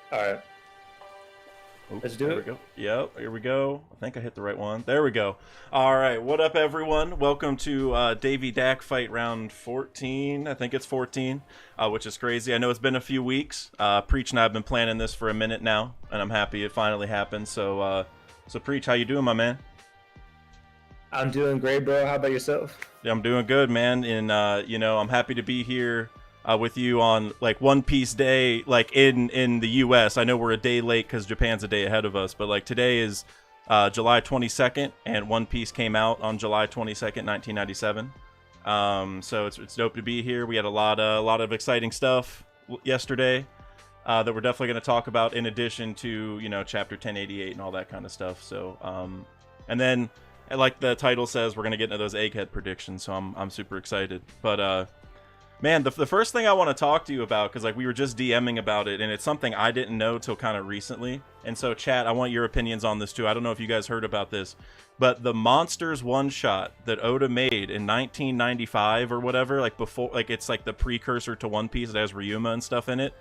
All right, Oop, let's do there we it. go. Yep, here we go. I think I hit the right one. There we go. All right, what up, everyone? Welcome to Davy Dak fight round 14. I think it's 14, which is crazy. I know it's been a few weeks. Preach and I have been planning this for a minute now, and I'm happy it finally happened. So Preach, how you doing, my man? I'm doing great, bro. How about yourself? Yeah, I'm doing good, man. And I'm happy to be here with you on like One Piece Day, like in the U.S. I know we're a day late because Japan's a day ahead of us, but like today is July 22nd, and One Piece came out on July 22nd, 1997. So it's dope to be here. We had a lot of exciting stuff yesterday that we're definitely going to talk about, in addition to chapter 1088 and all that kind of stuff. And then, like the title says, we're gonna get into those egghead predictions, so I'm super excited. But man, the first thing I want to talk to you about, because like we were just DMing about it, and it's something I didn't know till kind of recently. And so, chat, I want your opinions on this too. I don't know if you guys heard about this, but the Monsters one shot that Oda made in 1995 or whatever, like before, like it's like the precursor to One Piece. It has Ryuma and stuff in it.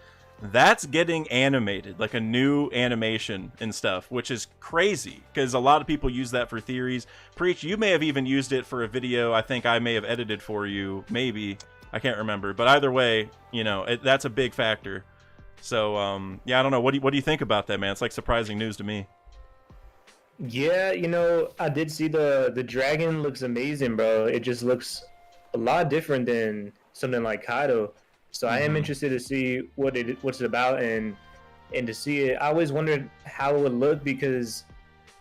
That's getting animated, like a new animation and stuff, which is crazy because a lot of people use that for theories. Preach, you may have even used it for a video I think I may have edited for you, maybe. I can't remember, but either way, that's a big factor. So yeah, I don't know. What do you think about that, man? It's like surprising news to me. Yeah, I did see the dragon looks amazing, bro. It just looks a lot different than something like Kaido. So I am Mm-hmm. interested to see what's it about and to see it. I always wondered how it would look because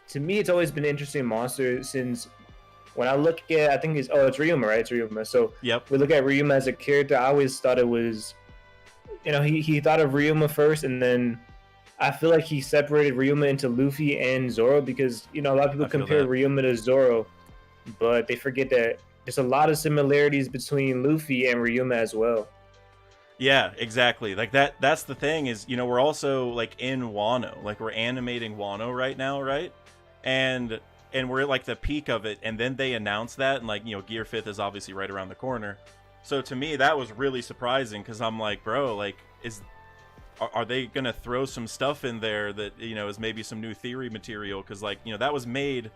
to me it's always been an interesting monster since when I look at I think it's Ryuma, right? It's Ryuma. So Yep. we look at Ryuma as a character. I always thought it was he thought of Ryuma first, and then I feel like he separated Ryuma into Luffy and Zoro because a lot of people I feel compare that. Ryuma to Zoro, but they forget that there's a lot of similarities between Luffy and Ryuma as well. Yeah, exactly. Like that's the thing is, we're also like in Wano. Like we're animating Wano right now, right? And we're at like the peak of it, and then they announce that, and like, Gear 5th is obviously right around the corner. So to me that was really surprising because I'm like, bro, like are they gonna throw some stuff in there that is maybe some new theory material? Because like that was made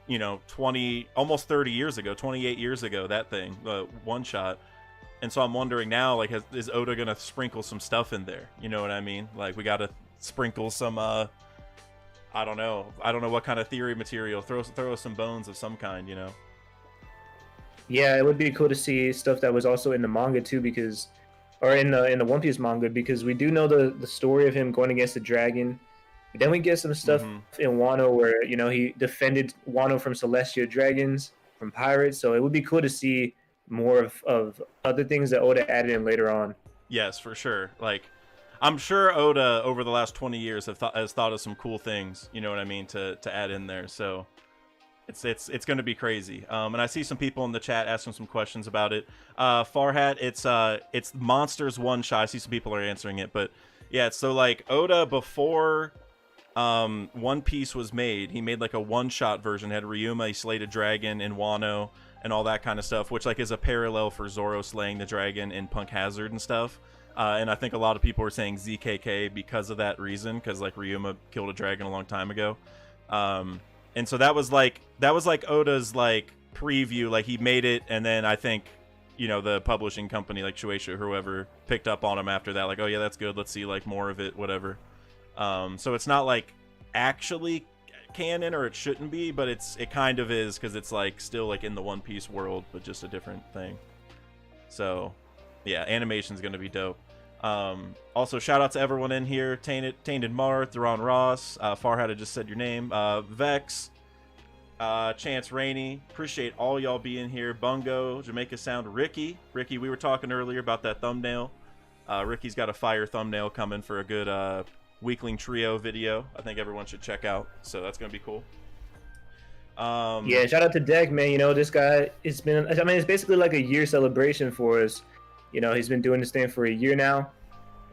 20 almost 30 years ago, 28 years ago, that thing, the one shot. And so I'm wondering now, like, is Oda gonna sprinkle some stuff in there? You know what I mean? Like, we gotta sprinkle some, I don't know what kind of theory material. Throw some bones of some kind. Yeah, it would be cool to see stuff that was also in the manga too, because or in the One Piece manga, because we do know the story of him going against the dragon. Then we get some stuff Mm-hmm. in Wano where he defended Wano from celestial dragons, from pirates. So it would be cool to see more of other things that Oda added in later on. Yes, for sure. Like, I'm sure Oda over the last 20 years has thought of some cool things. You know what I mean, to add in there. So it's going to be crazy. And I see some people in the chat asking some questions about it. Farhat, it's Monsters one shot. I see some people are answering it, but yeah. So like Oda, before One Piece was made, he made like a one shot version. It had Ryuma, he slayed a dragon in Wano and all that kind of stuff, which like is a parallel for Zoro slaying the dragon in Punk Hazard and stuff. And I think a lot of people were saying ZKK because of that reason, because like Ryuma killed a dragon a long time ago. And so that was like Oda's like preview. Like he made it, and then I think the publishing company like Shueisha or whoever picked up on him after that. Like, oh yeah, that's good. Let's see like more of it, whatever. So it's not like actually canon, or it shouldn't be, but it kind of is because it's like still like in the One Piece world, but just a different thing. So yeah, animation's gonna be dope. Also, shout out to everyone in here: Tainted Mar, Theron Ross, Farhad, I just said your name, Vex, Chance Rainey. Appreciate all y'all being here. Bungo, Jamaica Sound, Ricky, we were talking earlier about that thumbnail. Ricky's got a fire thumbnail coming for a good Weakling Trio video. I think everyone should check out. So that's gonna be cool. Yeah, shout out to Deck, man. This guy, it's basically like a year celebration for us. He's been doing this thing for a year now.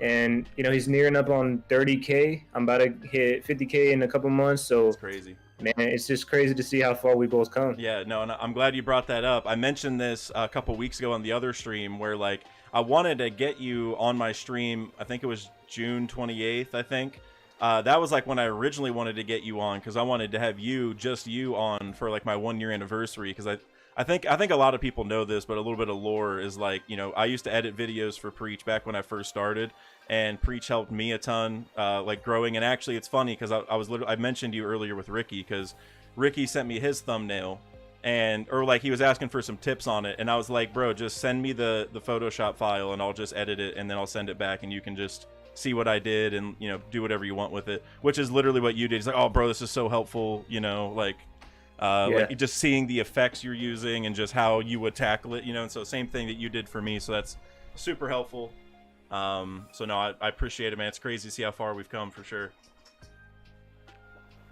And, he's nearing up on 30K. I'm about to hit 50K in a couple months. It's So, crazy. man, it's just crazy to see how far we both come. Yeah, no, and I'm glad you brought that up. I mentioned this a couple weeks ago on the other stream where like I wanted to get you on my stream. I think it was June 28th, I think. That was like when I originally wanted to get you on, because I wanted to have just you on for like my 1-year anniversary, because I think a lot of people know this, but a little bit of lore is like, you know, I used to edit videos for Preach back when I first started, and Preach helped me a ton, like growing. And actually, it's funny because I mentioned you earlier with Ricky, because Ricky sent me his thumbnail, or like he was asking for some tips on it, and I was like, bro, just send me the Photoshop file, and I'll just edit it, and then I'll send it back, and you can just see what I did, and you know, do whatever you want with it. Which is literally what you did. He's like, oh, bro, this is so helpful, you know, like. Like just seeing the effects you're using and just how you would tackle it, you know, and so same thing that you did for me, so that's super helpful. So no, I appreciate it, man. It's crazy to see how far we've come, for sure.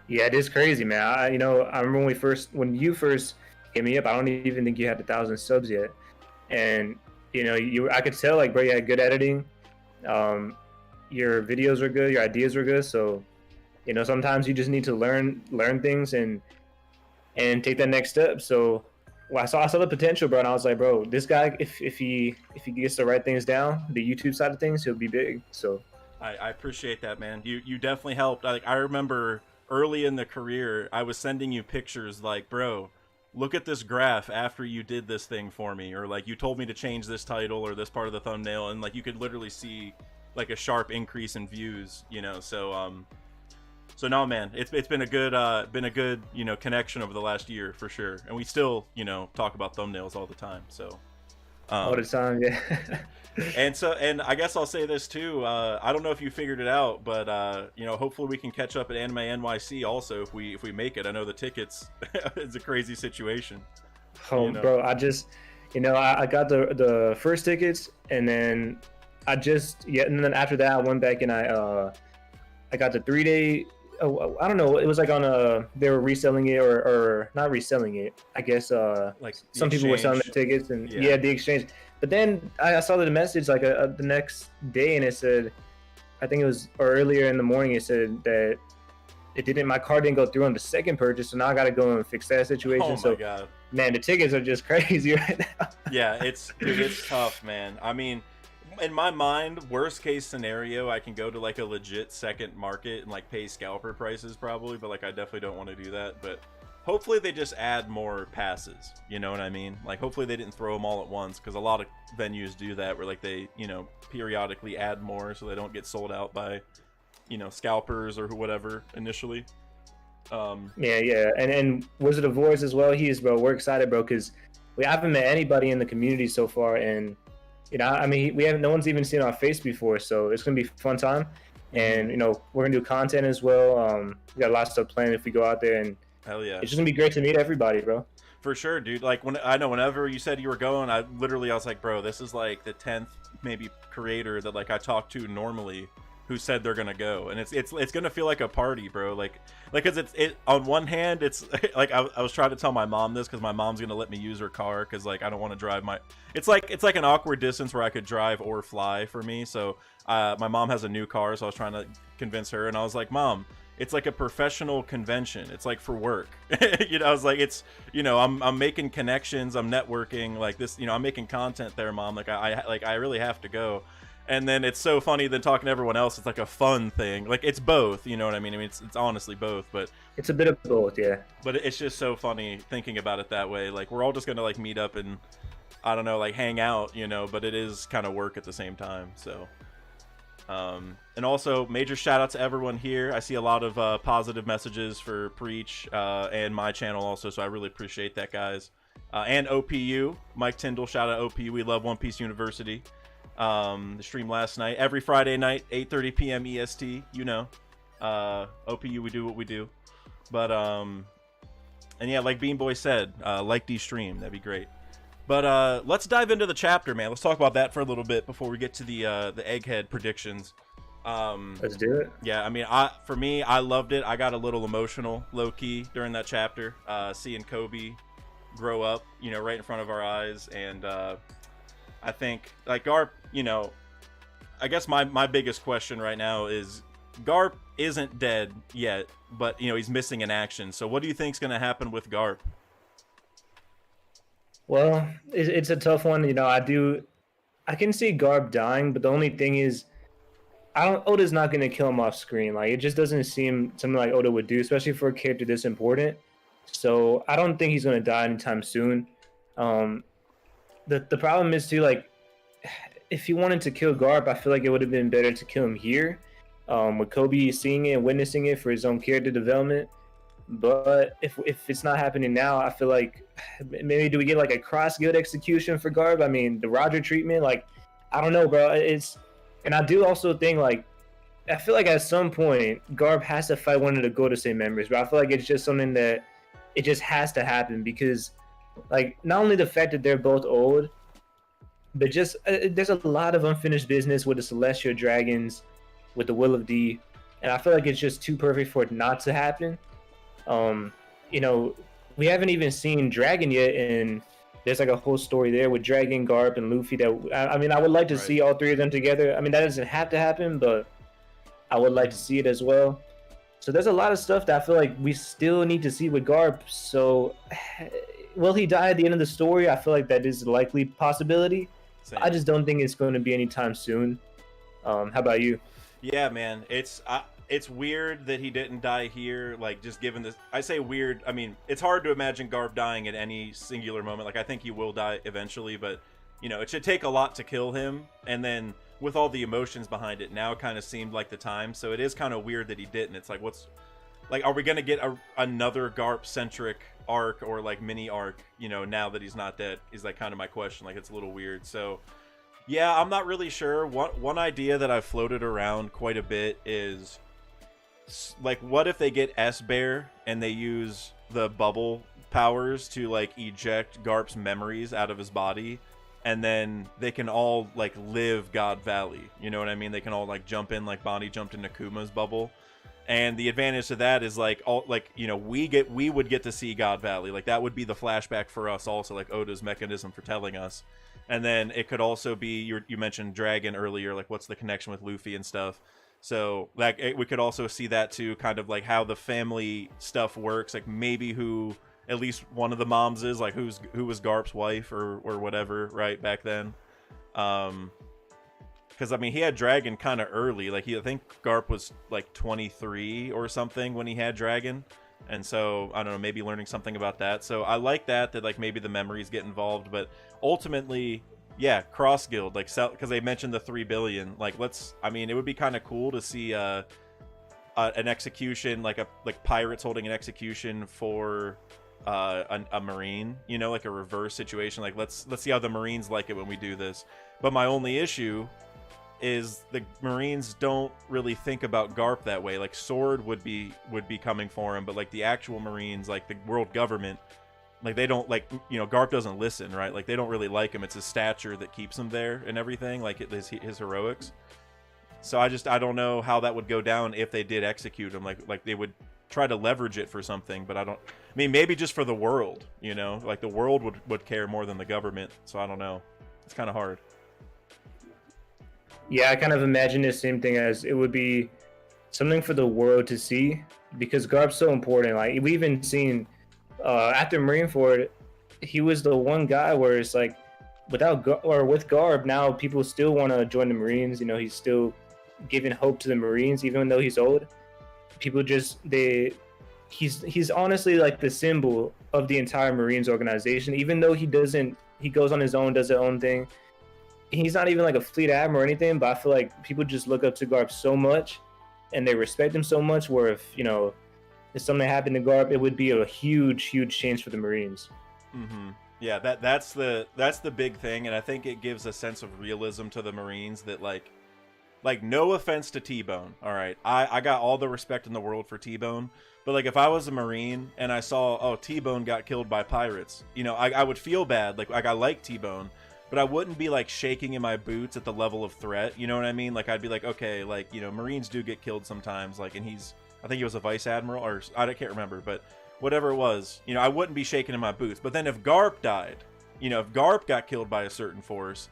Yeah, it is crazy, man. I remember when you first hit me up, I don't even think you had 1,000 subs yet, and you know, I could tell, like, bro, you had good editing, your videos were good, your ideas were good, so you know, sometimes you just need to learn things and take that next step. So I saw the potential, bro, and I was like, bro, this guy, if he gets to write things down, the YouTube side of things, he'll be big. So I appreciate that, man. You definitely helped. I remember early in the career, I was sending you pictures like, bro, look at this graph after you did this thing for me, or like you told me to change this title or this part of the thumbnail, and like you could literally see like a sharp increase in views, you know. So no, man, it's been a good you know, connection over the last year, for sure, and we still, you know, talk about thumbnails all the time. So all the time, yeah. and I guess I'll say this too. I don't know if you figured it out, but you know, hopefully we can catch up at Anime NYC also if we make it. I know the tickets is a crazy situation. Oh, you know? Bro, I just, you know, I got the first tickets, and then and then after that I went back and I got the 3-day. I don't know. It was like on they were reselling it or not reselling it. I guess like some people were selling the tickets, and yeah, the exchange. But then I saw the message like the next day, and it said, I think it was earlier in the morning. It said that my card didn't go through on the second purchase, so now I got to go and fix that situation. Oh my God, man, the tickets are just crazy right now. Yeah, it's tough, man. I mean, in my mind, worst case scenario, I can go to like a legit second market and like pay scalper prices probably, but like I definitely don't want to do that. But hopefully they just add more passes, you know what I mean? Like hopefully they didn't throw them all at once, because a lot of venues do that where like they, you know, periodically add more so they don't get sold out by, you know, scalpers or whatever initially. Yeah, and Wizard of Wars as well. Bro, we're excited, bro, because we haven't met anybody in the community so far, and you know, I mean, no one's even seen our face before, so it's gonna be a fun time. And you know, we're gonna do content as well. We got lots of stuff planned if we go out there, and hell yeah, it's just gonna be great to meet everybody, bro. For sure, dude. Like whenever you said you were going, I was like, bro, this is like the 10th maybe creator that like I talk to normally who said they're gonna go, and it's gonna feel like a party, bro. Like cause it on one hand, it's like I was trying to tell my mom this, because my mom's gonna let me use her car, because like I don't want to drive it's like an awkward distance where I could drive or fly for me. So my mom has a new car, so I was trying to convince her, and I was like, Mom, it's like a professional convention. It's like for work. You know, I was like, it's, you know, I'm making connections, I'm networking, like this, you know, I'm making content there, Mom. Like I really have to go. And then it's so funny then talking to everyone else, it's like a fun thing. Like it's both, you know what I mean? I mean, it's honestly both, but it's a bit of both, yeah. But it's just so funny thinking about it that way. Like we're all just gonna like meet up and I don't know, like hang out, you know, but it is kind of work at the same time. So and also major shout out to everyone here. I see a lot of positive messages for Preach and my channel also, so I really appreciate that, guys. And OPU, Mike Tyndall, shout out OPU. We love One Piece University. The stream last night, every Friday night, 8:30 p.m. EST, you know. OPU, we do what we do. But and yeah, like Bean Boy said, like the stream, that'd be great. But let's dive into the chapter, man. Let's talk about that for a little bit before we get to the Egghead predictions. Let's do it. Yeah, I mean, for me, I loved it. I got a little emotional, low key, during that chapter, seeing Koby grow up, you know, right in front of our eyes. And I think, like, Garp, you know, I guess my biggest question right now is, Garp isn't dead yet, but you know he's missing in action. So what do you think's going to happen with Garp? Well, it's a tough one. I can see Garb dying, but the only thing is, I don't. Oda's not going to kill him off screen. Like, it just doesn't seem something like Oda would do, especially for a character this important. So I don't think he's going to die anytime soon. The problem is too, like, if he wanted to kill Garp, I feel like it would have been better to kill him here, with Koby seeing it and witnessing it for his own character development. But if it's not happening now, I feel like maybe do we get like a Cross Guild execution for Garb? I mean, the Roger treatment, like, I don't know, bro. And I do also think, like, I feel like at some point Garb has to fight one of the Golden State members, but I feel like it's just something that it just has to happen because, like, not only the fact that they're both old, but just there's a lot of unfinished business with the Celestial Dragons, with the Will of D, and I feel like it's just too perfect for it not to happen. We haven't even seen Dragon yet, and there's like a whole story there with Dragon, Garp, and Luffy that I mean, I would like to see all three of them together. I mean, that doesn't have to happen, but I would like to see it as well. So there's a lot of stuff that I feel like we still need to see with Garp. So will he die at the end of the story? I feel like that is a likely possibility. Same. I just don't think it's going to be anytime soon. How about you? Yeah, man, it's weird that he didn't die here. Like, just given this, I say weird. I mean, it's hard to imagine Garp dying at any singular moment. Like, I think he will die eventually, but you know, it should take a lot to kill him. And then with all the emotions behind it, now it kind of seemed like the time. So it is kind of weird that he didn't. It's like, are we gonna get another Garp-centric arc or like mini arc? You know, now that he's not dead, is like kind of my question. Like, it's a little weird. So. Yeah, I'm not really sure. One idea that I've floated around quite a bit is, like, what if they get S-Bear and they use the bubble powers to, like, eject Garp's memories out of his body, and then they can all, like, live God Valley. You know what I mean? They can all, like, jump in like Bonnie jumped into Kuma's bubble. And the advantage to that is, like, we would get to see God Valley. Like, that would be the flashback for us also, like Oda's mechanism for telling us. And then it could also be, you mentioned Dragon earlier, like what's the connection with Luffy and stuff. So like we could also see that too, kind of like how the family stuff works, like maybe who at least one of the moms is, like who was Garp's wife or whatever, right, back then. Because I mean, he had Dragon kind of early, like I think Garp was like 23 or something when he had Dragon. And so, I don't know, maybe learning something about that. So I like that like maybe the memories get involved. But ultimately, yeah, Cross Guild, like, because they mentioned the 3 billion. Like, it would be kind of cool to see an execution, like pirates holding an execution for a Marine, you know, like a reverse situation. Like, let's see how the Marines like it when we do this. But my only issue is the Marines don't really think about Garp that way. Like, Sword would be coming for him, but like the actual Marines, like the world government, like they don't, like, you know, Garp doesn't listen, right? Like they don't really like him. It's his stature that keeps him there and everything, like his heroics. So I don't know how that would go down if they did execute him. Like they would try to leverage it for something, but I mean, maybe just for the world, you know, like the world would care more than the government. So I don't know. It's kind of hard. Yeah, I kind of imagine the same thing, as it would be something for the world to see, because Garp's so important. Like, we even seen after Marineford, he was the one guy where it's like, with Garp, now people still want to join the Marines. You know, he's still giving hope to the Marines, even though he's old. People he's honestly like the symbol of the entire Marines organization, even though he goes on his own, does his own thing. He's not even like a fleet admiral or anything, but I feel like people just look up to Garp so much and they respect him so much, where if something happened to Garp, it would be a huge change for the Marines. Mm-hmm. Yeah, that's the big thing, and I think it gives a sense of realism to the Marines that like no offense to T-Bone, all right, I got all the respect in the world for T-Bone, but like if I was a Marine and I saw, T-Bone got killed by pirates, you know, I would feel bad. Like I like T-Bone, but I wouldn't be like shaking in my boots at the level of threat. You know what I mean? Like I'd be like, okay, like, you know, Marines do get killed sometimes. Like, and I think he was a vice admiral, or I can't remember, but whatever it was, you know, I wouldn't be shaking in my boots. But then if Garp died, you know, if Garp got killed by a certain force,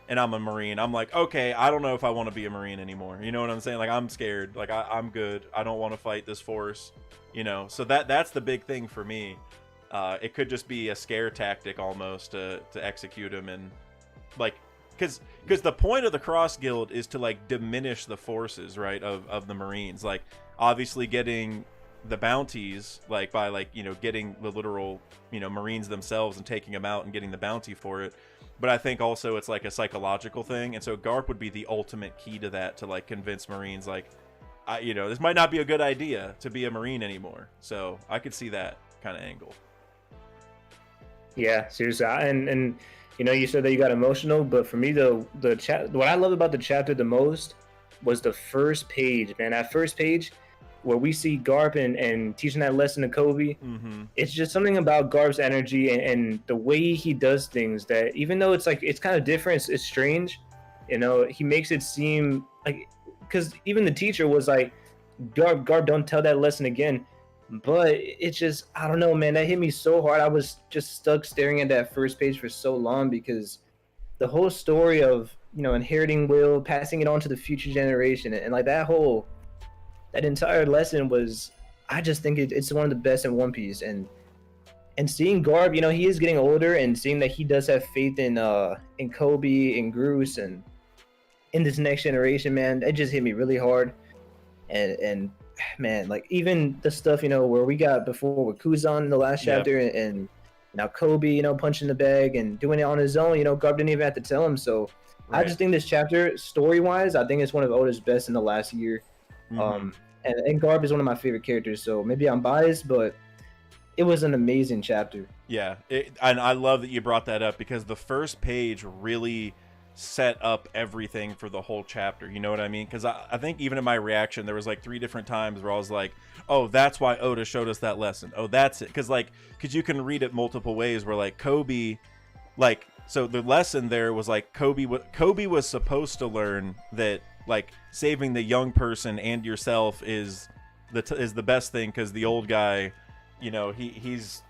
and I'm a Marine, I'm like, okay, I don't know if I want to be a Marine anymore. You know what I'm saying? Like, I'm scared. Like, I'm good. I don't want to fight this force. You know, so that's the big thing for me. It could just be a scare tactic almost to execute him, and like, because the point of the Cross Guild is to like diminish the forces, right, of the Marines. Like, obviously getting the bounties, like by like, you know, getting the literal, you know, Marines themselves and taking them out and getting the bounty for it. But I think also it's like a psychological thing, and so Garp would be the ultimate key to that, to like convince Marines like, you know, this might not be a good idea to be a Marine anymore. So I could see that kind of angle. Yeah, seriously. And you know, you said that you got emotional, but for me, what I love about the chapter the most was the first page, man. That first page where we see Garp and teaching that lesson to Koby. Mm-hmm. It's just something about Garp's energy and the way he does things that, even though it's like, it's kind of different, it's strange, you know, he makes it seem like, because even the teacher was like, Garp, don't tell that lesson again. But it's just, I don't know, man, that hit me so hard. I was just stuck staring at that first page for so long, because the whole story of, you know, inheriting will, passing it on to the future generation, and like that entire lesson was, I just think it's one of the best in One Piece. And seeing Garp, you know, he is getting older, and seeing that he does have faith in Koby and Groose and in this next generation, man, it just hit me really hard. And man, like even the stuff, you know, where we got before with Kuzan in the last chapter, and now Koby, you know, punching the bag and doing it on his own, you know, Garp didn't even have to tell him. So right. I just think this chapter, story-wise, I think it's one of Oda's best in the last year. Mm-hmm. And Garp is one of my favorite characters, so maybe I'm biased, but it was an amazing chapter. Yeah, and I love that you brought that up, because the first page really set up everything for the whole chapter. You know what I mean? Because I think even in my reaction, there was like 3 different times where I was like, oh, that's why Oda showed us that lesson. Oh, that's it. Because you can read it multiple ways, where like Koby, like, so the lesson there was like Koby was supposed to learn that like saving the young person and yourself is the best thing, because the old guy, you know, he's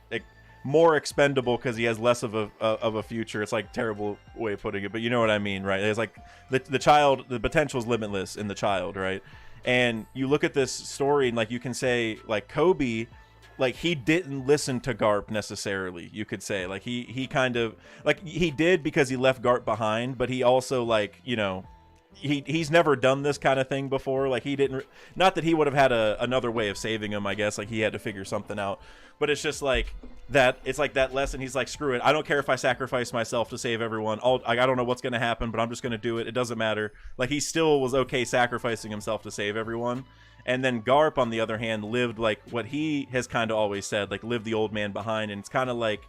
more expendable because he has less of a future. It's like terrible way of putting it, but you know what I mean, right? It's like the child, the potential is limitless in the child, right? And you look at this story, and like you can say like Koby, like he didn't listen to Garp necessarily. You could say like he kind of like he did because he left Garp behind, but he also like, you know, he's never done this kind of thing before. Like he didn't, not that he would have had another way of saving him, I guess, like he had to figure something out. But it's just like that, it's like that lesson. He's like, screw it, I don't care if I sacrifice myself to save everyone. I don't know what's going to happen, but I'm just going to do it. It doesn't matter. Like he still was okay sacrificing himself to save everyone. And then Garp, on the other hand, lived like what he has kind of always said, like live the old man behind. And it's kind of like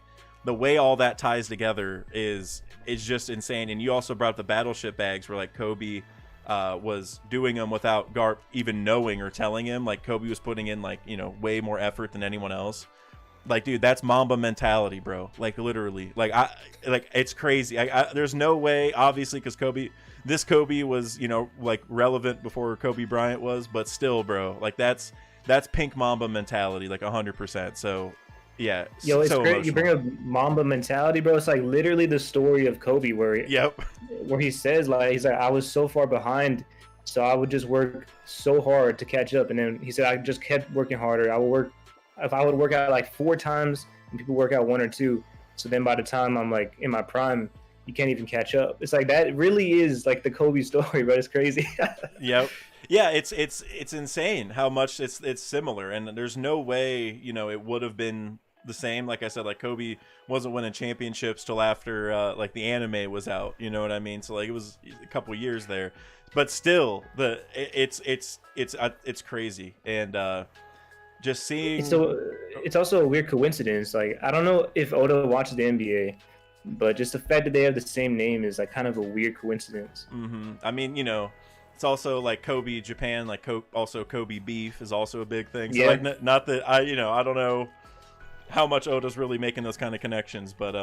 the way all that ties together is just insane. And you also brought up the battleship bags, where like Koby was doing them without Garp even knowing or telling him. Like Koby was putting in like, you know, way more effort than anyone else. Like, dude, that's Mamba mentality, bro. Like literally, like it's crazy. There's no way, obviously, because this Koby was, you know, like relevant before Kobe Bryant was, but still, bro, like that's pink Mamba mentality, like 100%. So yeah, yo, it's so great. emotional. You bring up Mamba mentality, bro. It's like literally the story of Koby, where he says like, he's like, I was so far behind, so I would just work so hard to catch up. And then he said, I just kept working harder. If I would work out like 4 times, and people work out 1 or 2. So then by the time I'm like in my prime, you can't even catch up. It's like that really is like the Kobe story, but it's crazy. Yep. Yeah, it's insane how much it's similar, and there's no way, you know, it would have been the same. Like I said, like Kobe wasn't winning championships till after like the anime was out. You know what I mean? So like it was a couple years there, but still, it's crazy. And just seeing, so it's also a weird coincidence. Like I don't know if Oda watches the NBA, but just the fact that they have the same name is like kind of a weird coincidence. Mm-hmm. I mean, you know, it's also like Kobe Japan, like also Kobe beef is also a big thing. So yeah. Like not that I don't know how much Oda's really making those kind of connections, but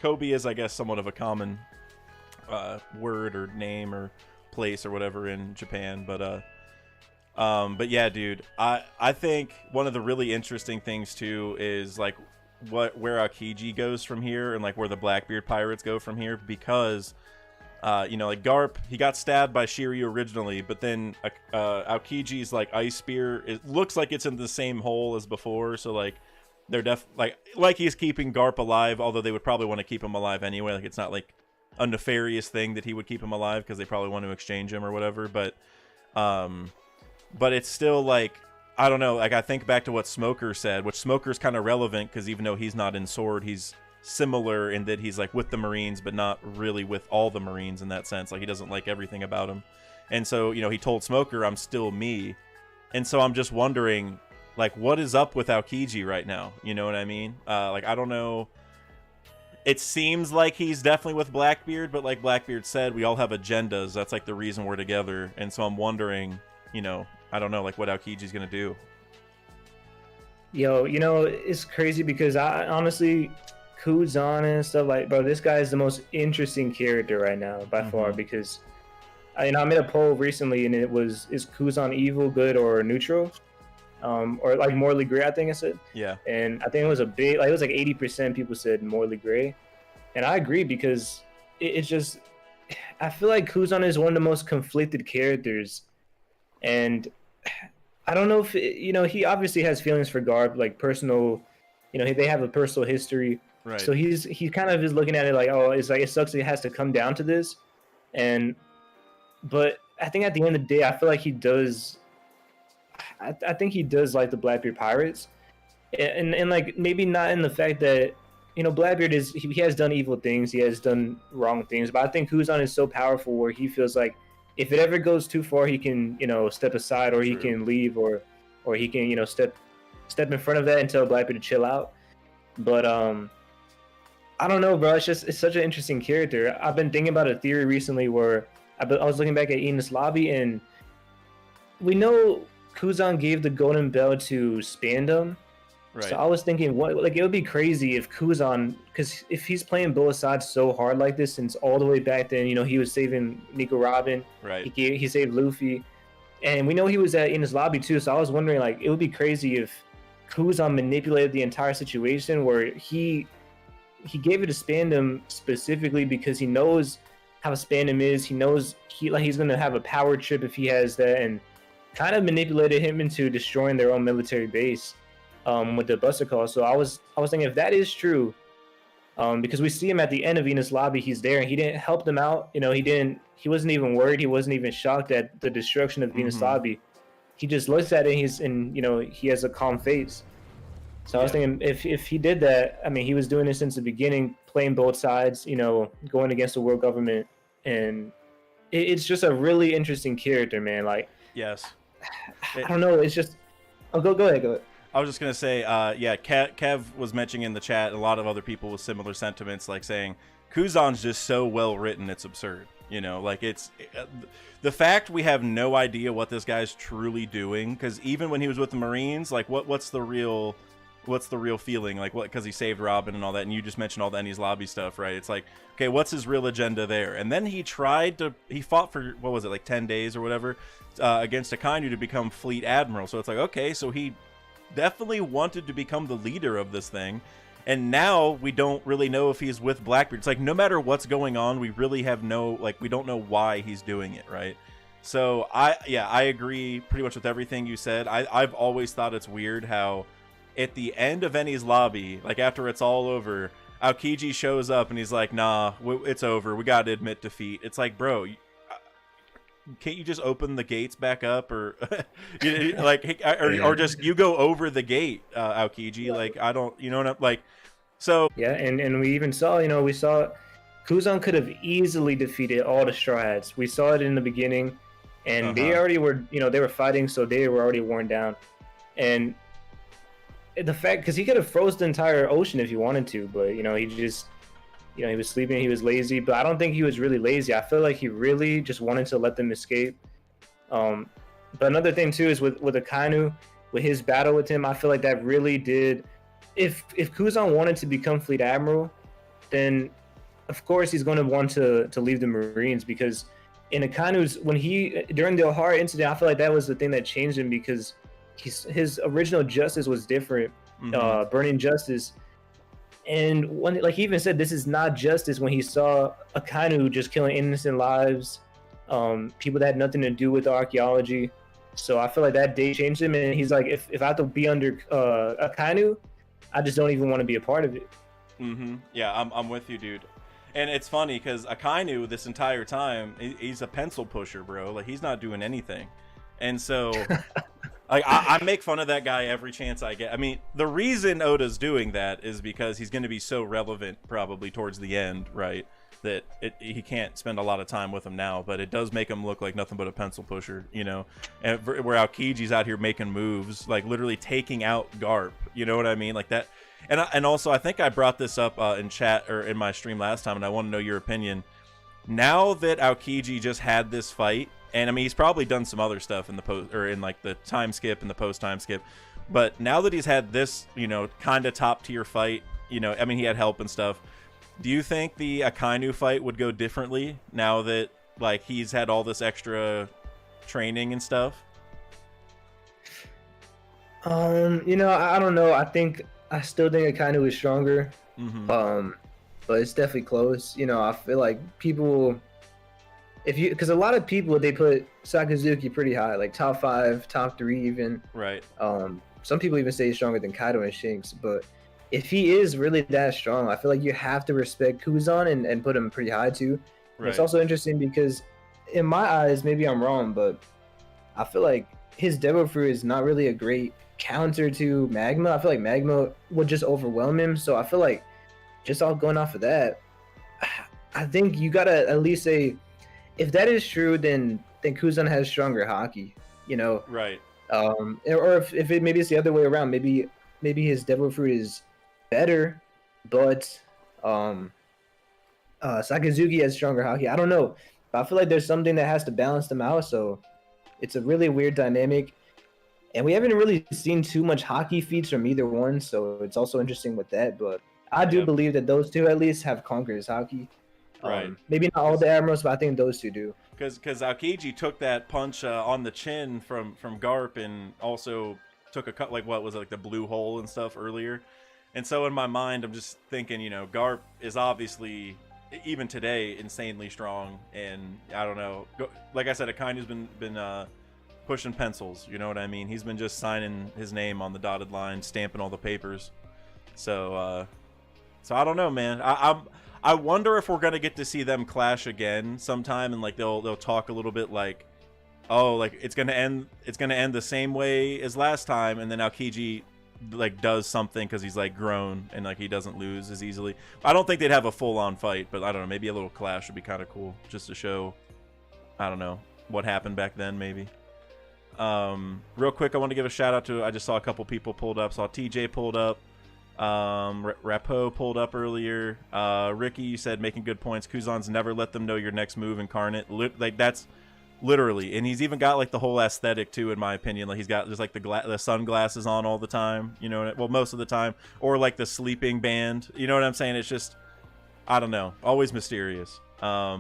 Kobe is, I guess, somewhat of a common word or name or place or whatever in Japan. But yeah, dude, I think one of the really interesting things too is like where Aokiji goes from here, and like where the Blackbeard pirates go from here, because Like Garp, he got stabbed by Shiryu originally, but then Aokiji's like ice spear, it looks like it's in the same hole as before, so like they're like he's keeping Garp alive, although they would probably want to keep him alive anyway. Like it's not like a nefarious thing that he would keep him alive because they probably want to exchange him or whatever. But it's still like, I don't know. Like I think back to what Smoker said, which Smoker's kind of relevant because even though he's not in Sword, he's similar in that he's like with the Marines, but not really with all the Marines in that sense. Like he doesn't like everything about him. And so, he told Smoker, I'm still me. And so I'm just wondering, like, what is up with Aokiji right now? You know what I mean? Like, I don't know. It seems like he's definitely with Blackbeard, but like Blackbeard said, we all have agendas. That's like the reason we're together. And so I'm wondering, I don't know, like what Aokiji's going to do. Yo, it's crazy because I honestly, Kuzan and stuff, like, bro, this guy is the most interesting character right now by far because, I made a poll recently and it was, is Kuzan evil, good, or neutral? Or like morally gray, I think I said. Yeah. And I think it was a big, like it was like 80% people said morally gray. And I agree because it's just, I feel like Kuzan is one of the most conflicted characters. And I don't know if, he obviously has feelings for Garp, like personal, they have a personal history. Right. So he kind of is looking at it like, oh, it's like, it sucks it has to come down to this. But I think at the end of the day, I feel like he does, I think he does like the Blackbeard Pirates, and like maybe not in the fact that Blackbeard is he has done evil things, he has done wrong things, but I think Kuzan is so powerful where he feels like if it ever goes too far, he can step aside or he can leave or he can step in front of that and tell Blackbeard to chill out. But I don't know, bro. It's such an interesting character. I've been thinking about a theory recently where I was looking back at Enies Lobby and we know Kuzan gave the golden bell to Spandam. Right. So I was thinking, it would be crazy if Kuzan, because if he's playing both sides so hard like this since all the way back then, he was saving Nico Robin. Right. He saved Luffy. And we know he was at Enies Lobby too, so I was wondering, like, it would be crazy if Kuzan manipulated the entire situation where he gave it to Spandam specifically because he knows how Spandam is. He knows he's going to have a power trip if he has that, and kind of manipulated him into destroying their own military base with the Buster Call. So I was thinking if that is true, because we see him at the end of Enies Lobby, he's there and he didn't help them out. He wasn't even worried. He wasn't even shocked at the destruction of Enies Lobby. He just looks at it and he has a calm face. So I was thinking if he did that, I mean, he was doing it since the beginning, playing both sides, going against the world government, and it's just a really interesting character, man. Like, yes. I don't know. It's just. Oh, go ahead. I was just gonna say, Kev was mentioning in the chat a lot of other people with similar sentiments, like saying Kuzan's just so well written, it's absurd. Like it's the fact we have no idea what this guy's truly doing, because even when he was with the Marines, like what's the real feeling, like what, because he saved Robin and all that, and you just mentioned all the Enies Lobby stuff, right? It's like, okay, what's his real agenda there? And then he fought for, what was it, like 10 days or whatever, against Akainu to become fleet admiral. So it's like, okay, so he definitely wanted to become the leader of this thing, and now we don't really know if he's with Blackbeard. It's like, no matter what's going on, we really have we don't know why he's doing it, right? So I agree pretty much with everything you said. I've always thought it's weird how at the end of Enies Lobby, like after it's all over, Aokiji shows up and he's like, nah, it's over, we gotta admit defeat. It's like, bro, can't you just open the gates back up, or or just you go over the gate, Aokiji? Like, I don't, what I'm like. So yeah, and we even saw, we saw Kuzan could have easily defeated all the Straw Hats. We saw it in the beginning, and they already were, they were fighting, so they were already worn down. And the fact, because he could have froze the entire ocean if he wanted to, but he just. He was sleeping, he was lazy, but I don't think he was really lazy. I feel like he really just wanted to let them escape. But another thing too is with Akainu, with his battle with him, I feel like that really did. If Kuzan wanted to become Fleet Admiral, then of course he's going to want to leave the Marines, because in Akainu's, during the Ohara incident, I feel like that was the thing that changed him, because his original justice was different, burning justice. And when, like he even said, this is not justice when he saw Akainu just killing innocent lives, people that had nothing to do with archaeology. So I feel like that day changed him, and he's like, if I have to be under Akainu, I just don't even want to be a part of it. Yeah, I'm with you, dude. And it's funny because Akainu this entire time, he's a pencil pusher, bro. Like he's not doing anything, and so like I make fun of that guy every chance I get. I mean, the reason Oda's doing that is because he's going to be so relevant probably towards the end, right? That he can't spend a lot of time with him now, but it does make him look like nothing but a pencil pusher, you know. And where Aokiji's out here making moves, like literally taking out Garp, you know what I mean? Like that. And also, I think I brought this up in chat or in my stream last time, and I want to know your opinion. Now that Aokiji just had this fight, and I mean, he's probably done some other stuff in the post or in like the time skip and the post time skip, but now that he's had this, you know, kind of top tier fight, you know, I mean, he had help and stuff. Do you think the Akainu fight would go differently now that like he's had all this extra training and stuff? You know, I don't know. I still think Akainu is stronger. But it's definitely close. You know, I feel like people, because a lot of people, they put Sakazuki pretty high, like top 5, top 3 even. Right. Some people even say he's stronger than Kaido and Shanks, but if he is really that strong, I feel like you have to respect Kuzan and put him pretty high too. Right. It's also interesting because in my eyes, maybe I'm wrong, but I feel like his Devil Fruit is not really a great counter to Magma. I feel like Magma would just overwhelm him. So I feel like just all going off of that, I think you gotta at least say, if that is true, then Kuzan has stronger hockey, you know? Right. Or if it maybe it's the other way around, maybe his Devil Fruit is better, but Sakazuki has stronger hockey. I don't know. But I feel like there's something that has to balance them out. So it's a really weird dynamic. And we haven't really seen too much hockey feats from either one, so it's also interesting with that. But I do believe that those two at least have conquered his hockey. Right. Maybe not all the Admirals, but I think those two do. Because Aokiji took that punch on the chin from Garp, and also took a cut, like what was it, like the blue hole and stuff earlier. And so in my mind, I'm just thinking, you know, Garp is obviously, even today, insanely strong. And I don't know, like I said, Akainu's been pushing pencils, you know what I mean? He's been just signing his name on the dotted line, stamping all the papers. So I don't know, man. I wonder if we're gonna get to see them clash again sometime, and like they'll talk a little bit like, oh, like it's gonna end the same way as last time, and then Aokiji like does something because he's like grown and like he doesn't lose as easily. I don't think they'd have a full-on fight, but I don't know, maybe a little clash would be kind of cool, just to show, I don't know, what happened back then maybe. Real quick, I want to give a shout out to, I just saw a couple people pulled up. Saw TJ pulled up, Rapo pulled up earlier. Ricky, you said making good points. Kuzan's never let them know your next move incarnate. Like that's literally, and he's even got like the whole aesthetic too, in my opinion. Like he's got just like the sunglasses on all the time, you know, well, most of the time, or like the sleeping band, you know what I'm saying? It's just, I don't know, always mysterious. Yeah.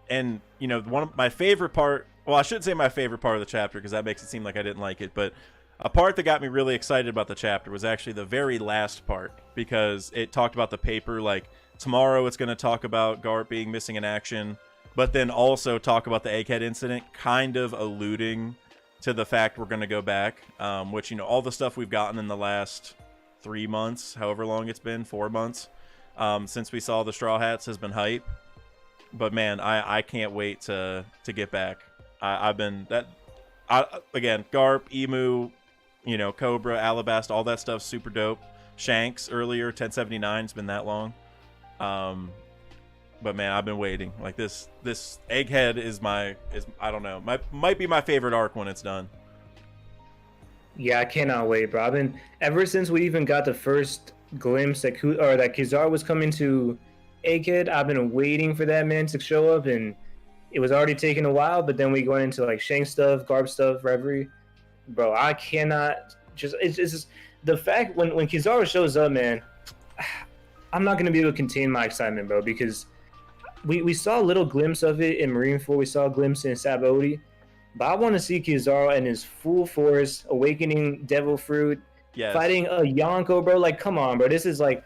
And, you know, one of my favorite part, well, I shouldn't say my favorite part of the chapter because that makes it seem like I didn't like it, but a part that got me really excited about the chapter was actually the very last part, because it talked about the paper. Like, tomorrow it's going to talk about Garp being missing in action, but then also talk about the Egghead incident, kind of alluding to the fact we're going to go back, which, you know, all the stuff we've gotten in the last 3 months, however long it's been, 4 months, since we saw the Straw Hats has been hype. But man, I can't wait to get back. Again, Garp, Emu, you know, Cobra, Alabasta, all that stuff, super dope. Shanks earlier, 1079, it's been that long. But man, I've been waiting. Like this Egghead is I don't know, might be my favorite arc when it's done. Yeah, I cannot wait, bro. I've been, ever since we even got the first glimpse that Kizaru was coming to Egghead, I've been waiting for that man to show up, and it was already taking a while, but then we went into like Shank stuff, Garb stuff, Reverie. Bro, I cannot it's just the fact when Kizaru shows up, man, I'm not gonna be able to contain my excitement, bro, because we saw a little glimpse of it in Marineford, we saw a glimpse in Sabaody, but I want to see Kizaru in his full force, awakening Devil Fruit, Yes. fighting a Yonko, bro. Like, come on, bro. This is like,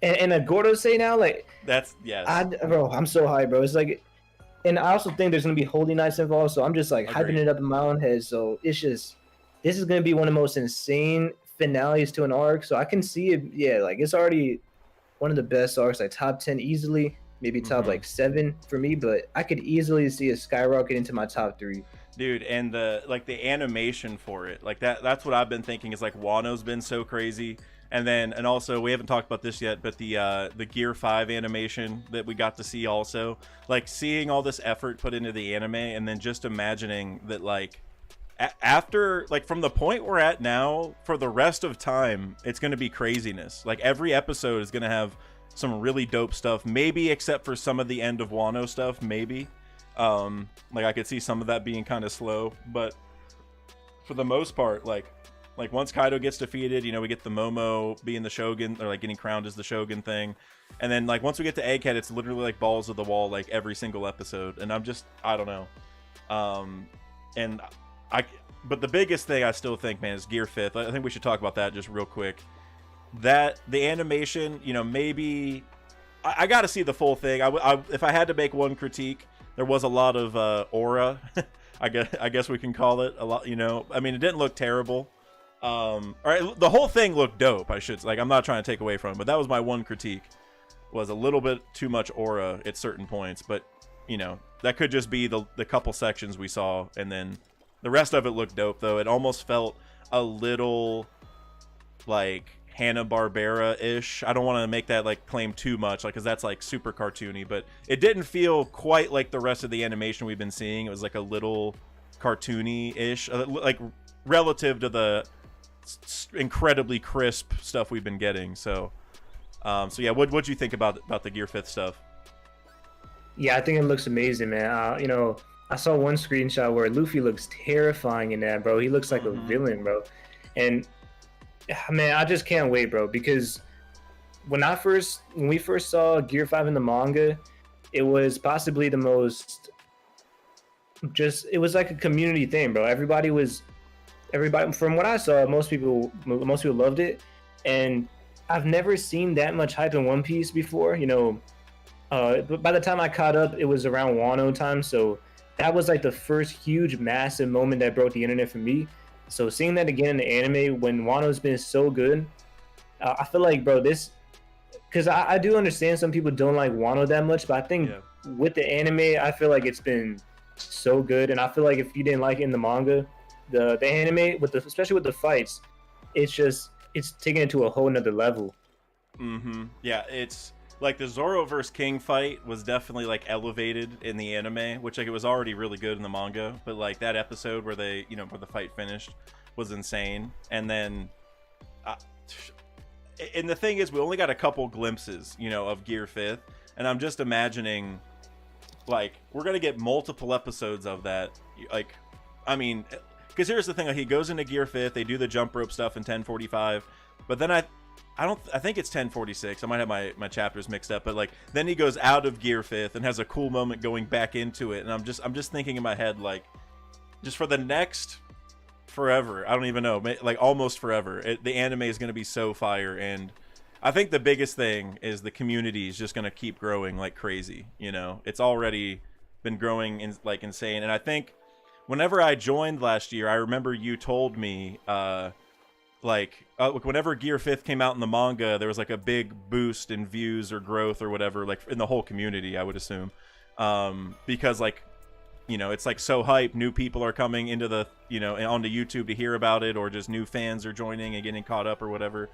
and a Gordo say now, like, That's yes. bro, I'm so hyped, bro. It's like, and I also think there's gonna be Holy Knights involved, so I'm just like hyping it up in my own head. So it's just, this is gonna be one of the most insane finales to an arc. So I can see it. Yeah, like it's already one of the best arcs, like top 10 easily, maybe top like 7 for me. But I could easily see it skyrocket into my top 3. Dude, and the animation for it, like that's what I've been thinking is like Wano's been so crazy. And also we haven't talked about this yet, but the Gear 5 animation that we got to see also, like seeing all this effort put into the anime and then just imagining that like after, like from the point we're at now for the rest of time, it's going to be craziness. Like every episode is going to have some really dope stuff, maybe except for some of the end of Wano stuff, maybe. Like I could see some of that being kind of slow, but for the most part, like once Kaido gets defeated, you know, we get the Momo being the Shogun, or like getting crowned as the Shogun thing. And then like once we get to Egghead, it's literally like balls of the wall, like every single episode. And I don't know. But the biggest thing I still think, man, is Gear 5th. I think we should talk about that just real quick. That the animation, you know, maybe I got to see the full thing. If I had to make one critique, there was a lot of aura. I guess we can call it a lot. You know, I mean, it didn't look terrible. The whole thing looked dope. I'm not trying to take away from it, but that was my one critique. Was a little bit too much aura at certain points, but you know, that could just be the couple sections we saw, and then the rest of it looked dope. Though it almost felt a little like Hanna-Barbera-ish. I don't want to make that like claim too much, like, because that's like super cartoony, but it didn't feel quite like the rest of the animation we've been seeing. It was like a little cartoony-ish, like relative to the incredibly crisp stuff we've been getting. So yeah, what'd you think about the Gear 5th stuff? Yeah, I think it looks amazing, man. You know, I saw one screenshot where Luffy looks terrifying in that, bro. He looks like a villain, bro. And man, I just can't wait, bro, because when we first saw Gear 5 in the manga, it was possibly the most it was like a community thing, bro. Everybody, from what I saw, most people loved it. And I've never seen that much hype in One Piece before, you know. But by the time I caught up, it was around Wano time, so that was like the first huge massive moment that broke the internet for me. So seeing that again in the anime when Wano's been so good, I feel like, bro, this, because I do understand some people don't like Wano that much, but I think with the anime, I feel like it's been so good. And I feel like if you didn't like it in the manga, the anime, especially with the fights, it's taking it to a whole nother level. Yeah, it's like the Zoro vs. King fight was definitely like elevated in the anime, which like it was already really good in the manga, but like that episode where where the fight finished was insane. And then and the thing is, we only got a couple glimpses, you know, of Gear 5th, and I'm just imagining like we're gonna get multiple episodes of that. Like, I mean, because here's the thing, like, he goes into Gear 5th, they do the jump rope stuff in 1045, but then I think it's 1046. I might have my chapters mixed up, but like then he goes out of Gear 5th and has a cool moment going back into it, and I'm just thinking in my head, like, just for the next forever, I don't even know, like almost forever, the anime is going to be so fire. And I think the biggest thing is the community is just going to keep growing like crazy. You know, it's already been growing like insane. And I think whenever I joined last year, I remember you told me whenever Gear 5th came out in the manga, there was like a big boost in views or growth or whatever, like in the whole community, I would assume, because like, you know, it's like so hype, new people are coming into the, you know, onto YouTube to hear about it, or just new fans are joining and getting caught up or whatever.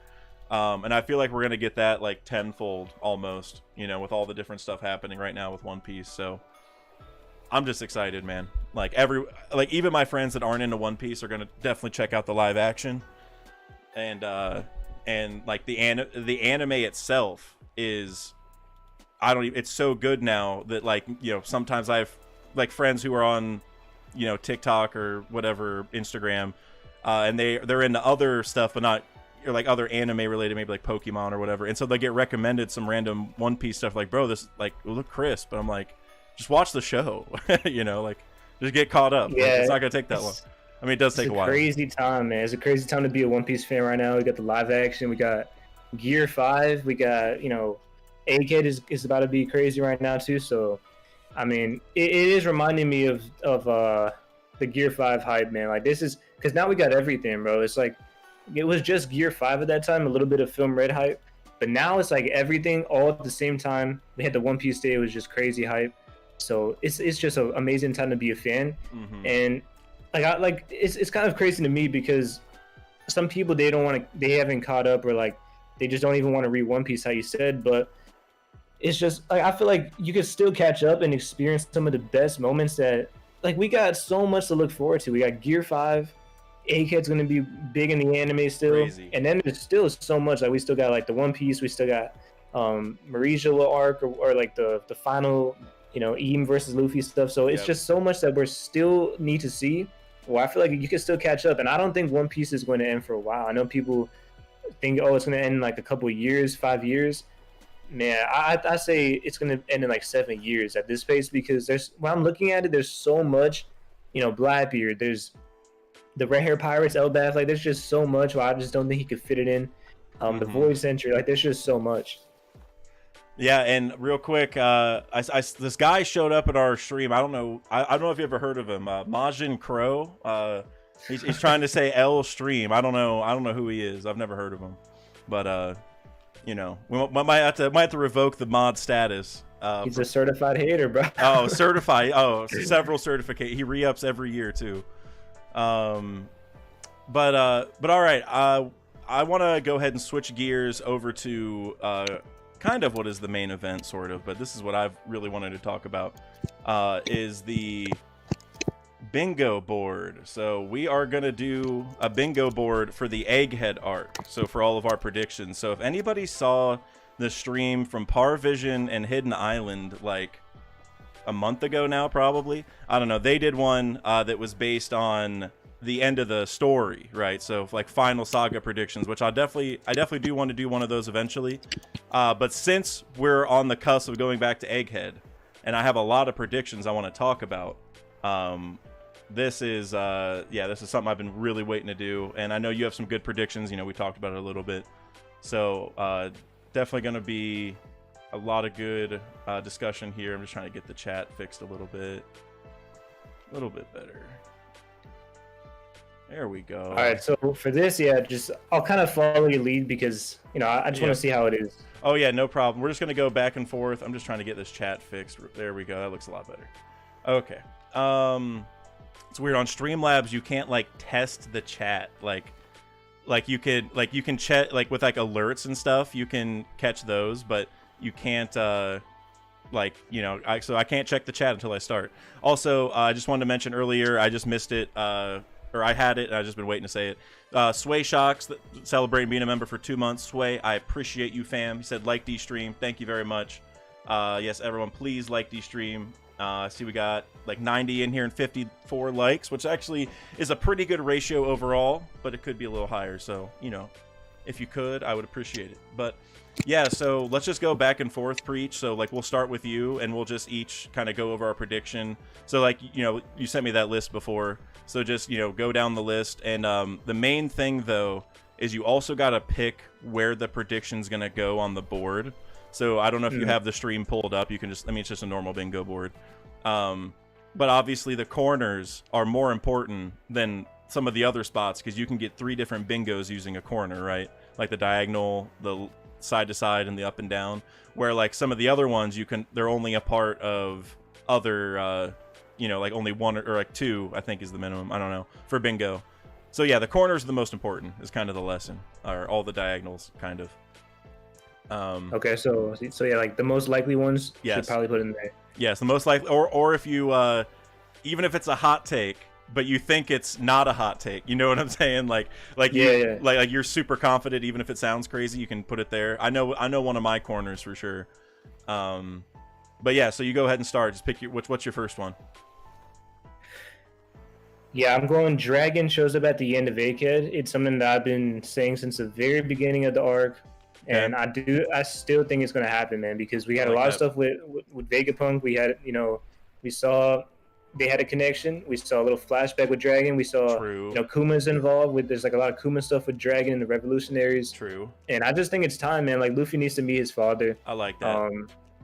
And I feel like we're gonna get that like tenfold almost, you know, with all the different stuff happening right now with One Piece. So I'm just excited, man. Like even my friends that aren't into One Piece are gonna definitely check out the live action. And like the anime itself is, it's so good now that, like, you know, sometimes I have like friends who are on, you know, TikTok or whatever, Instagram, and they're into other stuff, but not, or like other anime related, maybe like Pokemon or whatever, and so they get recommended some random One Piece stuff, like, bro, this like will look crisp, but I'm like, just watch the show. You know, like, just get caught up. Yeah, like, it's not gonna take that long. I mean, it does take a while. Crazy time, man. It's a crazy time to be a One Piece fan right now. We got the live action. We got Gear 5. We got, Egghead is about to be crazy right now too. So, I mean, it is reminding me of the Gear 5 hype, man. Like, this is because now we got everything, bro. It's like it was just Gear 5 at that time, a little bit of Film Red hype, but now it's like everything all at the same time. We had the One Piece Day, it was just crazy hype. So it's just an amazing time to be a fan, and it's kind of crazy to me because some people they haven't caught up, or like they just don't even want to read One Piece, how you said, but it's just like I feel like you can still catch up and experience some of the best moments that like we got so much to look forward to. We got Gear 5, Egghead's gonna be big in the anime still, Crazy. And then there's still so much. Like we still got like the One Piece, we still got Marija arc or like the final, Eam versus Luffy stuff. So it's just so much that we're still need to see. Well, I feel like you can still catch up, and I don't think One Piece is going to end for a while. I know people think, oh, it's going to end in like a couple of years, 5 years. Man, I say it's going to end in like 7 years at this pace, because when I'm looking at it, there's so much, Blackbeard, there's the red hair pirates, Elbaf, like there's just so much where I just don't think he could fit it in. The voice entry, like there's just so much. Yeah, and real quick, this guy showed up at our stream. I don't know if you ever heard of him. Majin Crow. He's trying to say L stream. I don't know who he is. I've never heard of him. But we might have to revoke the mod status. He's a certified hater, bro. Oh, certified. Oh, several certificate. He re-ups every year too. But all right. I want to go ahead and switch gears over to kind of what is the main event, sort of, but this is what I've really wanted to talk about, is the bingo board. So we are going to do a bingo board for the Egghead arc, so for all of our predictions. So if anybody saw the stream from Parvision and Hidden Island like a month ago now, probably, I don't know, they did one that was based on the end of the story, right? So like final saga predictions, which I definitely do want to do one of those eventually. But since we're on the cusp of going back to Egghead, and I have a lot of predictions I want to talk about, this is something I've been really waiting to do. And I know you have some good predictions. We talked about it a little bit. So definitely going to be a lot of good discussion here. I'm just trying to get the chat fixed a little bit better. There we go. All right, so for this, I'll kind of follow your lead because, I just want to see how it is. Oh, yeah, no problem. We're just going to go back and forth. I'm just trying to get this chat fixed. There we go. That looks a lot better. Okay. It's weird. On Streamlabs, you can't, test the chat. Like you can chat, with, alerts and stuff. You can catch those, but you can't, so I can't check the chat until I start. Also, I just wanted to mention earlier, I just missed it, or I had it, and I've just been waiting to say it. Sway Shocks, celebrating being a member for 2 months. Sway, I appreciate you, fam. He said, like D-Stream. Thank you very much. Yes, everyone, please like D-Stream. I see we got 90 in here and 54 likes, which actually is a pretty good ratio overall, but it could be a little higher. So, if you could, I would appreciate it. But yeah, so let's just go back and forth, Preach. So we'll start with you, and we'll just each kind of go over our prediction. So you sent me that list before. So just, go down the list. And the main thing, though, is you also got to pick where the prediction's going to go on the board. So I don't know if you have the stream pulled up. You can just, it's just a normal bingo board. But obviously the corners are more important than some of the other spots, because you can get 3 different bingos using a corner, right? Like the diagonal, the side to side, and the up and down. Where some of the other ones, they're only a part of other, only 1 or 2, I think is the minimum. I don't know, for bingo. So yeah, the corners are the most important, is kind of the lesson, or all the diagonals, kind of. Okay, so yeah, the most likely ones, yes, should probably put in there. Yes, the most likely, or if you, even if it's a hot take, but you think it's not a hot take, you know what I'm saying? Like you're super confident, even if it sounds crazy, you can put it there. I know one of my corners for sure. But yeah, so you go ahead and start. Just pick what's your first one? Yeah, I'm going Dragon shows up at the end of Egghead. It's something that I've been saying since the very beginning of the arc. And I still think it's going to happen, man, because we had a lot of stuff with Vegapunk. We had, we saw they had a connection. We saw a little flashback with Dragon. We saw, True. Kuma's involved with. There's like a lot of Kuma stuff with Dragon and the Revolutionaries. True. And I just think it's time, man. Like Luffy needs to meet his father. I like that.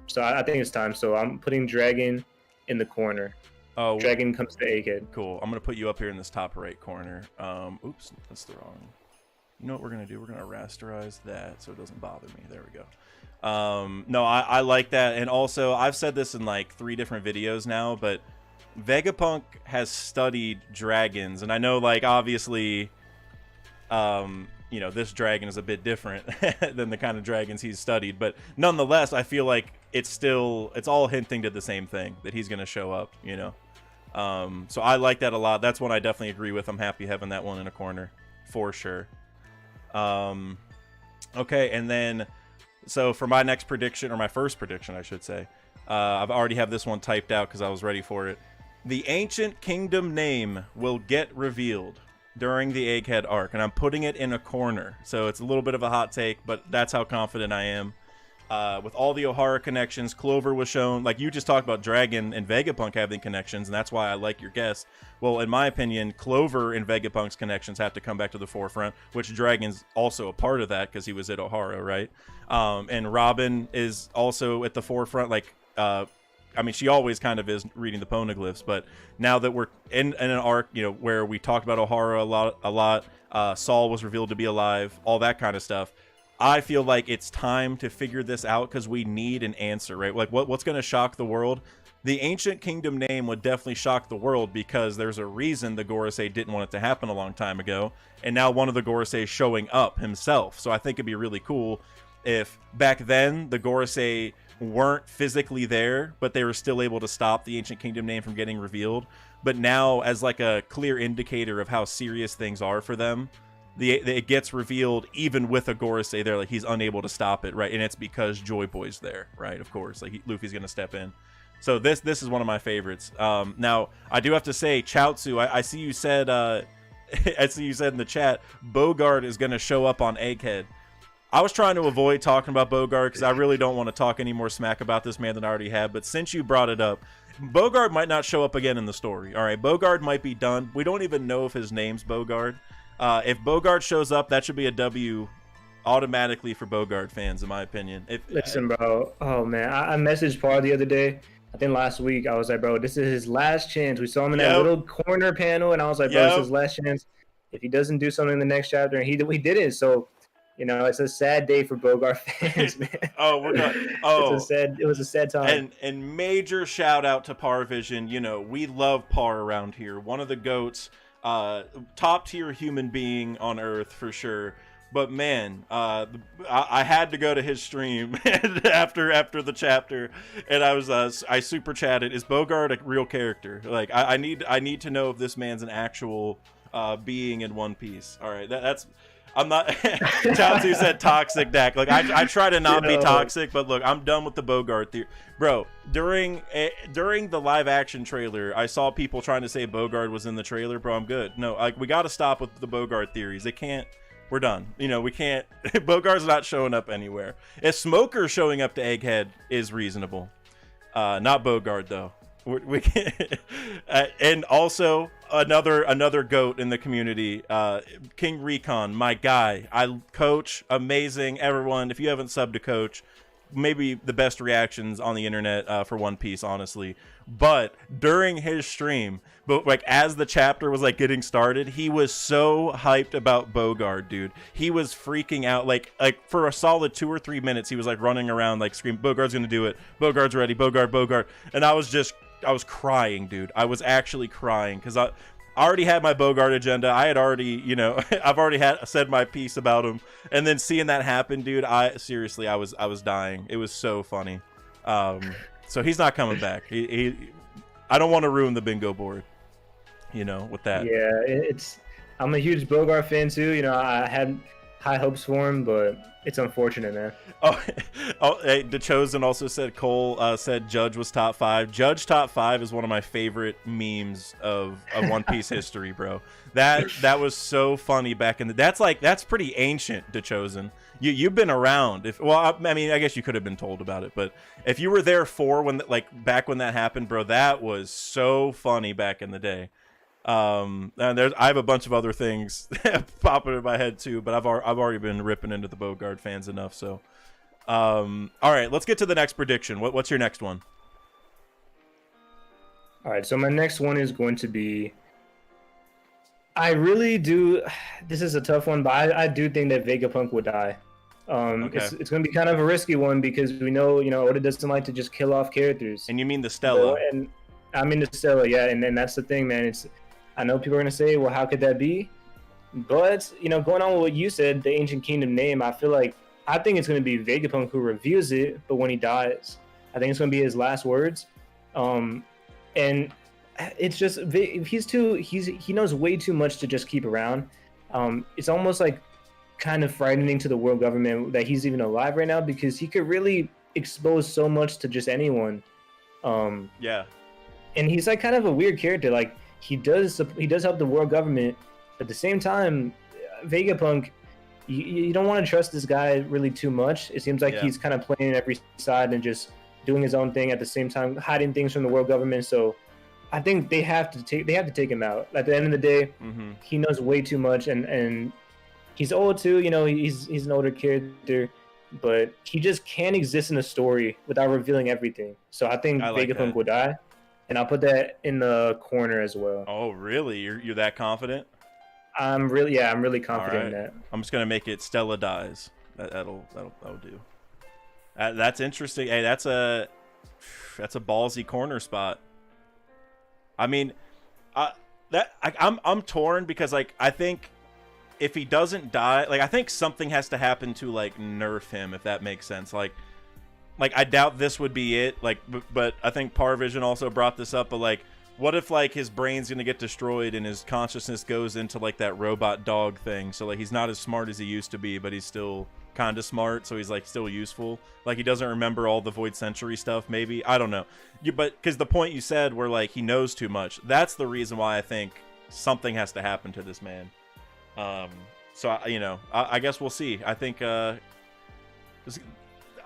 So I think it's time. So I'm putting Dragon in the corner. Oh, Dragon comes to Egghead. Cool. I'm gonna put you up here in this top right corner. Oops, that's the wrong. You know what we're gonna do? We're gonna rasterize that so it doesn't bother me. There we go. No, I like that. And also, I've said this in like 3 different videos now, but Vegapunk has studied dragons, and I know, like, obviously, this dragon is a bit different than the kind of dragons he's studied, but nonetheless, I feel like it's all hinting to the same thing, that he's gonna show up, so I like that a lot. That's one I definitely agree with. I'm happy having that one in a corner for sure. Okay, and then so for my next prediction, or my first prediction I should say, I've already have this one typed out because I was ready for it. The Ancient Kingdom name will get revealed during the Egghead arc, and I'm putting it in a corner, so it's a little bit of a hot take, but that's how confident I am. With all the Ohara connections, Clover was shown. Like you just talked about Dragon and Vegapunk having connections, and that's why I like your guess. Well, in my opinion, Clover and Vegapunk's connections have to come back to the forefront, which Dragon's also a part of that because he was at Ohara, right? And Robin is also at the forefront. Like, she always kind of is reading the poneglyphs, but now that we're in an arc, where we talked about Ohara a lot, Saul was revealed to be alive, all that kind of stuff. I feel like it's time to figure this out because we need an answer, right? Like, what's going to shock the world? The Ancient Kingdom name would definitely shock the world because there's a reason the Gorosei didn't want it to happen a long time ago, and now one of the Gorosei showing up himself. So I think it'd be really cool if back then the Gorosei weren't physically there, but they were still able to stop the Ancient Kingdom name from getting revealed. But now, as like a clear indicator of how serious things are for them, it gets revealed even with a Gorosei there, like he's unable to stop it, right? And it's because Joy Boy's there, right? Of course, like Luffy's gonna step in. So this is one of my favorites. Now I do have to say, Chaozu, I see you said I see you said in the chat Bogart is gonna show up on Egghead. I was trying to avoid talking about Bogart because I really don't want to talk any more smack about this man than I already have. But since you brought it up, Bogart might not show up again in the story. All right, Bogart might be done. We don't even know if his name's Bogart. If Bogart shows up, that should be a W automatically for Bogart fans, in my opinion. Listen, bro. Oh, man. I messaged Paul the other day. I think last week. I was like, bro, this is his last chance. We saw him in that little corner panel, and I was like, bro, this is his last chance. If he doesn't do something in the next chapter, and he didn't. So, it's a sad day for Bogart fans, man. Oh, we're done. Oh, it was a sad time. And major shout out to Parvision. We love Par around here. One of the GOATs. Top tier human being on Earth for sure. But man, I had to go to his stream after the chapter, and I super chatted. Is Bogart a real character? Like I need to know if this man's an actual being in One Piece. All right, that's. I'm not. Chaozu said toxic, Dak. Like I try to not be toxic, but look, I'm done with the Bogart theory, bro. During the live action trailer, I saw people trying to say Bogart was in the trailer, bro. I'm good. No, like we got to stop with the Bogart theories. They can't. We're done. We can't. Bogart's not showing up anywhere. If Smoker showing up to Egghead is reasonable, not Bogart though. We can't. And also another GOAT in the community, King Recon, my guy. Coach, amazing. Everyone, if you haven't subbed to Coach, maybe the best reactions on the internet for One Piece, honestly. But during his stream, like as the chapter was like getting started, he was so hyped about Bogart, dude. He was freaking out, like for a solid 2 or 3 minutes. He was like running around, like screaming, "Bogart's gonna do it! Bogart's ready! Bogart!" And I was crying, dude. I was actually crying because I already had my Bogart agenda. I had already, I've already said my piece about him. And then seeing that happen, dude, I was dying. It was so funny. So he's not coming back. I don't want to ruin the bingo board, with that. Yeah, I'm a huge Bogart fan too. I high hopes for him, but it's unfortunate, man. Oh, oh, hey, The Chosen also said Cole said Judge was top 5. Judge top 5 is one of my favorite memes of One Piece history, bro. That was so funny back in the. That's pretty ancient, The Chosen. You've been around. I mean, I guess you could have been told about it, but if you were there back when that happened, bro, that was so funny back in the day. And I have a bunch of other things popping in my head too, but I've already been ripping into the Bogard fans enough. So, all right, let's get to the next prediction. What's your next one? All right, so my next one is going to be. I really do. This is a tough one, but I do think that Vegapunk will die. Okay. It's going to be kind of a risky one because we know, Oda doesn't like to just kill off characters. And you mean the Stella? And I mean the Stella, yeah. And then that's the thing, man. I know people are going to say, well, how could that be? But, going on with what you said, the Ancient Kingdom name, I think it's going to be Vegapunk who reviews it, but when he dies, I think it's going to be his last words. And it's just, he knows way too much to just keep around. It's almost like kind of frightening to the world government that he's even alive right now because he could really expose so much to just anyone. Yeah. And he's like kind of a weird character. Like, he does help the world government. At the same time, Vegapunk, you don't want to trust this guy really too much. It seems like he's kind of playing every side and just doing his own thing at the same time, hiding things from the world government. So I think they have to take him out. At the end of the day, he knows way too much, and he's old too. He's an older character, but he just can't exist in a story without revealing everything. So I think Vegapunk will die. And I'll put that in the corner as well. Oh, really? You're that confident? I'm really confident in that. I'm just gonna make it Stella dies. That'll do. That's interesting. Hey, that's a ballsy corner spot. I mean, I'm torn because I think if he doesn't die, I think something has to happen to nerf him, if that makes sense. I doubt this would be it, but I think Parvision also brought this up, but what if his brain's gonna get destroyed and his consciousness goes into that robot dog thing, so he's not as smart as he used to be, but he's still kind of smart, so he's still useful, he doesn't remember all the Void Century stuff, maybe, I don't know. But because the point you said where he knows too much, that's the reason why I think something has to happen to this man. So I guess we'll see. I think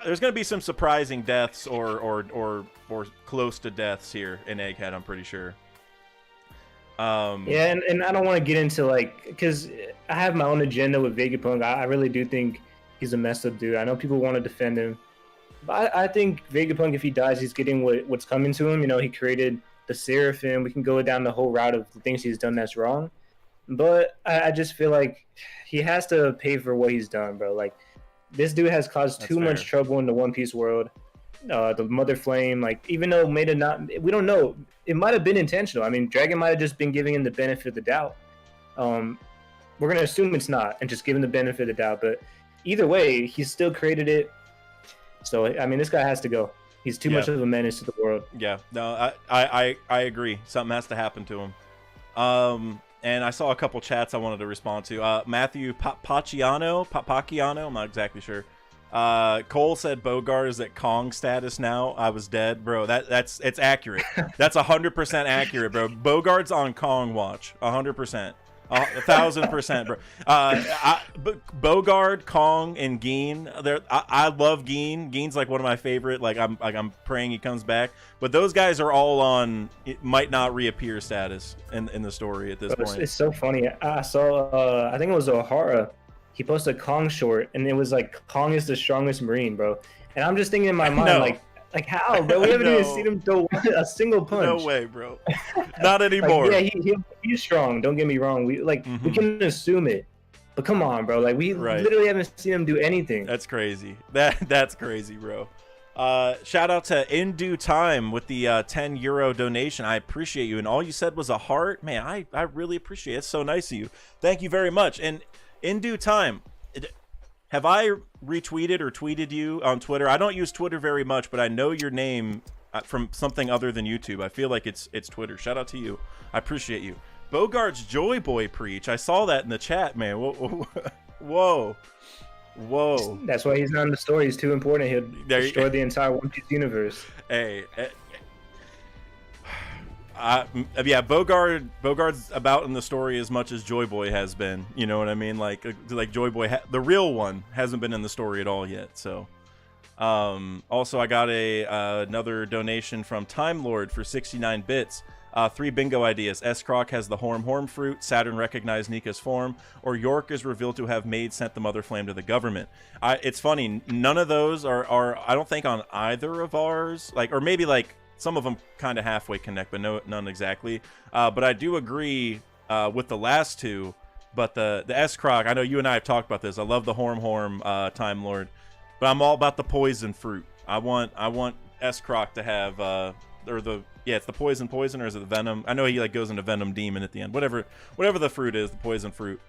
there's going to be some surprising deaths or close to deaths here in Egghead, I'm pretty sure. Yeah, and I don't want to get into because I have my own agenda with Vegapunk. I really do think he's a messed up dude. I know people want to defend him, but I think Vegapunk, if he dies, he's getting what's coming to him. He created the Seraphim. We can go down the whole route of the things he's done that's wrong, but I just feel like he has to pay for what he's done, bro. This dude has caused too much trouble in the One Piece world. The Mother Flame, even though we don't know, it might have been intentional. I mean, Dragon might have just been giving him the benefit of the doubt. We're gonna assume it's not, and just give him the benefit of the doubt. But either way, he's still created it. So I mean, this guy has to go. He's too much of a menace to the world. Yeah, no, I agree. Something has to happen to him. And I saw a couple chats I wanted to respond to. Matthew Pacchiano, I'm not exactly sure. Cole said Bogart is at Kong status now. I was dead, bro. It's accurate. That's 100% accurate, bro. Bogart's on Kong watch, 100%. 1,000%, bro. Bogard, Kong, and Geen. I love Geen. Geen's one of my favorite. I'm praying he comes back. But those guys are all on it might not reappear status in the story at this point. It's so funny. I saw. I think it was O'Hara. He posted a Kong short, and it was Kong is the strongest Marine, bro. And I'm just thinking in my mind, how, bro? We haven't even seen him throw a single punch. No way, bro. Not anymore. Yeah, he's strong. Don't get me wrong. We we can assume it, but come on, bro. We literally haven't seen him do anything. That's crazy. That's crazy, bro. Shout out to In Due Time with the €10 donation. I appreciate you. And all you said was a heart. Man, I really appreciate it. It's so nice of you. Thank you very much. And In Due Time, have I retweeted or tweeted you on Twitter? I don't use Twitter very much, but I know your name from something other than YouTube. I feel like it's Twitter. Shout out to you. I appreciate you. Bogart's Joy Boy preach. I saw that in the chat, man. Whoa. That's why he's not in the story. He's too important. He'll destroy the entire One Piece universe. Hey. Yeah, Bogart's about in the story as much as Joy Boy has been. You know what I mean? Like Joy Boy, the real one, hasn't been in the story at all yet. So, also I got another donation from Time Lord for 69 bits. 3 bingo ideas. S-Croc has the Horm fruit, Saturn recognized Nika's form, or York is revealed to have sent the Mother Flame to the government. It's funny, none of those are I don't think on either of ours, like, or maybe like some of them kind of halfway connect, but none exactly. But I do agree with the last two, but the S-Croc, I know you and I have talked about this. I love the Horm Time Lord, but I'm all about the poison fruit. I want S-Croc to have it's the poison, or is it the venom? I know he like goes into Venom Demon at the end. Whatever the fruit is, the poison fruit.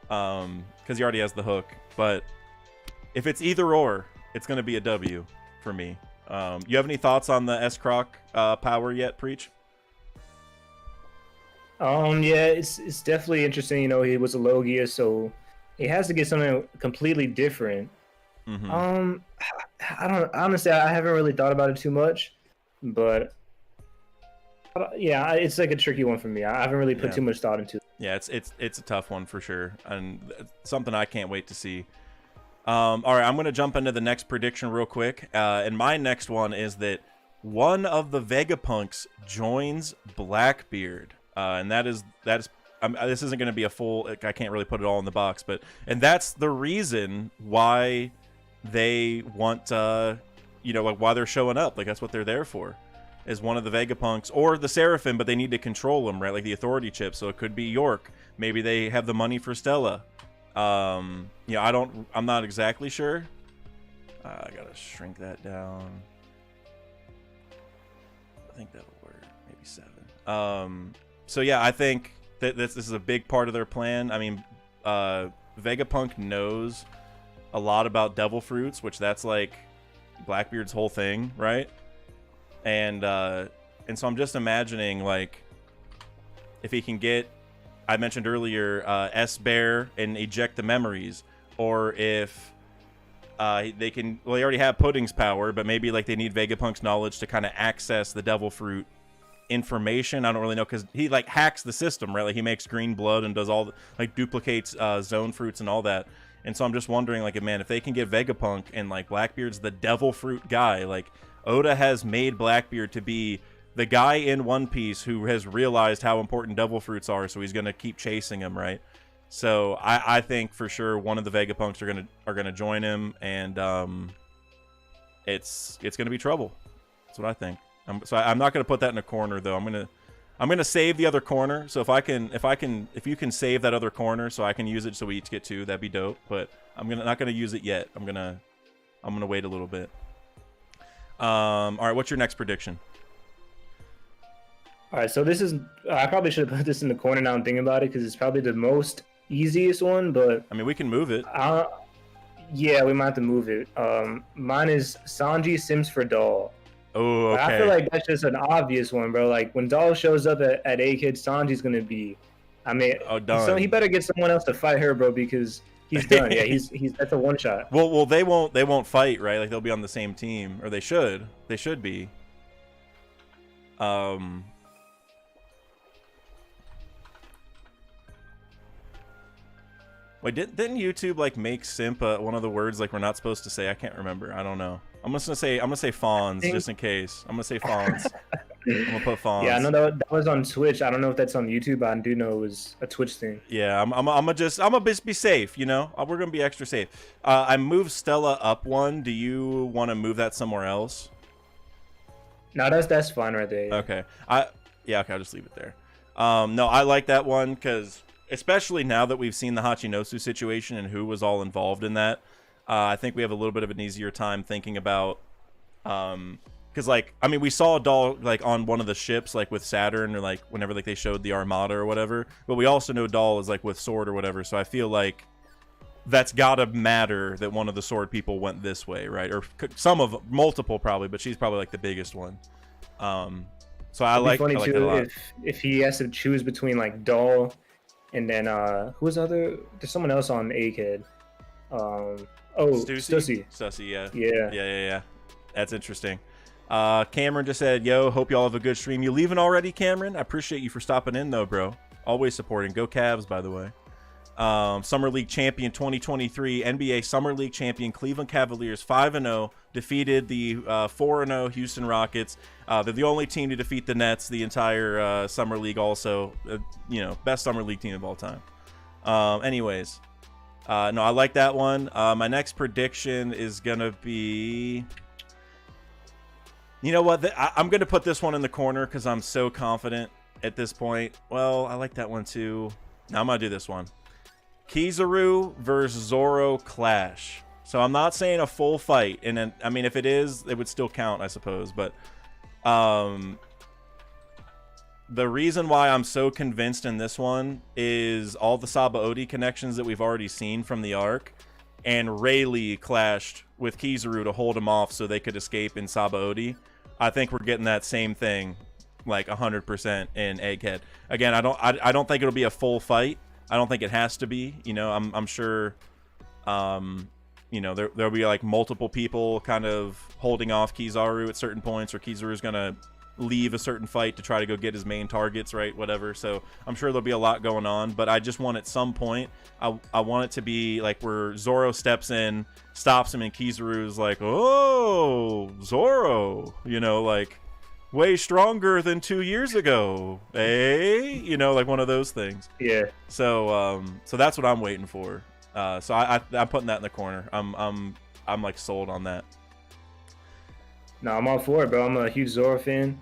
Because he already has the hook. But if it's either or, it's gonna be a W for me. You have any thoughts on the S-Croc power yet, Preach? Yeah, it's definitely interesting. You know, he was a Logia, so he has to get something completely different. Mm-hmm. Honestly, I haven't really thought about it too much, but yeah, it's like a tricky one for me. I haven't really put too much thought into it. Yeah, it's a tough one for sure, and something I can't wait to see. All right, I'm gonna jump into the next prediction real quick, and my next one is that one of the Vegapunks joins Blackbeard, and that is this isn't gonna be a full. I can't really put it all in the box, and that's the reason why they want like why they're showing up. Like that's what they're there for. Is one of the Vegapunks or the Seraphim, but they need to control them, right? Like the authority chip. So it could be York. Maybe they have the money for Stella. I'm not exactly sure. I gotta shrink that down. I think that'll work. Maybe 7. So yeah, I think that this is a big part of their plan. I mean, Vegapunk knows a lot about devil fruits, which that's like Blackbeard's whole thing, right? And so I'm just imagining, like, if he can get, I mentioned earlier, S-Bear and eject the memories, or if they can, well, they already have Pudding's power, but maybe like they need Vegapunk's knowledge to kind of access the devil fruit information. I don't really know, because he like hacks the system, right? Like he makes green blood and does all the, like duplicates zone fruits and all that. And so I'm just wondering, like, man, if they can get Vegapunk and like Blackbeard's the devil fruit guy, like Oda has made Blackbeard to be the guy in One Piece who has realized how important devil fruits are, so he's gonna keep chasing him, right? So I think for sure one of the Vegapunks are gonna join him, and it's gonna be trouble. That's what I think. So I'm not gonna put that in a corner though. I'm gonna save the other corner. So if you can save that other corner so I can use it so we each get 2, that'd be dope. But I'm not gonna use it yet. I'm gonna wait a little bit. All right, what's your next prediction? All right, so this is, I probably should have put this in the corner now and thinking about it, because it's probably the most easiest one, but I mean, we can move it. Yeah, we might have to move it. Mine is Sanji Sims for Doll. Oh, okay. I feel like that's just an obvious one, bro. Like when Doll shows up at Egghead, Sanji's gonna be, I mean, done. So he better get someone else to fight her, bro, because he's done. Yeah, he's that's a one shot. Well, they won't fight, right? Like they'll be on the same team, or they should be. Wait, didn't YouTube like make simp one of the words like we're not supposed to say? I can't remember. I don't know. I'm gonna say fawns just in case. I'm gonna say fawns. I'm gonna put fawns. Yeah, I know that was on Twitch. I don't know if that's on YouTube, but I do know it was a Twitch thing. Yeah, I'm gonna just be safe. You know, we're gonna be extra safe. I moved Stella up one. Do you want to move that somewhere else? No, that's fine right there. Yeah. Okay. I'll just leave it there. No, I like that one because, especially now that we've seen the Hachinosu situation and who was all involved in that, I think we have a little bit of an easier time thinking about, because like, I mean, we saw Doll like on one of the ships, like with Saturn, or like whenever like they showed the Armada or whatever, but we also know Doll is like with Sword or whatever, so I feel like that's gotta matter that one of the Sword people went this way, right? Or multiple probably, but she's probably like the biggest one. So I like that a lot. If he has to choose between like Doll and then who's other? There's someone else on Egghead. Stussy. Stussy, yeah. Yeah. Yeah. That's interesting. Cameron just said, yo, hope y'all have a good stream. You leaving already, Cameron? I appreciate you for stopping in, though, bro. Always supporting. Go Cavs, by the way. Summer League champion 2023, NBA Summer League champion Cleveland Cavaliers 5-0 defeated the 4-0 Houston Rockets. They're the only team to defeat the Nets the entire Summer League. Also, best Summer League team of all time. Anyways, no, I like that one. My next prediction is gonna be. You know what? I'm gonna put this one in the corner because I'm so confident at this point. Well, I like that one too. Now I'm gonna do this one. Kizaru versus Zoro clash. So I'm not saying a full fight, and then, I mean, if it is, it would still count, I suppose. But the reason why I'm so convinced in this one is all the Sabaody connections that we've already seen from the arc, and Rayleigh clashed with Kizaru to hold him off so they could escape in Sabaody. I think we're getting that same thing, like 100% in Egghead. Again, I don't think it'll be a full fight. I don't think it has to be. I'm sure, there'll be like multiple people kind of holding off Kizaru at certain points, or Kizaru's gonna leave a certain fight to try to go get his main targets, right? Whatever. So I'm sure there'll be a lot going on, but I just want at some point, I want it to be like where Zoro steps in, stops him, and Kizaru's like, "Oh, Zoro," like, way stronger than 2 years ago, eh? Like one of those things. Yeah. So that's what I'm waiting for. So I'm putting that in the corner. I'm like sold on that. No, I'm all for it, bro. I'm a huge Zoro fan,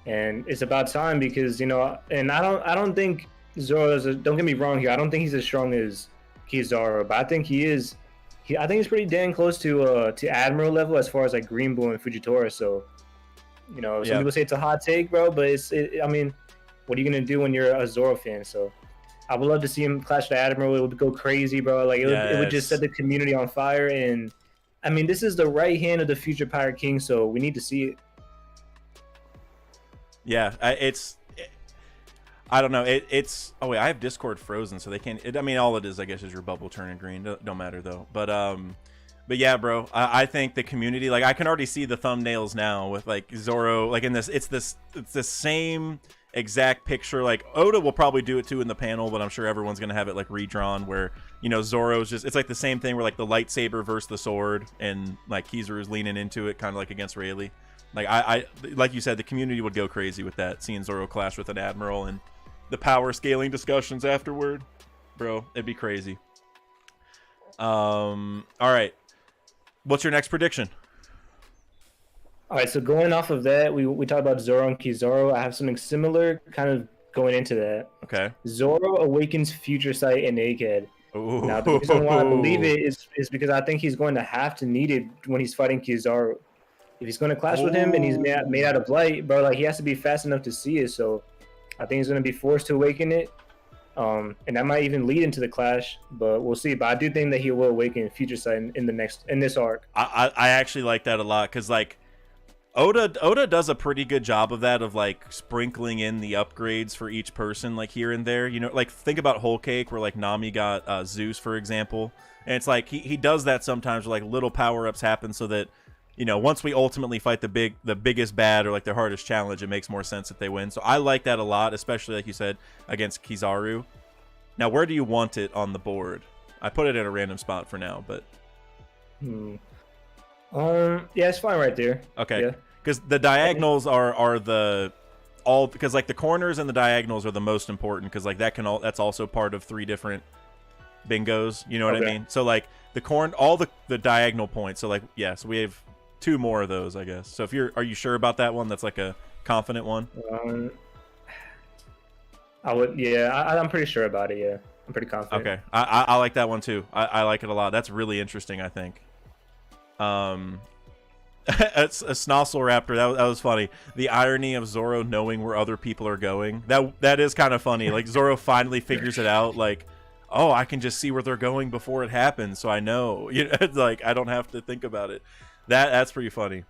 and it's about time because and I don't think Zoro is. Don't get me wrong here. I don't think he's as strong as Kizaru, but I think he is. I think he's pretty dang close to Admiral level as far as like Green Bull and Fujitora. So. Some people say it's a hot take, bro, but I mean, what are you gonna do when you're a Zoro fan? So, I would love to see him clash the Admiral. It would go crazy, bro. Like it would just set the community on fire. And I mean, this is the right hand of the future Pirate King, so we need to see it. Yeah, I don't know. Oh wait, I have Discord frozen, so they can't. I mean, all it is, I guess, is your bubble turning green. Don't matter though. But yeah, bro, I think the community, like, I can already see the thumbnails now with like Zoro, like in this, it's the same exact picture. Like Oda will probably do it too in the panel, but I'm sure everyone's gonna have it like redrawn where Zoro's just, it's like the same thing where like the lightsaber versus the sword, and like Kizaru's leaning into it, kind of like against Rayleigh. Like I like you said, the community would go crazy with that, seeing Zoro clash with an admiral and the power scaling discussions afterward, bro. It'd be crazy. All right. What's your next prediction? All right, so going off of that, we talked about Zoro and Kizaru. I have something similar kind of going into that. Okay. Zoro awakens Future Sight in Egghead. Ooh. Now, the reason why I believe it is because I think he's going to have to need it when he's fighting Kizaru. If he's going to clash with him and he's made out of light, bro, like he has to be fast enough to see it. So I think he's going to be forced to awaken it. And that might even lead into the clash, but we'll see. But I do think that he will awaken Future Sight in this arc. I actually like that a lot because like Oda does a pretty good job of that, of like sprinkling in the upgrades for each person, like here and there. Like think about Whole Cake where like Nami got Zeus, for example, and it's like he does that sometimes where like little power ups happen so that once we ultimately fight the biggest bad or like their hardest challenge, it makes more sense that they win. So I like that a lot, especially like you said against Kizaru. Now, where do you want it on the board? I put it in a random spot for now, but yeah, it's fine right there. Okay, because the diagonals are because like the corners and the diagonals are the most important, because like that's also part of 3 different bingos. You know what I mean? So like all the diagonal points. So like so we have 2 more of those, I guess. So are you sure about that one? That's like a confident one. I'm pretty sure about it. Yeah, I'm pretty confident. Okay, I like that one too. I like it a lot. That's really interesting, I think. It's a Snozzle Raptor. That was funny. The irony of Zoro knowing where other people are going. That is kind of funny. Like Zoro finally figures it out. Like, oh, I can just see where they're going before it happens, so I know. It's like I don't have to think about it. That's pretty funny.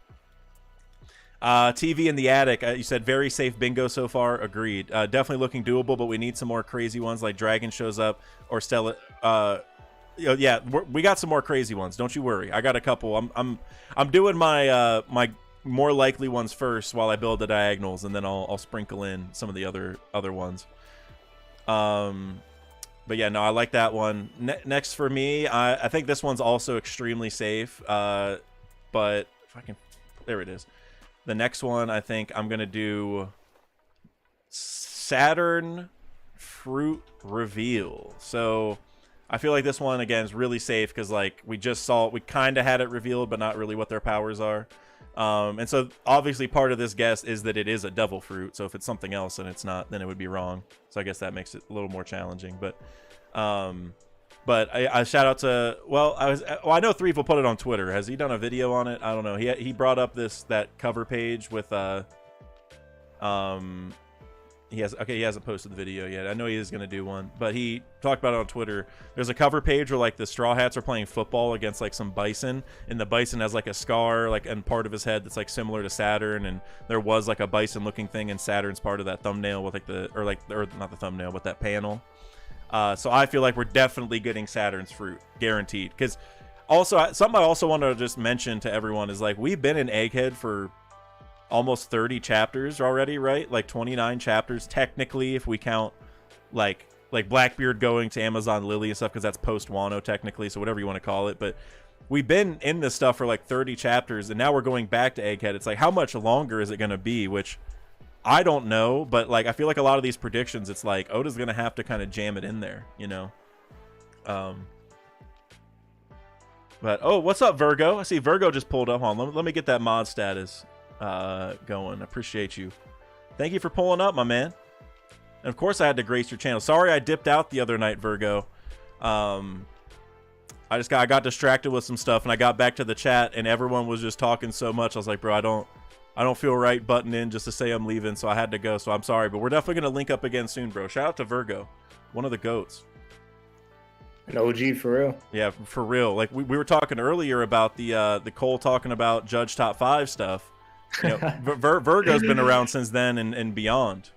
TV in the attic. You said very safe bingo so far. Agreed. Definitely looking doable, but we need some more crazy ones like Dragon shows up or Stella. Yeah, we got some more crazy ones. Don't you worry. I got a couple. I'm doing my my more likely ones first while I build the diagonals, and then I'll sprinkle in some of the other ones. But yeah, no, I like that one. Next for me, I think this one's also extremely safe. But if I can, there it is. The next one, I think I'm gonna do Saturn Fruit Reveal. So I feel like this one again is really safe because like we kind of had it revealed, but not really what their powers are. And so obviously part of this guess is that it is a devil fruit. So if it's something else and it's not, then it would be wrong. So I guess that makes it a little more challenging. But I shout out to, I know Threef will put it on Twitter. Has he done a video on it? I don't know. He brought up that cover page with he hasn't posted the video yet. I know he is going to do one, but he talked about it on Twitter. There's a cover page where like the Straw Hats are playing football against like some bison, and the bison has like a scar like and part of his head that's like similar to Saturn, and there was like a bison looking thing, and Saturn's part of that thumbnail with like or not the thumbnail, but that panel. So I feel like we're definitely getting Saturn's fruit, guaranteed. Because also something I also want to just mention to everyone is like we've been in Egghead for almost 30 chapters already, right? Like 29 chapters technically if we count like Blackbeard going to Amazon Lily and stuff, because that's post Wano technically, so whatever you want to call it. But we've been in this stuff for like 30 chapters, and now we're going back to Egghead. It's like, how much longer is it going to be? Which I don't know, but like I feel like a lot of these predictions, it's like Oda's going to have to kind of jam it in there, you know. But oh, what's up, Virgo? I see Virgo just pulled up. Hold on, let me get that mod status going. Appreciate you. Thank you for pulling up, my man. And of course I had to grace your channel. Sorry I dipped out the other night, Virgo. I got distracted with some stuff, and I got back to the chat and everyone was just talking so much. I was like, bro, I don't feel right butting in just to say I'm leaving, so I had to go. So I'm sorry, but we're definitely gonna link up again soon, bro. Shout out to Virgo, one of the goats. An OG for real. Yeah, for real. Like we were talking earlier about the Cole talking about Judge Top 5 stuff. You know, Virgo's been around since then and beyond.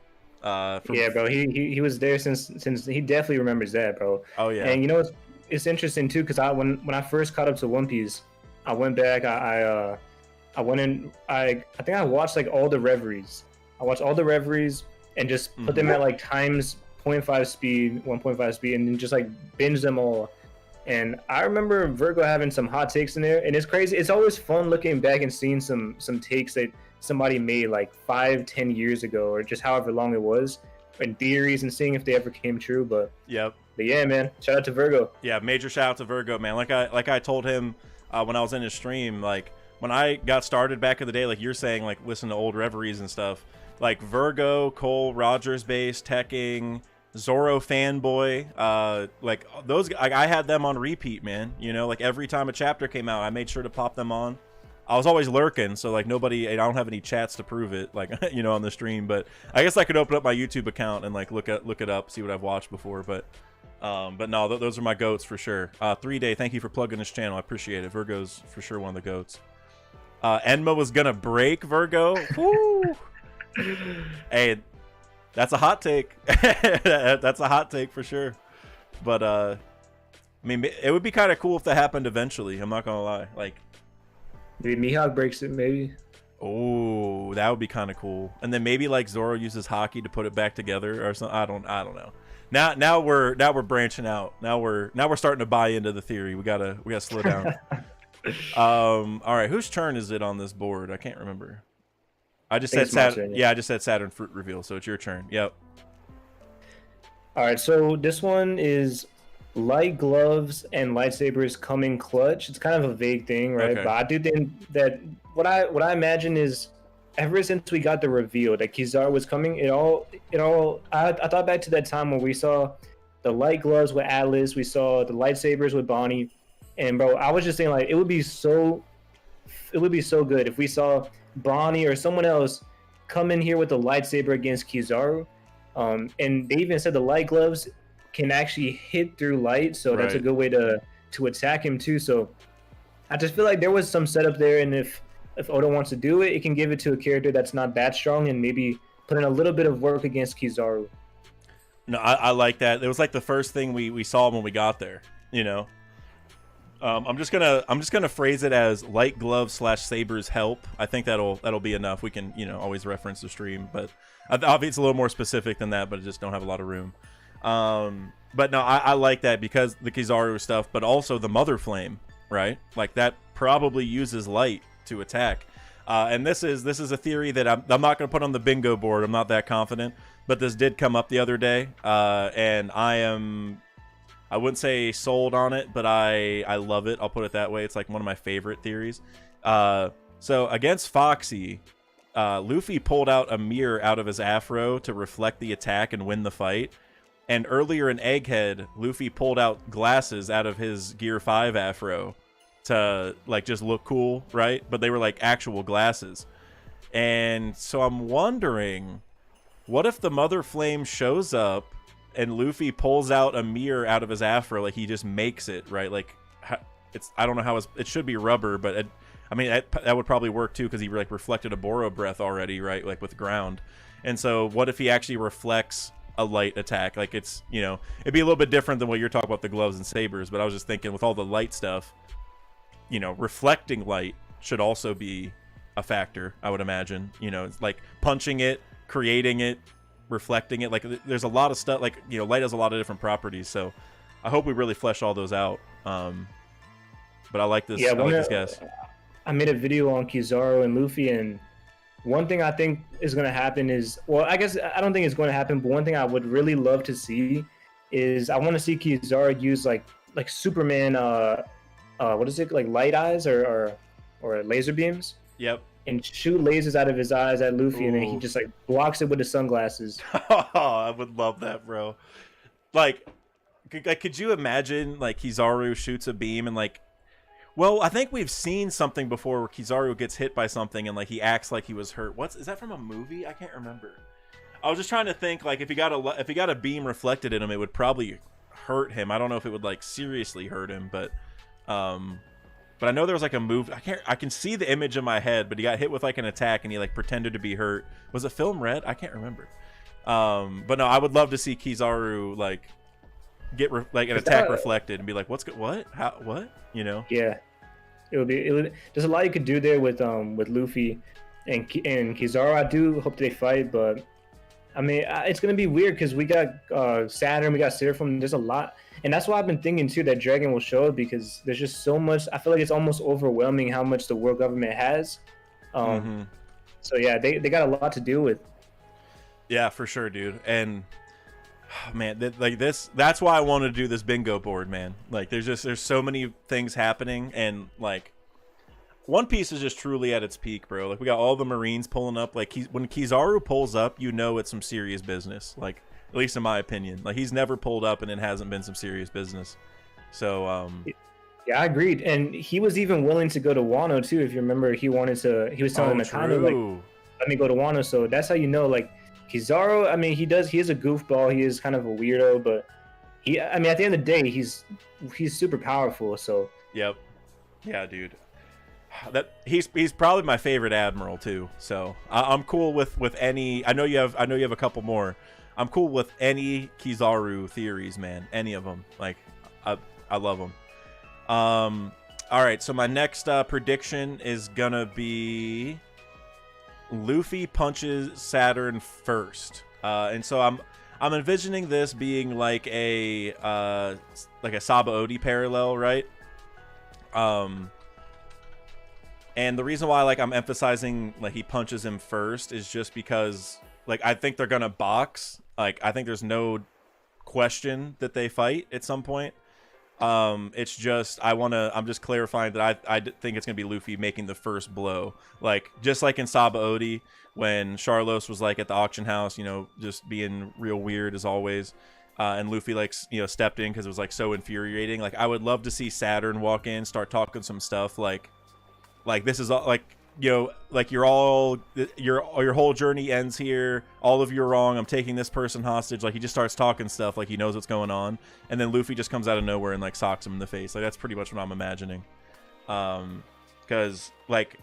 Yeah, bro. He was there since he definitely remembers that, bro. Oh yeah. And you know it's interesting too, because when I first caught up to One Piece, I went back. I went in. I think I watched like all the reveries. I watched all the reveries and just put them at like times 0.5 speed, 1.5 speed, and then just like binge them all. And I remember Virgo having some hot takes in there, and it's crazy. It's always fun looking back and seeing some takes that somebody made like 5-10 years ago, or just however long it was, and theories, and seeing if they ever came true. But yeah, man, shout out to Virgo. Yeah, major shout out to Virgo, man. Like I told him when I was in his stream, like when I got started back in the day, like you're saying, like listen to old reveries and stuff. Like Virgo, Cole, Rogers Base, Teching, Zoro fanboy, like those, like I had them on repeat, man. You know, like every time a chapter came out, I made sure to pop them on. I was always lurking, so like nobody, I don't have any chats to prove it, like you know, on the stream. But I guess I could open up my YouTube account and like look it up, see what I've watched before. But no, those are my goats for sure. 3-Day, thank you for plugging this channel. I appreciate it. Virgo's for sure one of the goats. Enma was gonna break Virgo. Woo! Hey, that's a hot take. That's a hot take for sure. But I mean, it would be kind of cool if that happened eventually. I'm not gonna lie. Like, maybe Mihawk breaks it, maybe. Oh, that would be kind of cool. And then maybe like Zoro uses Haki to put it back together or something. I don't know. Now we're branching out. Now we're starting to buy into the theory. We gotta slow down. All right, whose turn is it on this board? I can't remember. I just said Saturn. Yeah, I just said Saturn fruit reveal. So it's your turn. Yep. All right, so this one is light gloves and lightsabers coming clutch. It's kind of a vague thing, right? Okay. But I do think that what I imagine is ever since we got the reveal that Kizaru was coming, it all. I thought back to that time when we saw the light gloves with Atlas, we saw the lightsabers with Bonnie, and bro, I was just saying like it would be so good if we saw Bonnie or someone else come in here with a lightsaber against Kizaru. And they even said the light gloves can actually hit through light, so that's a good way to attack him too. So I just feel like there was some setup there, and if Oda wants to do it, it can give it to a character that's not that strong and maybe put in a little bit of work against Kizaru. No, I like that. It was like the first thing we saw when we got there, you know. I'm just gonna phrase it as light gloves / sabers help. I think that'll be enough. We can always reference the stream, but obviously it's a little more specific than that. But I just don't have a lot of room. But no, I like that because the Kizaru stuff, but also the Mother Flame, right? Like that probably uses light to attack. And this is a theory that I'm not going to put on the bingo board. I'm not that confident, but this did come up the other day, and I wouldn't say sold on it, but I love it. I'll put it that way. It's like one of my favorite theories. So against Foxy, Luffy pulled out a mirror out of his afro to reflect the attack and win the fight. And earlier in Egghead, Luffy pulled out glasses out of his Gear 5 afro to like just look cool, right? But they were like actual glasses. And so I'm wondering, what if the Mother Flame shows up and Luffy pulls out a mirror out of his afro, like he just makes it, right? Like I don't know how it should be rubber, but that would probably work too because he like reflected a Boro breath already, right? Like with ground. And so what if he actually reflects a light attack? Like it's, it'd be a little bit different than what you're talking about, the gloves and sabers, but I was just thinking with all the light stuff, reflecting light should also be a factor, I would imagine. It's like punching it, creating it, reflecting it. Like there's a lot of stuff, like, light has a lot of different properties, so I hope we really flesh all those out. But I like this. Yeah, I like this guess. I made a video on Kizaru and Luffy, and one thing I think is going to happen is, well, I guess I don't think it's going to happen, but one thing I would really love to see is I want to see Kizaru use like Superman, what is it, like light eyes or laser beams? Yep. And shoot lasers out of his eyes at Luffy. Ooh. And then he just like blocks it with his sunglasses. I would love that, bro. Like, could you imagine like Kizaru shoots a beam and like, well, I think we've seen something before where Kizaru gets hit by something and like he acts like he was hurt. Is that from a movie? I can't remember. I was just trying to think, like, if he got a beam reflected in him, it would probably hurt him. I don't know if it would like seriously hurt him, but I know there was like a move. I can see the image in my head, but he got hit with like an attack and he like pretended to be hurt. Was it film red? I can't remember. But no, I would love to see Kizaru like get like an attack reflected and be like, what? How? What? Yeah, it would. There's a lot you could do there with Luffy and Kizaru. I do hope they fight, but I mean, it's gonna be weird because we got Saturn, we got Seraphim. There's a lot, and that's why I've been thinking too that Dragon will show up because there's just so much. I feel like it's almost overwhelming how much the world government has. So yeah, they got a lot to deal with. Yeah, for sure, dude. And man, that's why I wanted to do this bingo board, man. Like there's so many things happening, and like One Piece is just truly at its peak, bro. Like we got all the Marines pulling up. Like when Kizaru pulls up, it's some serious business. Like at least in my opinion, like he's never pulled up and it hasn't been some serious business. So yeah, I agreed. And he was even willing to go to Wano too. If you remember, he was telling Akainu like, let me go to Wano. So that's how like Kizaru, I mean, he is a goofball. He is kind of a weirdo, but at the end of the day, he's super powerful. So yep, yeah, dude. That he's probably my favorite admiral too. So I'm cool with any. I know you have a couple more. I'm cool with any Kizaru theories, man. Any of them. Like I love them. All right. So my next prediction is gonna be Luffy punches Saturn first, and so I'm envisioning this being like a Sabaody parallel, right? And the reason why I'm emphasizing like he punches him first is just because I think they're gonna box. I think there's no question that they fight at some point. It's just I'm just clarifying that I think it's gonna be Luffy making the first blow, just like in Sabaody when Charlos was at the auction house, just being real weird as always, and Luffy stepped in because it was so infuriating. I would love to see Saturn walk in, start talking some stuff like this is all your whole journey ends here. All of you are wrong. I'm taking this person hostage. He just starts talking stuff he knows what's going on, and then Luffy just comes out of nowhere and socks him in the face. That's pretty much what I'm imagining. Because like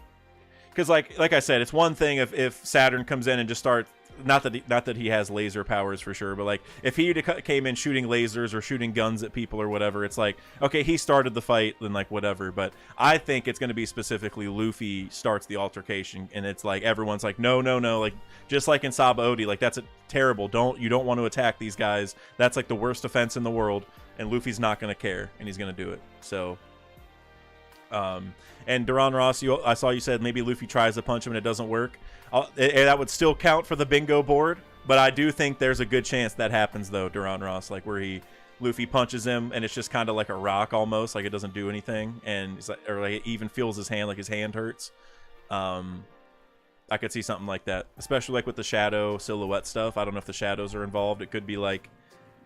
I said, it's one thing if Saturn comes in and just starts not that he has laser powers for sure, but like if he came in shooting lasers or shooting guns at people or whatever, it's like, okay, he started the fight, then like whatever. But I think it's going to be specifically Luffy starts the altercation, and it's like everyone's like, no, like just like in Saba Odi, like that's terrible. You don't want to attack these guys. That's like the worst offense in the world, and Luffy's not going to care, and he's going to do it. So. And Duran Ross, I saw you said maybe Luffy tries to punch him and it doesn't work. That would still count for the bingo board, but I do think there's a good chance that happens though, Duran Ross, like where Luffy punches him and it's just kind of like a rock almost, like it doesn't do anything, and it's like, or like it even feels his hand, like his hand hurts. I could see something like that, especially like with the shadow silhouette stuff. I don't know if the shadows are involved. It could be like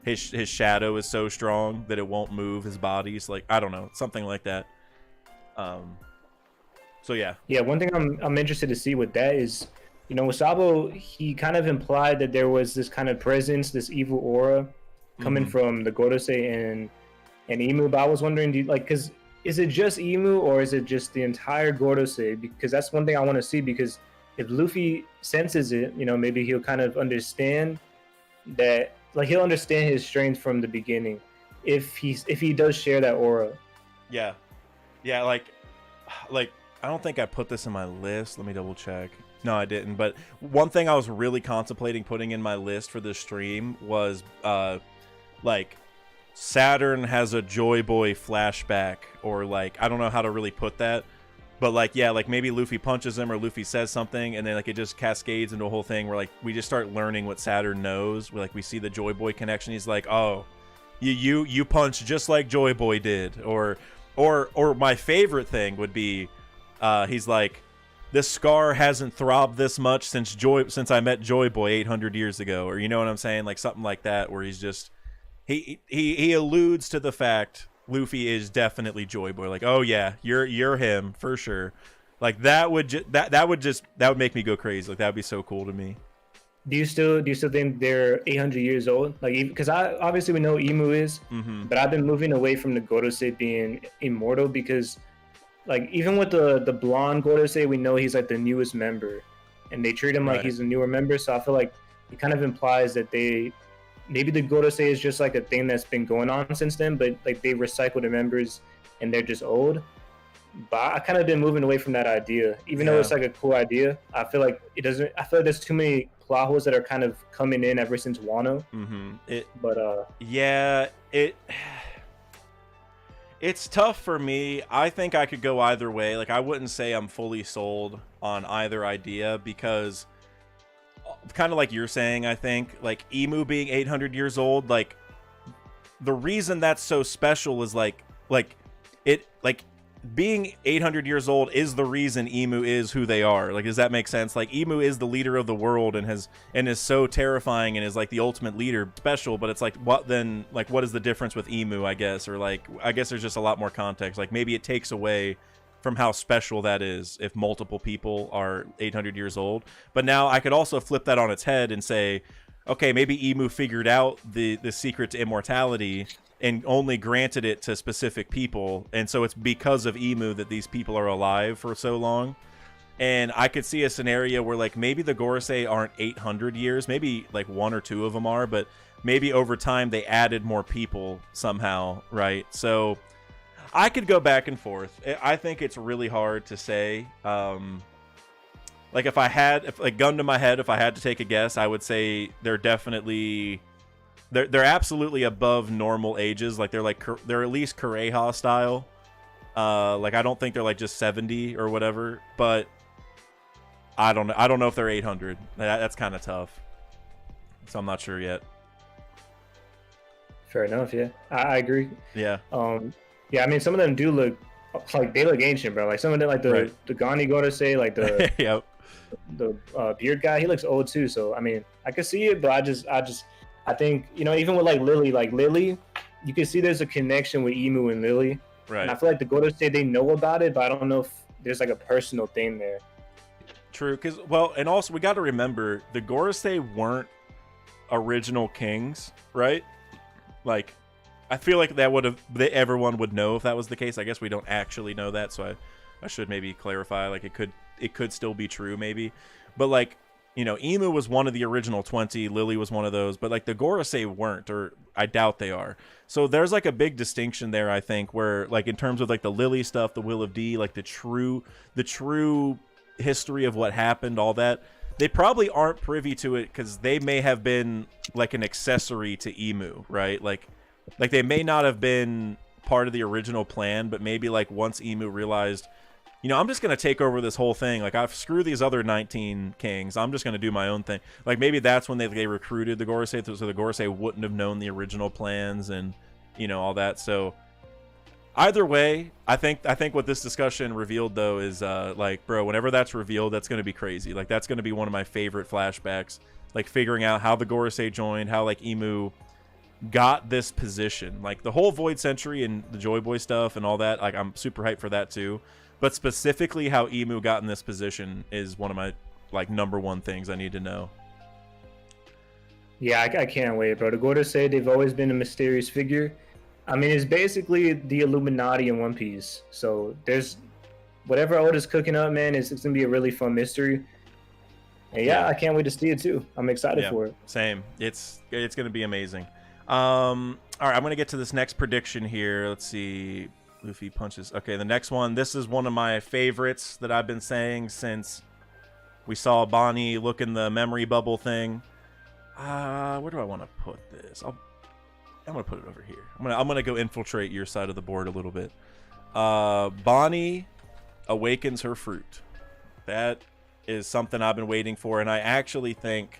his shadow is so strong that it won't move his body. So like, I don't know, something like that. So yeah. One thing I'm interested to see with that is, you know, with Sabo, he kind of implied that there was this kind of presence, this evil aura coming from the Gorosei and Imu. But I was wondering, because is it just Imu or is it just the entire Gorosei? Because that's one thing I want to see. Because if Luffy senses it, you know, maybe he'll kind of understand that, like he'll understand his strength from the beginning, if he does share that aura. Yeah, like I don't think I put this in my list. Let me double check. No, I didn't. But one thing I was really contemplating putting in my list for this stream was like Saturn has a Joy Boy flashback, or like I don't know how to really put that, but like like maybe Luffy punches him or Luffy says something and then like it just cascades into a whole thing where like we just start learning what Saturn knows. Like we see the Joy Boy connection. He's like, oh, you punch just like Joy Boy did, or my favorite thing would be he's like, this scar hasn't throbbed this much since I met Joy Boy 800 years ago, or you know what I'm saying, like something like that, where he's just he alludes to the fact Luffy is definitely Joy Boy, like, oh yeah, you're him for sure. Like that would make me go crazy. Like that would be so cool to me. Do you still think they're 800 years old? Like, because obviously we know Imu is, but I've been moving away from the Gorosei being immortal, because like even with the blonde Gorosei, we know he's like the newest member, and they treat him like he's a newer member. So I feel like it kind of implies that maybe the Gorosei is just like a thing that's been going on since then, but like they recycle the members and they're just old. But I kind of been moving away from that idea, even though it's like a cool idea. I feel like there's too many plot holes that are kind of coming in ever since Wano. It's tough for me. I think I could go either way. Like I wouldn't say I'm fully sold on either idea, because kind of like you're saying, I think like Imu being 800 years old, like the reason that's so special is like being 800 years old is the reason Imu is who they are. Like, does that make sense? Like, Imu is the leader of the world and is so terrifying and is like the ultimate leader, special. But it's like, what is the difference with Imu? I guess, or like, I guess there's just a lot more context. Like, maybe it takes away from how special that is if multiple people are 800 years old. But now I could also flip that on its head and say, okay, maybe Imu figured out the secret to immortality and only granted it to specific people, and so it's because of Imu that these people are alive for so long. And I could see a scenario where like maybe the Gorosei aren't 800 years, maybe like one or two of them are, but maybe over time they added more people somehow, right? So I could go back and forth. I think it's really hard to say. Like if gun to my head, if I had to take a guess, I would say they're definitely they're absolutely above normal ages. Like they're at least Kureha style. Like I don't think they're like just 70 or whatever, but I don't know if they're 800. That's kind of tough. So I'm not sure yet. Fair enough. Yeah, I agree. Yeah. Yeah. I mean, some of them do look like they look ancient, bro. Like some of them, like the Gani Gorosei, like the yep. The beard guy, he looks old too. So I mean, I could see it, but I think, you know, even with like Lily, you can see there's a connection with Imu and Lily. Right. And I feel like the Gorosei, they know about it, but I don't know if there's like a personal thing there. True, because and also we got to remember the Gorosei weren't original kings, right? Like, I feel like everyone would know if that was the case. I guess we don't actually know that, so I should maybe clarify. Like, it could still be true, maybe, but like Emu was one of the original 20, Lily was one of those, but like the Gorosei weren't, or I doubt they are. So there's like a big distinction there, I think, where like in terms of like the Lily stuff, the Will of D, like the true history of what happened, all that, they probably aren't privy to it because they may have been like an accessory to Emu, right? Like they may not have been part of the original plan, but maybe like once Emu realized, I'm just going to take over this whole thing. Like, I've screwed these other 19 kings. I'm just going to do my own thing. Like, maybe that's when they recruited the Gorosei, so the Gorosei wouldn't have known the original plans and, all that. So, either way, I think what this discussion revealed, though, is, like, bro, whenever that's revealed, that's going to be crazy. Like, that's going to be one of my favorite flashbacks. Like, figuring out how the Gorosei joined, how, like, Emu got this position. Like, the whole Void Century and the Joy Boy stuff and all that, like, I'm super hyped for that, too. But specifically how Emu got in this position is one of my, like, number one things I need to know. Yeah, I can't wait, bro. The Gorosei, they've always been a mysterious figure. I mean, it's basically the Illuminati in One Piece. So there's whatever Oda's cooking up, man, it's going to be a really fun mystery. And yeah, I can't wait to see it, too. I'm excited for it. Same. It's going to be amazing. All right, I'm going to get to this next prediction here. Let's see. Luffy punches. Okay, the next one. This is one of my favorites that I've been saying since we saw Bonnie look in the memory bubble thing. Where do I want to put this? I'm gonna put it over here. I'm gonna go infiltrate your side of the board a little bit. Bonnie awakens her fruit. That is something I've been waiting for, and I actually think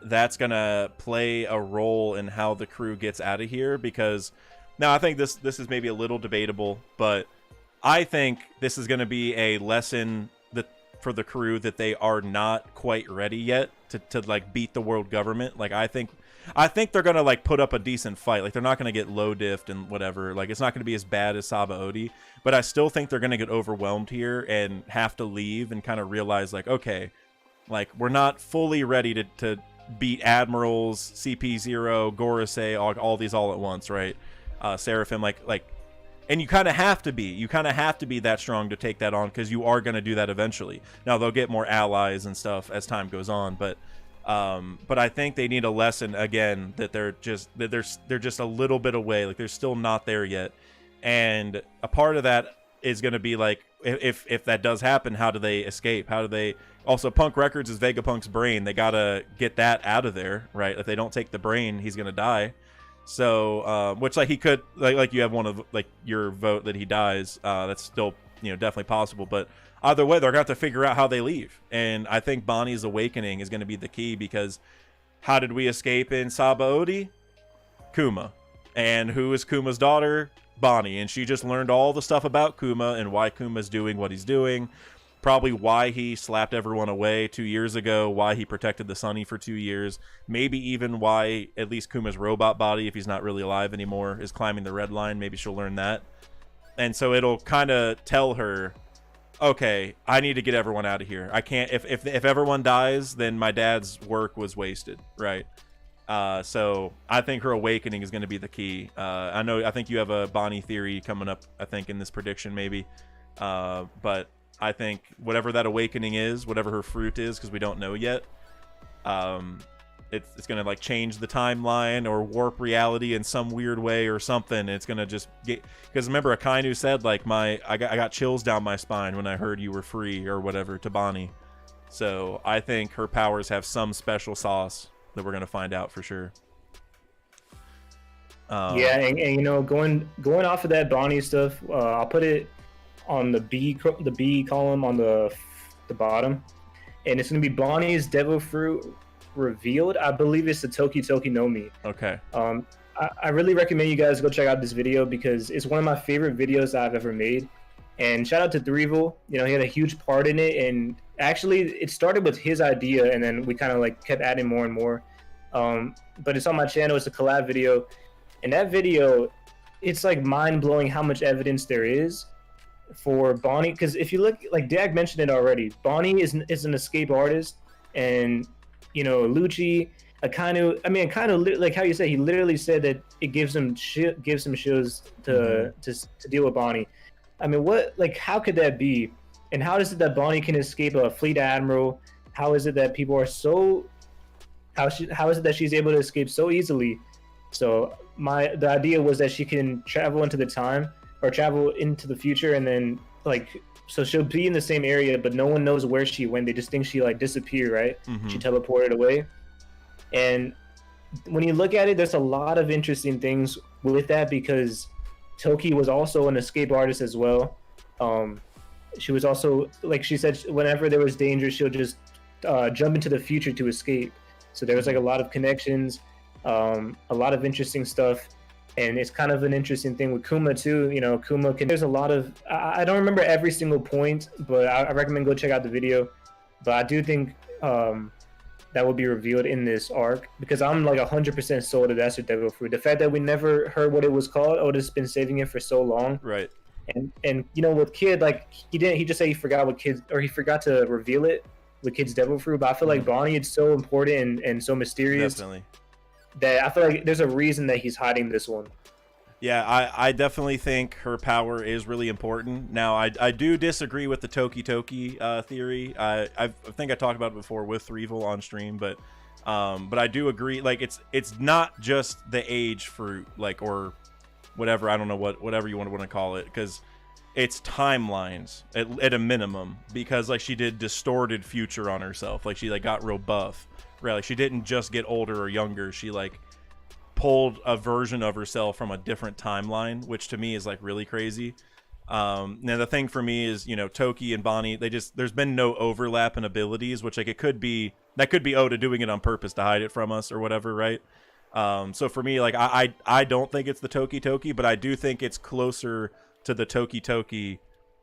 that's gonna play a role in how the crew gets out of here, because now I think this is maybe a little debatable, but I think this is going to be a lesson for the crew that they are not quite ready yet to like beat the world government. Like I think they're going to like put up a decent fight. Like they're not going to get low diffed and whatever. Like it's not going to be as bad as Sabaody, but I still think they're going to get overwhelmed here and have to leave and kind of realize like, okay, like we're not fully ready to beat admirals, CP0, Gorosei, all these all at once, right? Seraphim, like, and you kind of have to be that strong to take that on, because you are going to do that eventually. Now they'll get more allies and stuff as time goes on, but I think they need a lesson again that they're just a little bit away. Like they're still not there yet, and a part of that is going to be like, if that does happen, how do they escape? How do they? Also, Punk Records is Vegapunk's brain. They gotta get that out of there, right? If they don't take the brain, he's gonna die. So, which like he could like you have one of like your vote that he dies. That's still definitely possible. But either way, they're gonna have to figure out how they leave. And I think Bonnie's awakening is gonna be the key, because how did we escape in Sabaody? Kuma. And who is Kuma's daughter? Bonnie. And she just learned all the stuff about Kuma and why Kuma's doing what he's doing. Probably why he slapped everyone away 2 years ago, why he protected the Sunny for 2 years, maybe even why at least Kuma's robot body, if he's not really alive anymore, is climbing the red line. Maybe she'll learn that. And so it'll kind of tell her, okay, I need to get everyone out of here. I can't, if everyone dies, then my dad's work was wasted, right? So I think her awakening is going to be the key. I think you have a Bonnie theory coming up, I think, in this prediction maybe. But I think whatever that awakening is, whatever her fruit is, because we don't know yet, it's going to like change the timeline or warp reality in some weird way or something. It's going to just get, because remember Akainu said like I got chills down my spine when I heard you were free or whatever to Bonnie. So I think her powers have some special sauce that we're going to find out for sure. Yeah, and going off of that Bonnie stuff, I'll put it on the B column on the bottom, and it's gonna be Bonnie's devil fruit revealed. I believe it's the Toki Toki no Mi. Okay. I really recommend you guys go check out this video, because it's one of my favorite videos I've ever made. And shout out to Threevil, he had a huge part in it, and actually it started with his idea, and then we kind of like kept adding more and more. But it's on my channel. It's a collab video, and that video, it's like mind-blowing how much evidence there is for Bonnie, because if you look, like Dag mentioned it already, Bonnie is an escape artist, and Lucci, Akainu, like how you said, he literally said that it gives him shows to deal with Bonnie. I mean, what, like, how could that be? And how is it that Bonnie can escape a fleet admiral, how is it that people are so how is it that she's able to escape so easily? So the idea was that she can travel into the time or travel into the future, and then like so she'll be in the same area, but no one knows where she went. They just think she like disappeared, right? She teleported away. And when you look at it, there's a lot of interesting things with that because Toki was also an escape artist as well. She was also, like she said, whenever there was danger, she'll just jump into the future to escape. So there was like a lot of connections, a lot of interesting stuff. And it's kind of an interesting thing with Kuma too. You know, Kuma can. There's a lot of. I don't remember every single point, but I recommend go check out the video. But I do think that will be revealed in this arc because I'm like 100% sold that that's a devil fruit. The fact that we never heard what it was called, Oda's been saving it for so long. Right. And you know, with Kid, like he just said he forgot what Kid, or he forgot to reveal it with Kid's devil fruit. But I feel like Bonnie, it's so important and so mysterious. Definitely. That I feel like there's a reason that he's hiding this one. Yeah, I definitely think her power is really important. Now, I do disagree with the Toki theory. I think I talked about it before with Threevil on stream, but I do agree. Like, it's not just the age fruit, like, or whatever. I don't know whatever you want to call it, because it's timelines at a minimum. Because like she did distorted future on herself, like she like got real buff. Right, like she didn't just get older or younger. She like pulled a version of herself from a different timeline, which to me is like really crazy. Now the thing for me is, you know, Toki and Bonnie, there's been no overlap in abilities, which like that could be Oda doing it on purpose to hide it from us or whatever, right? So for me, like I don't think it's the Toki, but I do think it's closer to the Toki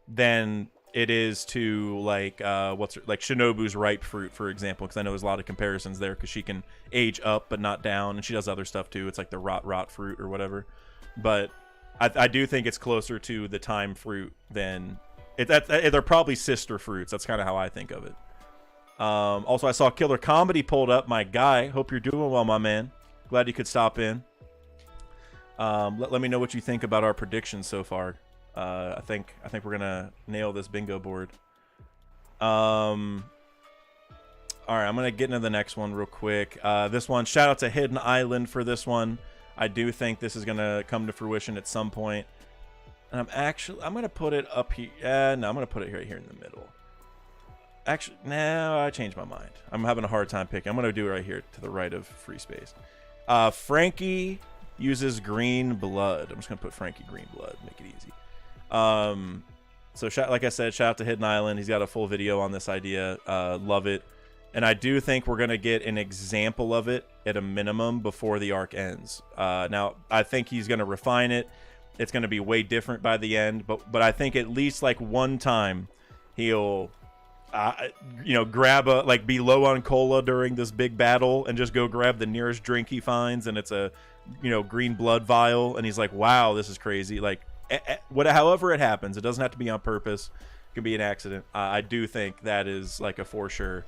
than it is to like like Shinobu's ripe fruit, for example, because I know there's a lot of comparisons there because she can age up but not down, and she does other stuff too. It's like the rot fruit or whatever. But I do think it's closer to the time fruit than they're probably sister fruits. That's kind of how I think of it. Also, I saw Killer Comedy pulled up. My guy, hope you're doing well, my man. Glad you could stop in. Let me know what you think about our predictions so far. I think we're gonna nail this bingo board. All right, I'm gonna get into the next one real quick. This one, shout out to Hidden Island for this one. I do think this is gonna come to fruition at some point, and I'm gonna put it up here. No, I'm gonna put it right here in the middle. Actually, no, I changed my mind. I'm having a hard time picking. I'm gonna do it right here to the right of free space. Frankie uses green blood. I'm just gonna put Frankie green blood, make it easy. So like I said, shout out to Hidden Island. He's got a full video on this idea. Love it. And I do think we're going to get an example of it at a minimum before the arc ends. Now, I think he's going to refine it. It's going to be way different by the end. But I think at least like one time he'll, grab be low on cola during this big battle and just go grab the nearest drink he finds. And it's a, green blood vial. And he's like, wow, this is crazy. Like, however it happens, it doesn't have to be on purpose. It can be an accident. I do think that is like a for sure.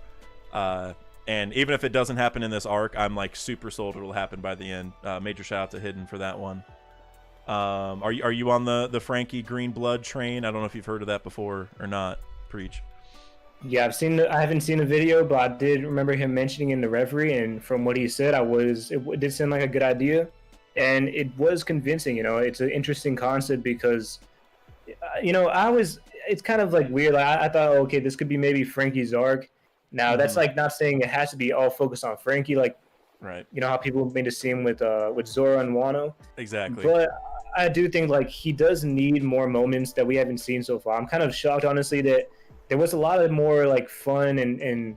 And even if it doesn't happen in this arc, I'm like super sold it'll happen by the end. Major shout out to Hidden for that one. Are you on the Frankie green blood train? I don't know if you've heard of that before or not. Preach. Yeah, I haven't seen the video, but I did remember him mentioning in the reverie, and from what he said, it did sound like a good idea. And it was convincing, it's an interesting concept because, it's kind of like weird. Like, I thought, okay, this could be maybe Frankie's arc. Now, that's like not saying it has to be all focused on Frankie, like, right? You know how people made it seem with Zoro and Wano. Exactly. But I do think like he does need more moments that we haven't seen so far. I'm kind of shocked, honestly, that there was a lot of more like fun and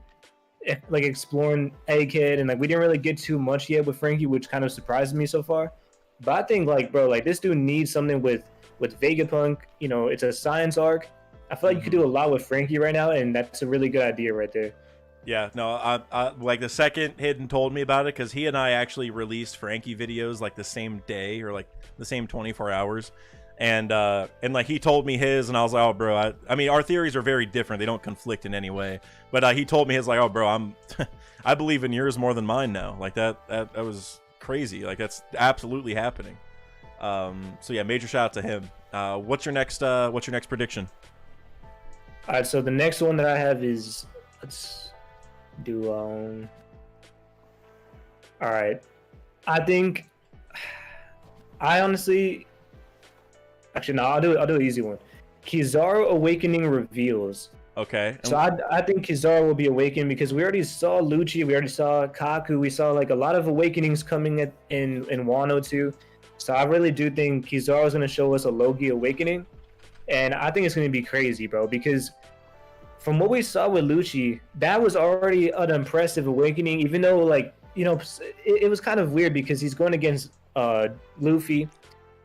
like exploring Egghead, and like we didn't really get too much yet with Frankie, which kind of surprised me so far. But I think like, bro, like this dude needs something with Vegapunk. It's a science arc. I feel like you could do a lot with Frankie right now, and that's a really good idea right there. Yeah, no, I like the second Hidden told me about it, because he and I actually released Frankie videos like the same day or like the same 24 hours. And like he told me his, and I was like, oh, bro, I mean, our theories are very different. They don't conflict in any way. But he told me his, like, oh, bro, I believe in yours more than mine now. Like that was crazy. Like that's absolutely happening. So yeah, major shout out to him. What's your next prediction? All right, so the next one that I have is Do all right. I think I honestly actually no, I'll do an easy one. Kizaru awakening reveals. Okay. So I think Kizaru will be awakened because we already saw Lucci, we already saw Kaku, we saw like a lot of awakenings coming in Wano too. So I really do think Kizaru is going to show us a Logi awakening, and I think it's going to be crazy, bro. Because from what we saw with Lucci, that was already an impressive awakening. Even though, like, you know, it was kind of weird because he's going against Luffy,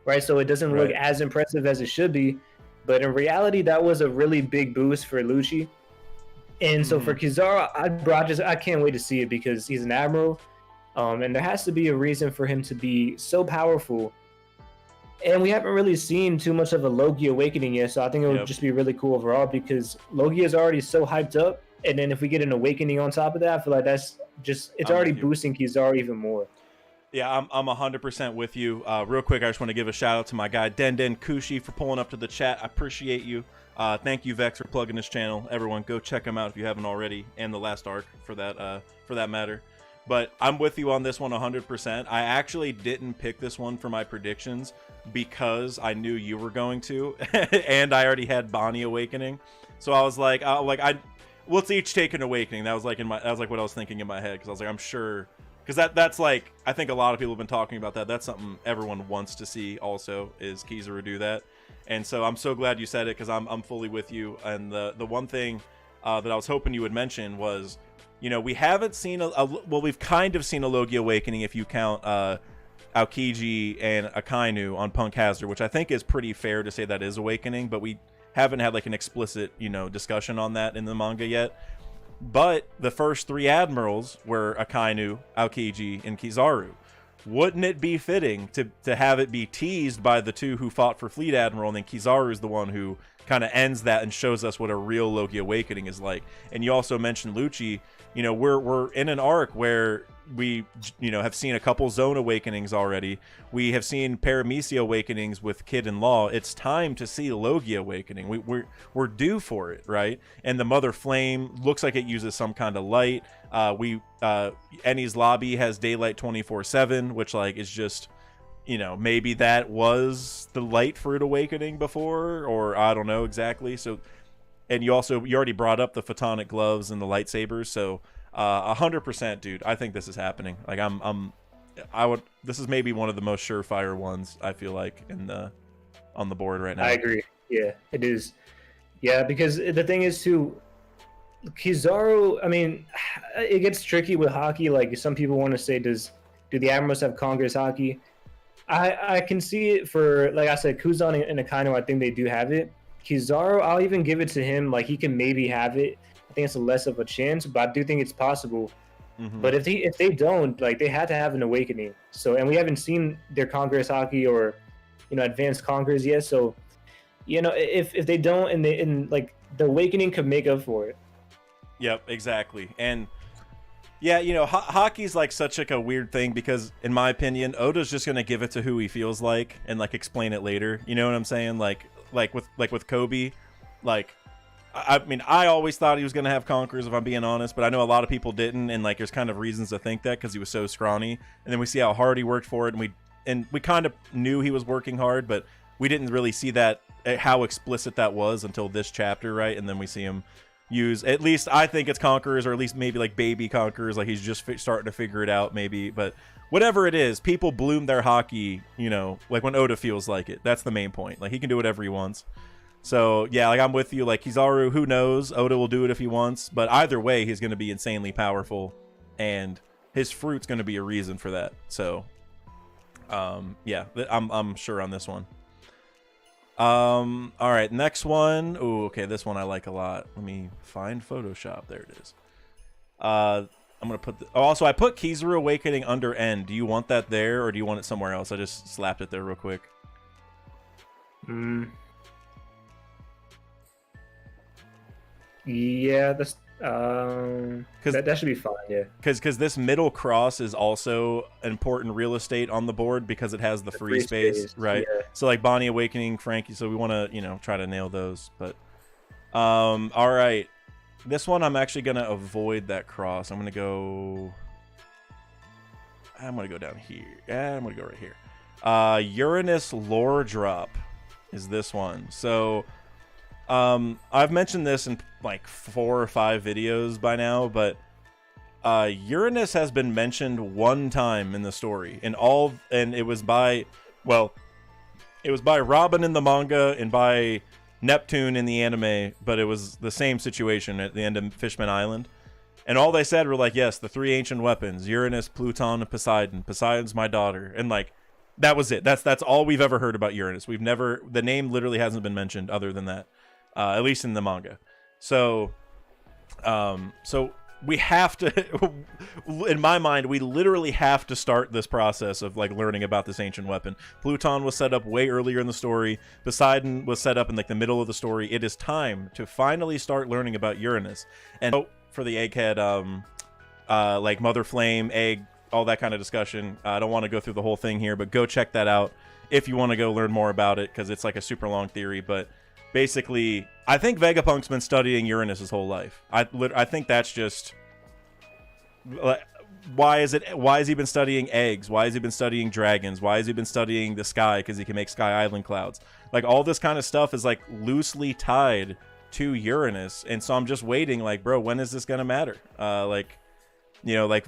right? So it doesn't look as impressive as it should be. But in reality, that was a really big boost for Lucci. And so for Kizaru, I can't wait to see it because he's an admiral. And there has to be a reason for him to be so powerful. And we haven't really seen too much of a Logi awakening yet, so I think it would just be really cool overall because Logi is already so hyped up. And then if we get an awakening on top of that, I feel like that's just, it's already boosting Kizaru even more. Yeah, I'm 100% with you. Real quick, I just want to give a shout out to my guy Den Kushi for pulling up to the chat. I appreciate you. Thank you, Vex, for plugging this channel. Everyone, go check him out if you haven't already, and the last arc for that matter. But I'm with you on this one 100%. I actually didn't pick this one for my predictions because I knew you were going to, and I already had Bonnie awakening. So I was like, let's each take an awakening. That was like what I was thinking in my head because I was like, I'm sure. Because that's like, I think a lot of people have been talking about that. That's something everyone wants to see also, is Kizaru do that. And so I'm so glad you said it because I'm fully with you. And the one thing that I was hoping you would mention was, you know, we haven't seen well, we've kind of seen a Logi awakening if you count Aokiji and Akainu on Punk Hazard, which I think is pretty fair to say that is awakening, but we haven't had like an explicit, you know, discussion on that in the manga yet. But the first three admirals were Akainu, Aokiji, and Kizaru. Wouldn't it be fitting to have it be teased by the two who fought for Fleet Admiral, and then Kizaru is the one who kind of ends that and shows us what a real Logi awakening is like? And you also mentioned Lucci. You know, we're in an arc where we, you know, have seen a couple Zone awakenings already. We have seen Paramecia awakenings with Kid and Law. It's time to see Logi awakening. We're due for it, right? And the Mother Flame looks like it uses some kind of light. Eni's lobby has daylight 24/7, which like is just, you know, maybe that was the light fruit awakening before, or I don't know exactly. So, and you already brought up the photonic gloves and the lightsabers, so 100%, dude. I think this is happening. Like this is maybe one of the most surefire ones I feel like on the board right now. I agree. Yeah, it is. Yeah, because the thing is too, Kizaru, I mean, it gets tricky with hockey. Like some people want to say, do the Admirals have Congress hockey? I can see it for, like I said, Kuzan and Akainu, I think they do have it. Kizaru, I'll even give it to him. Like he can maybe have it. I think it's less of a chance, but I do think it's possible. But if they don't, like they had to have an awakening. So, and we haven't seen their Congress hockey or, you know, advanced Congress yet. So, you know, if they don't, and like the awakening could make up for it. Yep, exactly. And yeah, you know, hockey's like such like a weird thing because, in my opinion, Oda's just gonna give it to who he feels like and like explain it later. You know what I'm saying? Like with Koby, like. I mean, I always thought he was going to have Conquerors, if I'm being honest, but I know a lot of people didn't, and like there's kind of reasons to think that because he was so scrawny. And then we see how hard he worked for it, and we kind of knew he was working hard, but we didn't really see that, how explicit that was until this chapter, right? And then we see him use, at least I think it's Conquerors, or at least maybe like baby Conquerors, like he's just starting to figure it out maybe. But whatever it is, people bloom their hockey, you know, like when Oda feels like it. That's the main point. Like he can do whatever he wants. So, yeah, like I'm with you. Like, Kizaru, who knows? Oda will do it if he wants. But either way, he's going to be insanely powerful. And his fruit's going to be a reason for that. So, yeah, I'm sure on this one. All right, next one. Oh, okay, this one I like a lot. Let me find Photoshop. There it is. I'm going to put... also, I put Kizaru Awakening under N. Do you want that there, or do you want it somewhere else? I just slapped it there real quick. Yeah, that's that should be fine. Yeah, because this middle cross is also important real estate on the board because it has the free space, right? Yeah. So like Bonnie Awakening, Frankie. So we want to, you know, try to nail those. But all right, This one, I'm actually going to avoid that cross. I'm going to go down here. I'm going to go right here. Uranus lore drop is this one. So I've mentioned this in like 4 or 5 videos by now, but Uranus has been mentioned one time in the story, and it was by Robin in the manga and by Neptune in the anime, but it was the same situation at the end of Fishman Island. And all they said were like, yes, the 3 ancient weapons, Uranus, Pluton, and Poseidon. Poseidon's my daughter. And like, that was it. That's all we've ever heard about Uranus. The name literally hasn't been mentioned other than that, at least in the manga. So we have to, in my mind, we literally have to start this process of like learning about this ancient weapon. Pluton was set up way earlier in the story. Poseidon was set up in like the middle of the story. It is time to finally start learning about Uranus. And for the Egghead, like Mother Flame, Egg, all that kind of discussion. I don't want to go through the whole thing here, but go check that out if you want to go learn more about it, because it's like a super long theory. But basically, I think Vegapunk's been studying Uranus his whole life. I think that's just, why has he been studying eggs? Why has he been studying dragons? Why has he been studying the sky? Because he can make sky island clouds. Like, all this kind of stuff is like loosely tied to Uranus, and so I'm just waiting, like, bro, when is this gonna matter? Like, you know, like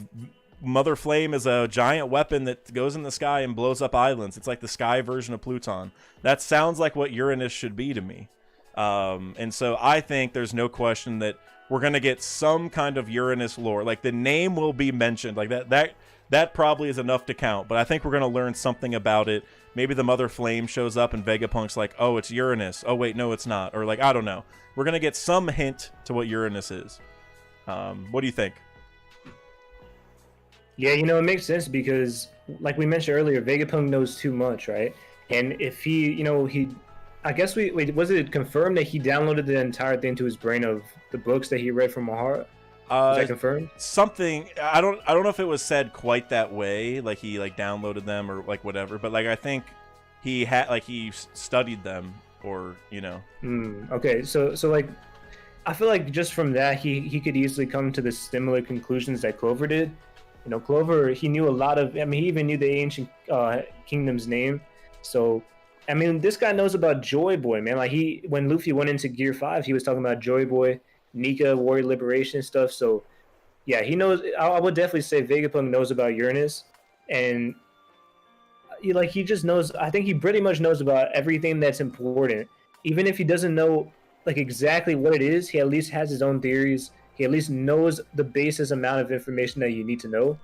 Mother Flame is a giant weapon that goes in the sky and blows up islands. It's like the sky version of Pluton. That sounds like what Uranus should be to me. And so I think there's no question that we're going to get some kind of Uranus lore. Like, the name will be mentioned. Like, that probably is enough to count. But I think we're going to learn something about it. Maybe the Mother Flame shows up and Vegapunk's like, oh, it's Uranus. Oh, wait, no, it's not. Or, like, I don't know. We're going to get some hint to what Uranus is. What do you think? Yeah, you know, it makes sense because, like we mentioned earlier, Vegapunk knows too much, right? And if I guess was it confirmed that he downloaded the entire thing to his brain of the books that he read from Mahara? Is that confirmed? Something, I don't know if it was said quite that way, like he like downloaded them or like whatever, but like I think he studied them, or you know. Okay, so like I feel like just from that he could easily come to the similar conclusions that Clover did. You know, Clover, he knew a lot of, I mean, he even knew the ancient kingdom's name. So, I mean, this guy knows about Joy Boy, man. Like, when Luffy went into Gear 5, he was talking about Joy Boy, Nika, Warrior Liberation stuff. So, yeah, he knows. I would definitely say Vegapunk knows about Uranus. And, he just knows, I think he pretty much knows about everything that's important. Even if he doesn't know, like, exactly what it is, he at least has his own theories. He at least knows the basis amount of information that you need to know.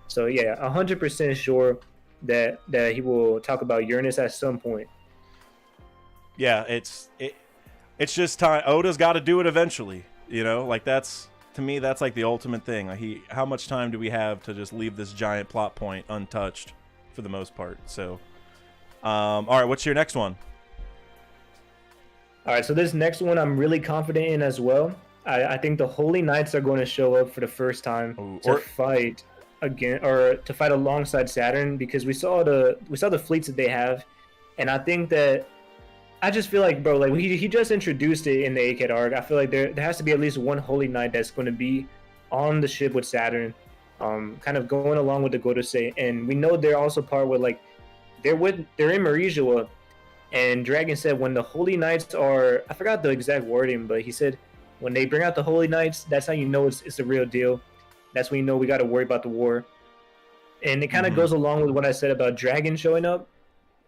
So yeah, 100% sure that he will talk about Uranus at some point. Yeah, it's just time. Oda's got to do it eventually. You know, like to me that's like the ultimate thing. Like how much time do we have to just leave this giant plot point untouched for the most part? So, all right, what's your next one? All right, so this next one I'm really confident in as well. I think the Holy Knights are going to show up for the first time to fight again, or to fight alongside Saturn, because we saw the fleets that they have, and I think that I just feel like, bro, like he just introduced it in the Egghead Arc. I feel like there has to be at least one Holy Knight that's going to be on the ship with Saturn, kind of going along with the Godosei, and we know they're also part with like they're in Marizua, and Dragon said when the Holy Knights are, I forgot the exact wording, but he said, when they bring out the Holy Knights, that's how you know it's the real deal. That's when you know we got to worry about the war. And it kind of goes along with what I said about Dragon showing up,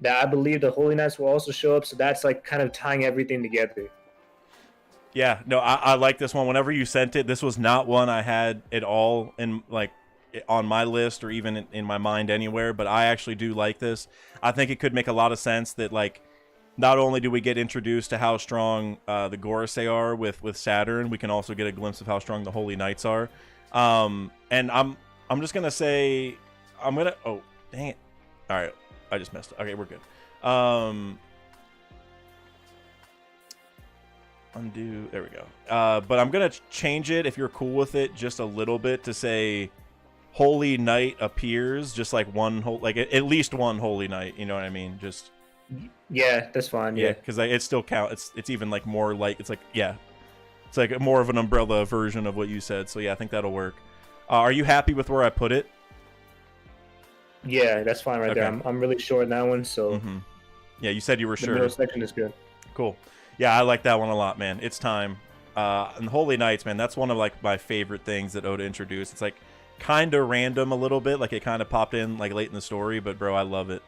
that I believe the Holy Knights will also show up. So that's like kind of tying everything together. Yeah, no, I like this one. Whenever you sent it, this was not one I had at all in like on my list or even in my mind anywhere. But I actually do like this. I think it could make a lot of sense that like, not only do we get introduced to how strong the Gorosei are with Saturn, we can also get a glimpse of how strong the Holy Knights are. And I'm just gonna say oh dang it! All right, I just messed up. Okay, we're good. Undo. There we go. But I'm gonna change it if you're cool with it, just a little bit, to say Holy Knight appears, just like at least one Holy Knight. You know what I mean? Just. Yeah, that's fine. Yeah, because it still counts. It's even like more like it's like yeah. It's like more of an umbrella version of what you said. So yeah, I think that'll work. Are you happy with where I put it? Yeah, that's fine right Okay. there. I'm really short in that one, so Yeah, you said you were the sure. middle section is good. Cool. Yeah, I like that one a lot, man. It's time. And Holy Knights, man, that's one of like my favorite things that Oda introduced. It's like kind of random a little bit, like it kind of popped in like late in the story, but bro, I love it.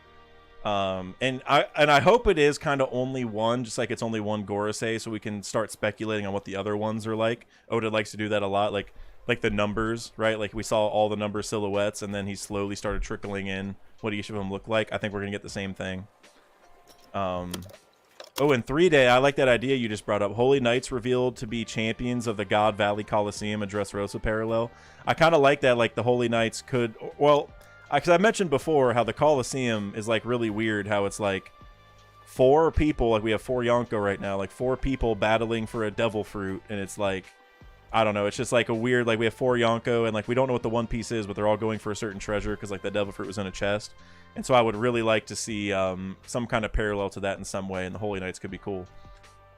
And I hope it is kind of only one, just like it's only one Gorosei, so we can start speculating on what the other ones are like. Oda likes to do that a lot, like the numbers, right? Like we saw all the number silhouettes, and then he slowly started trickling in what each of them look like. I think we're gonna get the same thing. Oh, and 3-Day, I like that idea you just brought up. Holy Knights revealed to be champions of the God Valley Coliseum, a Dressrosa parallel. I kind of like that, like the Holy Knights could, well, because I mentioned before how the Coliseum is like really weird, how it's like 4 people, like we have 4 Yonko right now, like 4 people battling for a devil fruit, and it's like, I don't know, it's just like a weird, like we have 4 Yonko, and like we don't know what the One Piece is, but they're all going for a certain treasure because like the devil fruit was in a chest. And so I would really like to see some kind of parallel to that in some way, and the Holy Knights could be cool.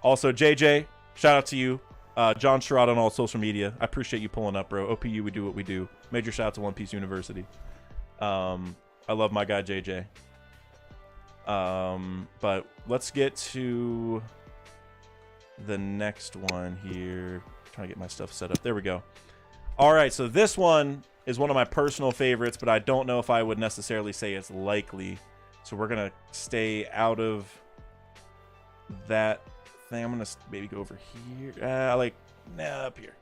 Also, JJ, shout out to you. John Sherrod on all social media. I appreciate you pulling up, bro. OPU, we do what we do. Major shout out to One Piece University. I love my guy, JJ. But let's get to the next one here. Trying to get my stuff set up. There we go. All right, so this one is one of my personal favorites, but I don't know if I would necessarily say it's likely. So we're going to stay out of that thing. I'm going to maybe go over here. Up here.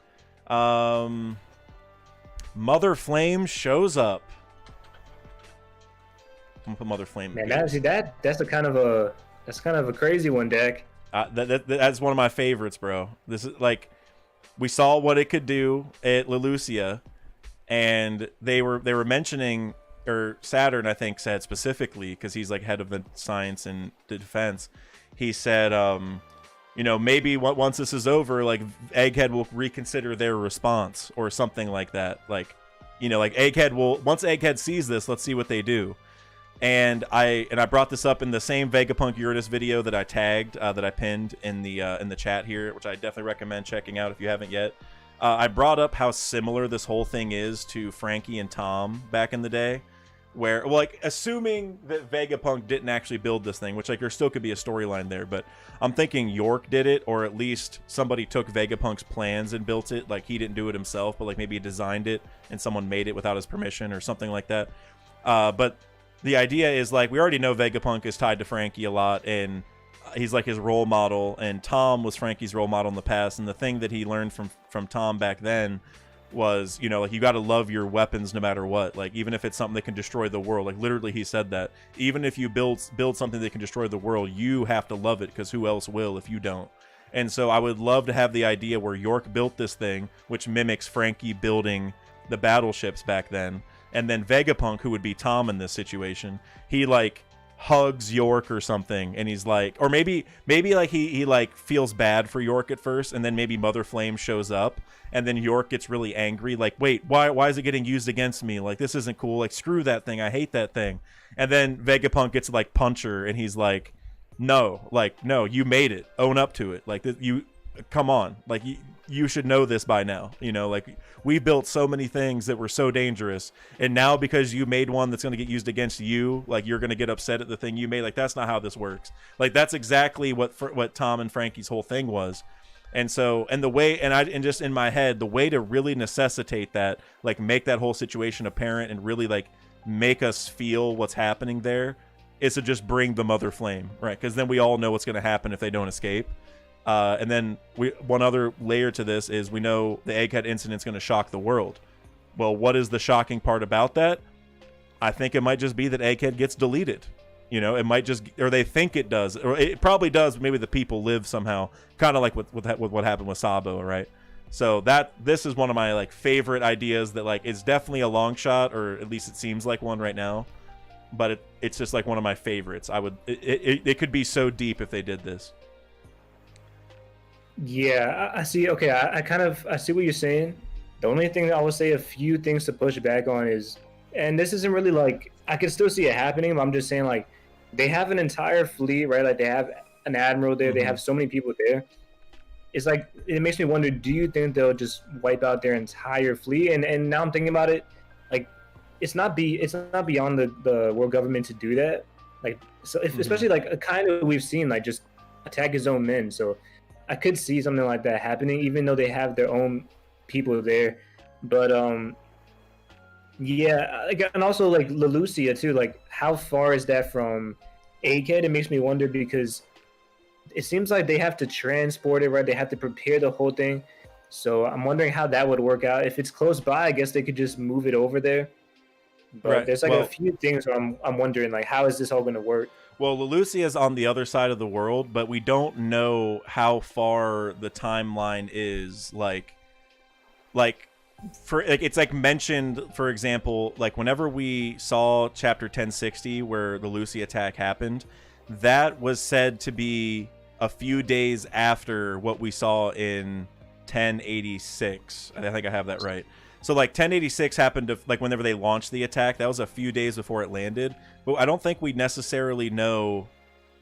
Mother Flame shows up. I'm going to put Mother Flame. Man, that's a kind of a crazy one, Dak. That's one of my favorites, bro. This is like, we saw what it could do at Leloucia. And they were mentioning, or Saturn, I think, said specifically, because he's like head of the science and defense. He said, you know, maybe once this is over, like Egghead will reconsider their response or something like that. Like, you know, like Egghead will, once Egghead sees this, let's see what they do. And I brought this up in the same Vegapunk Uranus video that I tagged, that I pinned in the chat here, which I definitely recommend checking out if you haven't yet. I brought up how similar this whole thing is to Frankie and Tom back in the day, where, well, like, assuming that Vegapunk didn't actually build this thing, which, like, there still could be a storyline there, but I'm thinking York did it, or at least somebody took Vegapunk's plans and built it. Like, he didn't do it himself, but, like, maybe he designed it and someone made it without his permission or something like that. But the idea is, like, we already know Vegapunk is tied to Frankie a lot, and he's like his role model, and Tom was Frankie's role model in the past. And the thing that he learned from Tom back then was, you know, like, you got to love your weapons no matter what. Like, even if it's something that can destroy the world, like literally he said that even if you build something that can destroy the world, you have to love it, because who else will if you don't? And so I would love to have the idea where York built this thing, which mimics Frankie building the battleships back then, and then Vegapunk, who would be Tom in this situation, he like hugs York or something, and he's like, or maybe like he like feels bad for York at first, and then maybe Mother Flame shows up, and then York gets really angry, like, wait, why is it getting used against me? Like, this isn't cool. Like, screw that thing. I hate that thing. And then Vegapunk gets to like punch her, and he's like, no, you made it. Own up to it. Like, you, come on. Like, you should know this by now. You know, like, we built so many things that were so dangerous, and now because you made one that's going to get used against you, like, you're going to get upset at the thing you made. Like, that's not how this works. Like, that's exactly what Tom and Frankie's whole thing was. And so, and the way, and just in my head, the way to really necessitate that, like, make that whole situation apparent and really, like, make us feel what's happening there, is to just bring the Mother Flame, right? Because then we all know what's going to happen if they don't escape. And then one other layer to this is we know the Egghead incident's going to shock the world. Well, what is the shocking part about that? I think it might just be that Egghead gets deleted. You know, it might just, or they think it does, or it probably does, but maybe the people live somehow, kind of like with what happened with Sabo, right? So this is one of my, like, favorite ideas that, like, it's definitely a long shot, or at least it seems like one right now. But it's just, like, one of my favorites. It could be so deep if they did this. Yeah, I see. Okay, I see what you're saying. The only thing that I would say, a few things to push back on is, and this isn't really like, I can still see it happening, but I'm just saying, like, they have an entire fleet, right? Like, they have an admiral there. Mm-hmm. They have so many people there. it's like it makes me wonder, do you think they'll just wipe out their entire fleet? And now I'm thinking about it, like it's not beyond the world government to do that. Like, so if, especially like Akainu, we've seen like just attack his own men. So I could see something like that happening, even though they have their own people there. But yeah, and also like Lelucia too. Like, how far is that from Egghead? It makes me wonder because it seems like they have to transport it, right? They have to prepare the whole thing. So I'm wondering how that would work out. If it's close by, I guess they could just move it over there. But there's like a few things where I'm wondering, like, how is this all going to work? Well, Lelucia is on the other side of the world, but we don't know how far the timeline is. Like for like, it's like mentioned, for example, like whenever we saw chapter 1060 where the Lucy attack happened, that was said to be a few days after what we saw in 1086. I think I have that right. So like 1086 happened to, like, whenever they launched the attack, that was a few days before it landed. But I don't think we necessarily know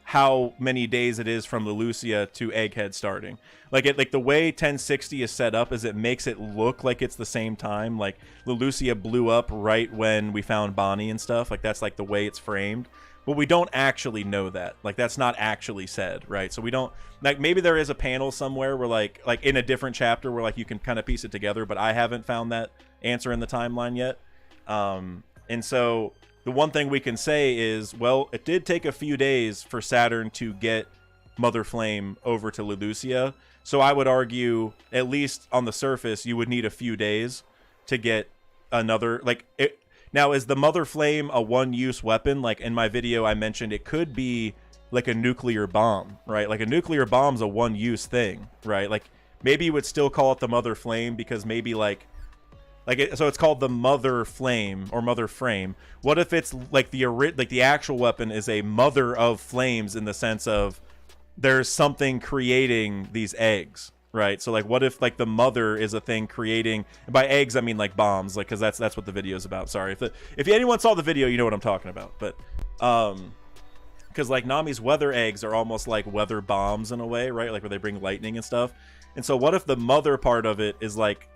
how many days it is from Lelucia to Egghead starting. Like the way 1060 is set up is it makes it look like it's the same time. Like Lelucia blew up right when we found Bonnie and stuff. Like that's like the way it's framed. But we don't actually know that. Like that's not actually said, right? So we don't, like, maybe there is a panel somewhere where like in a different chapter where like you can kind of piece it together, but I haven't found that answer in the timeline yet. And so the one thing we can say is, well, it did take a few days for Saturn to get Mother Flame over to Lelucia. So I would argue, at least on the surface, you would need a few days to get another, like, it. Now, is the Mother Flame a one-use weapon? Like in my video, I mentioned it could be like a nuclear bomb, right? Like a nuclear bomb's a one-use thing, right? Like maybe you would still call it the Mother Flame because maybe so it's called the Mother Flame or Mother Frame. What if it's like the actual weapon is a mother of flames in the sense of there's something creating these eggs? Right, so like, what if like the mother is a thing creating? And by eggs, I mean like bombs, like because that's what the video is about. Sorry, if anyone saw the video, you know what I'm talking about. But because like Nami's weather eggs are almost like weather bombs in a way, right? Like where they bring lightning and stuff. And so what if the mother part of it is like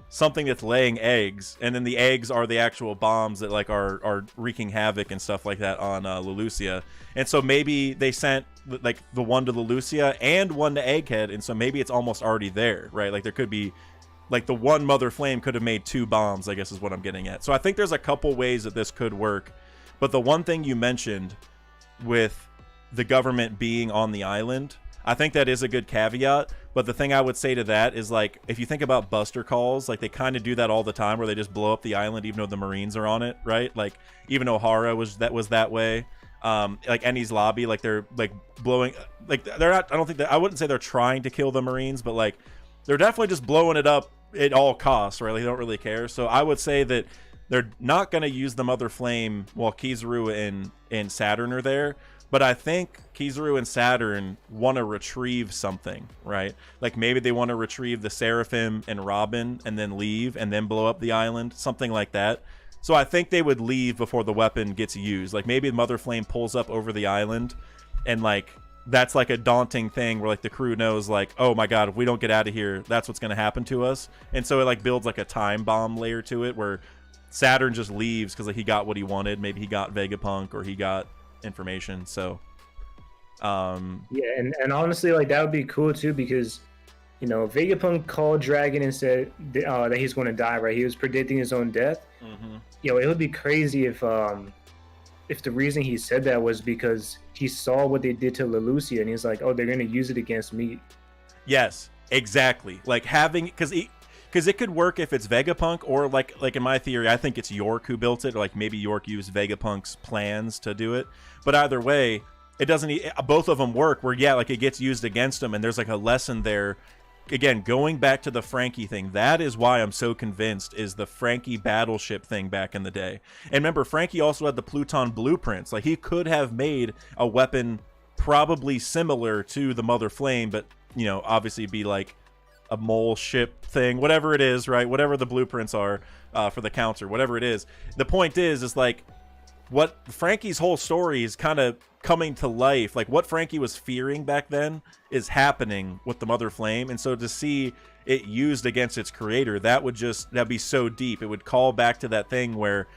something that's laying eggs, and then the eggs are the actual bombs that like are wreaking havoc and stuff like that on Lelucia. And so maybe they sent like the one to Lelucia and one to Egghead, and so maybe it's almost already there, right? Like there could be like the one Mother Flame could have made two bombs, I guess is what I'm getting at. So I think there's a couple ways that this could work. But the one thing you mentioned with the government being on the island, I think that is a good caveat. But the thing I would say to that is, like, if you think about buster calls, like they kind of do that all the time where they just blow up the island even though the Marines are on it, right? Like even O'Hara was that way. Like Eni's lobby, like they're like blowing, like they're not, I don't think that, I wouldn't say they're trying to kill the Marines, but like they're definitely just blowing it up at all costs, right? Like they don't really care. So I would say that they're not going to use the Mother Flame while Kizaru and Saturn are there. But I think Kizaru and Saturn want to retrieve something, right? Like maybe they want to retrieve the Seraphim and Robin and then leave and then blow up the island, something like that. So I think they would leave before the weapon gets used. Like maybe Mother Flame pulls up over the island and like that's like a daunting thing where like the crew knows like, oh my god, if we don't get out of here, that's what's going to happen to us. And so it like builds like a time bomb layer to it where Saturn just leaves because like he got what he wanted. Maybe he got Vegapunk or he got information. So yeah, and honestly, like that would be cool too, because you know Vegapunk called Dragon and said that he's going to die, right? He was predicting his own death. You know, it would be crazy if the reason he said that was because he saw what they did to Lelucia and he's like, oh, they're going to use it against me. Yes, exactly. Like having, because it could work if it's Vegapunk, or like in my theory, I think it's York who built it, or like maybe York used Vegapunk's plans to do it. But either way, it doesn't. Both of them work. Where yeah, like it gets used against him, and there's like a lesson there. Again, going back to the Frankie thing, that is why I'm so convinced is the Frankie battleship thing back in the day. And remember, Frankie also had the Pluton blueprints. Like he could have made a weapon probably similar to the Mother Flame, but you know, obviously be like a mole ship thing, whatever it is, right? Whatever the blueprints are for the counter, whatever it is. The point is like what Frankie's whole story is kind of coming to life. Like what Frankie was fearing back then is happening with the Mother Flame, and so to see it used against its creator, that'd be so deep. It would call back to that thing where,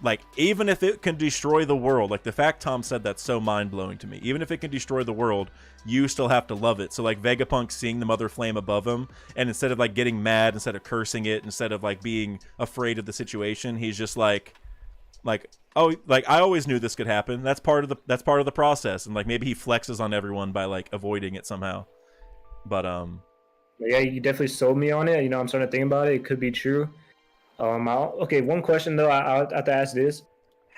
like, even if it can destroy the world, like the fact Tom said that's so mind-blowing to me. Even if it can destroy the world, you still have to love it. So like Vegapunk seeing the Mother Flame above him, and instead of like getting mad, instead of cursing it, instead of like being afraid of the situation, he's just like, oh, like I always knew this could happen. That's part of the process. And like maybe he flexes on everyone by like avoiding it somehow. But yeah, you definitely sold me on it. You know, I'm starting to think about it. It could be true. Okay, one question though, I'll have to ask this: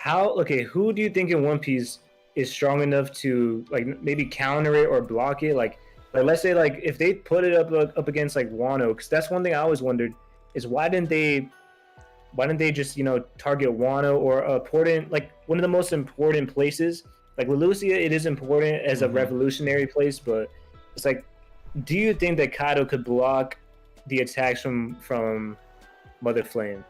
who do you think in One Piece is strong enough to like maybe counter it or block it? Like let's say like if they put it up against like Wano, because that's one thing I always wondered is why didn't they just, you know, target Wano or important, like one of the most important places? Like with Lucia, it is important as a revolutionary place, but it's like, do you think that Kaido could block the attacks from Mother Flame?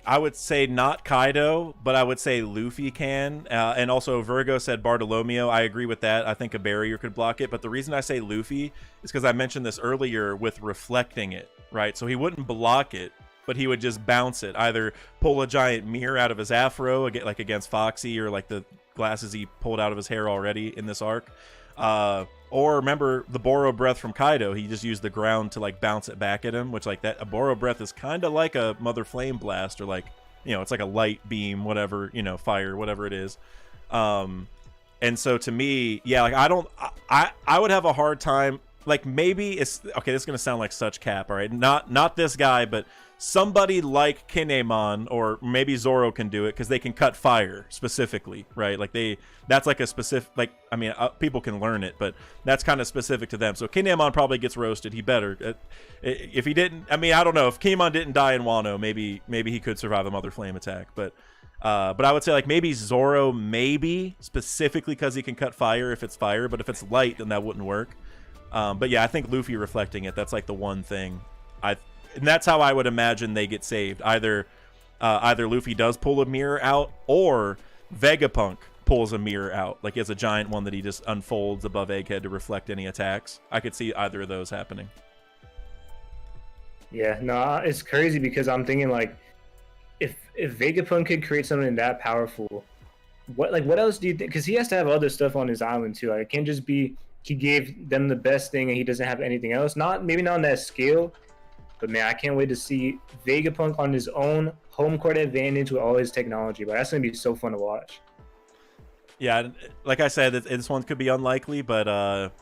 I would say not Kaido, but I would say Luffy can. And also Virgo said Bartolomeo. I agree with that. I think a barrier could block it. But the reason I say Luffy is because I mentioned this earlier with reflecting it, right? So he wouldn't block it, but he would just bounce it. Either pull a giant mirror out of his afro, like against Foxy, or like the glasses he pulled out of his hair already in this arc. Or remember the Boro breath from Kaido, he just used the ground to like bounce it back at him, which like that, a Boro breath is kind of like a Mother Flame blast, or like, you know, it's like a light beam, whatever, you know, fire, whatever it is. And so to me, yeah, like I would have a hard time, like maybe it's, okay, this is going to sound like such cap, all right? Not this guy, but somebody like Kinemon, or maybe Zoro can do it because they can cut fire specifically, right? Like that's like a specific, like, I mean, people can learn it, but that's kind of specific to them. So Kinemon probably gets roasted. He better. If he didn't, I mean, I don't know. If Kinemon didn't die in Wano, maybe he could survive a Mother Flame attack. But I would say like maybe Zoro, maybe specifically because he can cut fire if it's fire. But if it's light, then that wouldn't work. But yeah, I think Luffy reflecting it, that's like the one thing and that's how I would imagine they get saved. Either Luffy does pull a mirror out, or Vegapunk pulls a mirror out. Like he has a giant one that he just unfolds above Egghead to reflect any attacks. I could see either of those happening. Yeah, no, it's crazy because I'm thinking like, if Vegapunk could create something that powerful, what else do you think? Because he has to have other stuff on his island too. Like, it can't just be he gave them the best thing and he doesn't have anything else. Maybe not on that scale. But man, I can't wait to see Vegapunk on his own home court advantage with all his technology. But that's gonna be so fun to watch. Yeah, like I said, this one could be unlikely, but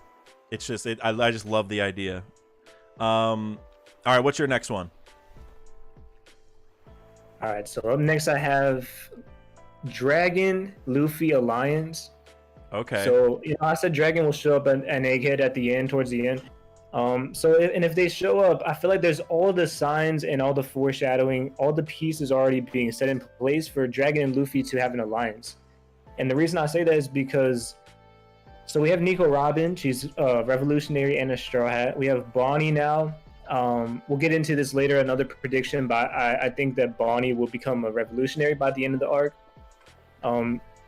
it's just I just love the idea. All right, what's your next one? All right, so up next I have Dragon Luffy Alliance. Okay. So I said Dragon will show up an Egghead at the end, towards the end. If they show up, I feel like there's all the signs and all the foreshadowing, all the pieces already being set in place for Dragon and Luffy to have an alliance. And the reason I say that is because, so we have Nico Robin, she's a revolutionary and a Straw Hat. We have Bonnie now. We'll get into this later, another prediction, but I think that Bonnie will become a revolutionary by the end of the arc.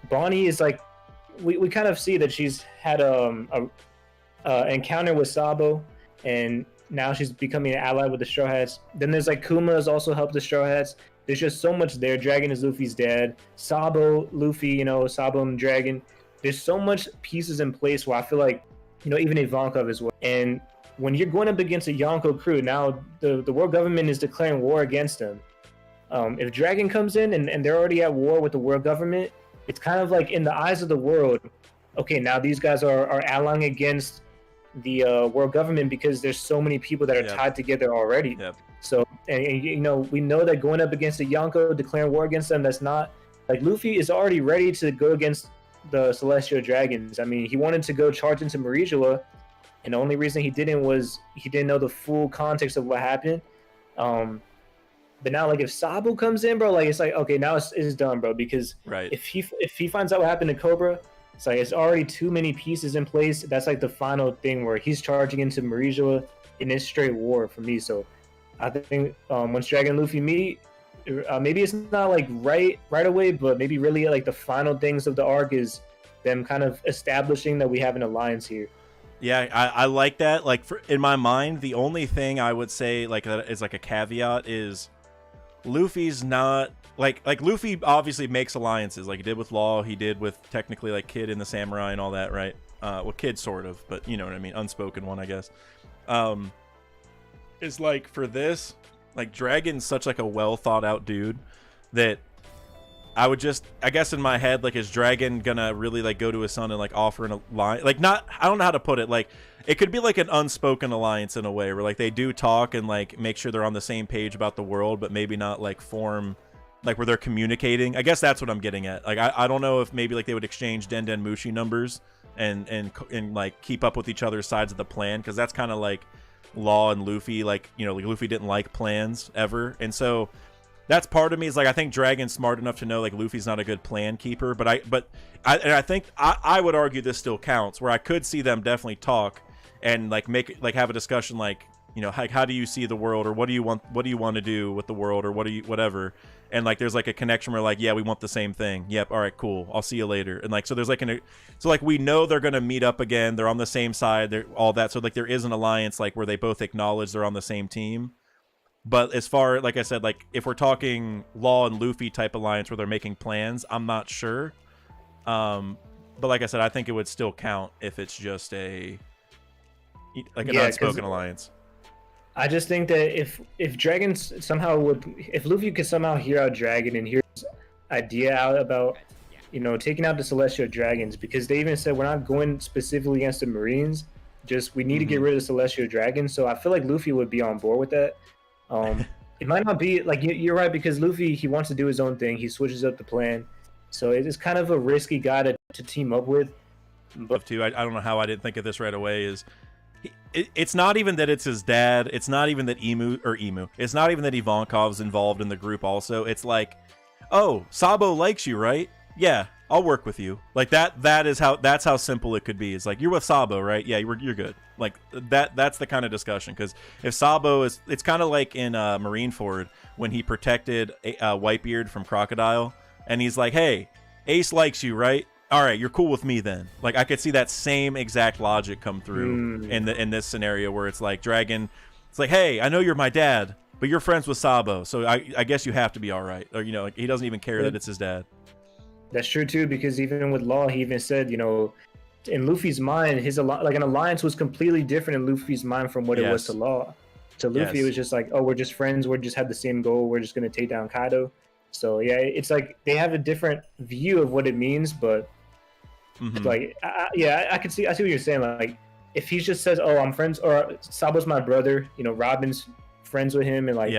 Bonnie is like, we kind of see that she's had a encounter with Sabo, and now she's becoming an ally with the Straw Hats. Then there's like Kuma has also helped the Straw Hats. There's just so much there. Dragon is Luffy's dad. Sabo, Luffy, you know, Sabo and Dragon. There's so much pieces in place where I feel like, you know, even Ivankov as well. And when you're going up against a Yonko crew, now the world government is declaring war against them. If Dragon comes in and they're already at war with the world government, it's kind of like in the eyes of the world, okay, now these guys are allying against the world government because there's so many people that are tied together already. So, and you know, we know that going up against the Yonko, declaring war against them, that's not like Luffy is already ready to go against the Celestial Dragons. I mean, he wanted to go charge into Marijula, and the only reason he didn't was he didn't know the full context of what happened. But now, like, if Sabo comes in, bro, like, it's like, okay, now it's done, bro, because if he finds out what happened to Cobra, it's like it's already too many pieces in place. That's like the final thing where he's charging into Marijula in this straight war for me. So I think once Dragon and Luffy meet, maybe it's not like right away, but maybe really like the final things of the arc is them kind of establishing that we have an alliance here. Yeah, I like that. Like in my mind, the only thing I would say like that is like a caveat is Luffy's not like Luffy obviously makes alliances like he did with Law, he did with technically like Kid and the Samurai and all that, right? Well, Kid sort of, but you know what I mean, unspoken one, I guess. Is like for this, like Dragon's such like a well thought out dude that I guess in my head, like, is Dragon gonna really like go to his son and like offer an alliance? Like, not, I don't know how to put it. Like, it could be like an unspoken alliance in a way where like they do talk and like make sure they're on the same page about the world, but maybe not like form like where they're communicating. I guess that's what I'm getting at. Like, I don't know if maybe like they would exchange Den Mushi numbers and like keep up with each other's sides of the plan, because that's kind of like Law and Luffy. Like, you know, like Luffy didn't like plans ever, and so. That's part of me is like I think Dragon's smart enough to know like Luffy's not a good plan keeper, but I think I would argue this still counts, where I could see them definitely talk and like have a discussion like, you know, like how do you see the world, or what do you want to do with the world, or whatever, and like there's like a connection where like, yeah, we want the same thing, yep, all right, cool, I'll see you later, and like so there's like so like we know they're gonna meet up again, they're on the same side, they're all that, so like there is an alliance like where they both acknowledge they're on the same team. But as far, like I said, like if we're talking Law and Luffy type alliance where they're making plans, I'm not sure. But like I said, I think it would still count if it's just an unspoken alliance. I just think that if Dragon somehow if Luffy could somehow hear out Dragon and hear his idea out about, you know, taking out the Celestial Dragons, because they even said we're not going specifically against the Marines, just we need to get rid of the Celestial Dragons. So I feel like Luffy would be on board with that. It might not be like you're right, because Luffy, he wants to do his own thing. He switches up the plan, so it is kind of a risky guy to team up with. But I don't know how I didn't think of this right away. It's not even that it's his dad. It's not even that Emu. It's not even that Ivankov's involved in the group. Also, it's like, oh, Sabo likes you, right? Yeah, I'll work with you. Like that's how simple it could be. It's like, you're with Sabo, right? Yeah, you're good. Like that's the kind of discussion, because if Sabo is, it's kind of like in Marineford when he protected Whitebeard from Crocodile, and he's like, hey, Ace likes you, right? All right, you're cool with me then. Like I could see that same exact logic come through in this scenario where it's like Dragon, it's like, hey, I know you're my dad, but you're friends with Sabo, so I guess you have to be all right. Or, you know, like, he doesn't even care that it's his dad. That's true too, because even with Law, he even said, you know, in Luffy's mind, like an alliance was completely different in Luffy's mind from what it was to Law. To Luffy, it was just like, oh, we're just friends. We just have the same goal. We're just going to take down Kaido. So yeah, it's like they have a different view of what it means, but it's like, I see what you're saying. Like if he just says, oh, I'm friends, or Sabo's my brother, you know, Robin's friends with him, and like,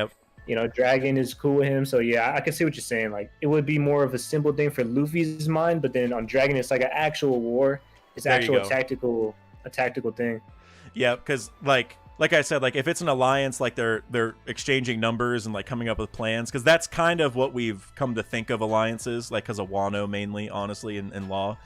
you know, Dragon is cool with him. So yeah, I can see what you're saying. Like it would be more of a simple thing for Luffy's mind, but then on Dragon, it's like an actual war. It's actual a tactical thing. Yeah, because like I said, like if it's an alliance, like they're exchanging numbers and like coming up with plans, because that's kind of what we've come to think of alliances, like because of Wano mainly, honestly, in Law.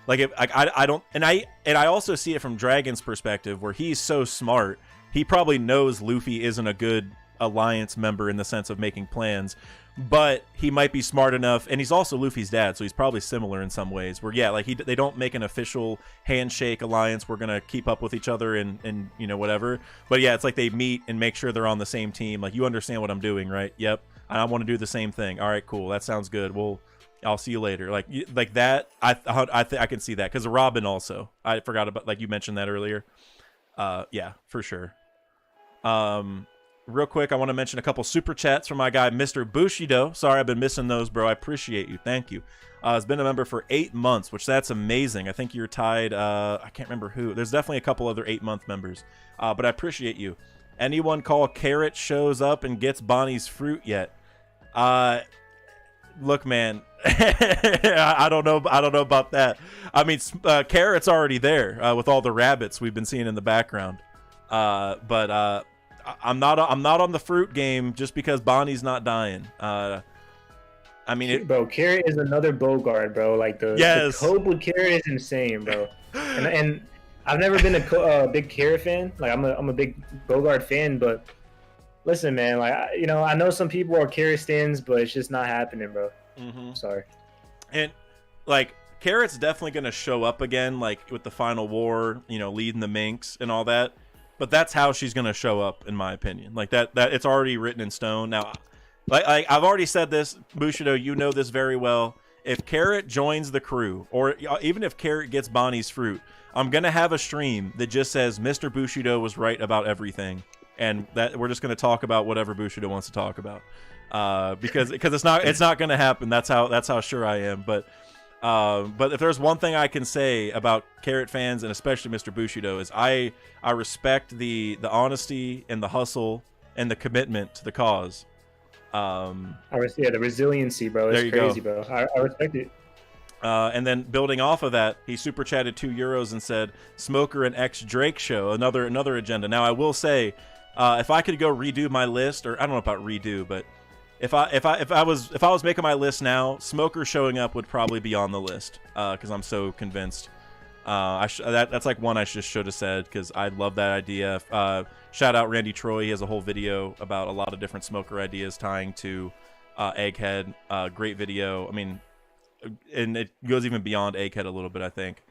Like if I don't, and I also see it from Dragon's perspective, where he's so smart, he probably knows Luffy isn't a good alliance member in the sense of making plans, but he might be smart enough, and he's also Luffy's dad, so he's probably similar in some ways, where yeah, like they don't make an official handshake alliance, we're gonna keep up with each other and you know, whatever, but yeah, it's like they meet and make sure they're on the same team, like, you understand what I'm doing, right? Yep, I want to do the same thing. All right, cool, that sounds good, well, I'll see you later. Like that, I can see that, because Robin also, I forgot about, like you mentioned that earlier. Yeah, for sure. Real quick, I want to mention a couple super chats from my guy, Mr. Bushido. Sorry, I've been missing those, bro. I appreciate you. Thank you. Has been a member for 8 months, which that's amazing. I think you're tied. I can't remember who. There's definitely a couple other 8-month members, but I appreciate you. Anyone call Carrot shows up and gets Bonnie's fruit yet? Look, man, I don't know about that. I mean, Carrot's already there with all the rabbits we've been seeing in the background. But I'm not on the fruit game just because Bonnie's not dying. I mean, bro, Carrot is another Bogart, bro. Like the cope with Carrot is insane, bro. And I've never been a big Carrot fan. Like I'm a big Bogart fan, but listen, man. Like I know some people are Carrot stands, but it's just not happening, bro. Sorry. And like Carrot's definitely gonna show up again, like with the final war, leading the Minx and all that. But that's how she's gonna show up, in my opinion. Like that it's already written in stone. Now, like I've already said this, Bushido, you know this very well. If Carrot joins the crew, or even if Carrot gets Bonnie's fruit, I'm gonna have a stream that just says Mr. Bushido was right about everything, and that we're just gonna talk about whatever Bushido wants to talk about, because it's not gonna happen. That's how sure I am. But if there's one thing I can say about Carrot fans, and especially Mr. Bushido, is I respect the honesty and the hustle and the commitment to the cause. The resiliency, bro. It's crazy, bro. I respect it. And then building off of that, he super chatted €2 and said, "Smoker and X Drake show, another agenda." Now I will say, if I could go redo my list, or I don't know about redo, but if I was making my list now, Smoker showing up would probably be on the list, because I'm so convinced. That's like one I just should have said, because I love that idea. Shout out Randy Troy. He has a whole video about a lot of different Smoker ideas tying to Egghead. Great video. I mean, and it goes even beyond Egghead a little bit, I think.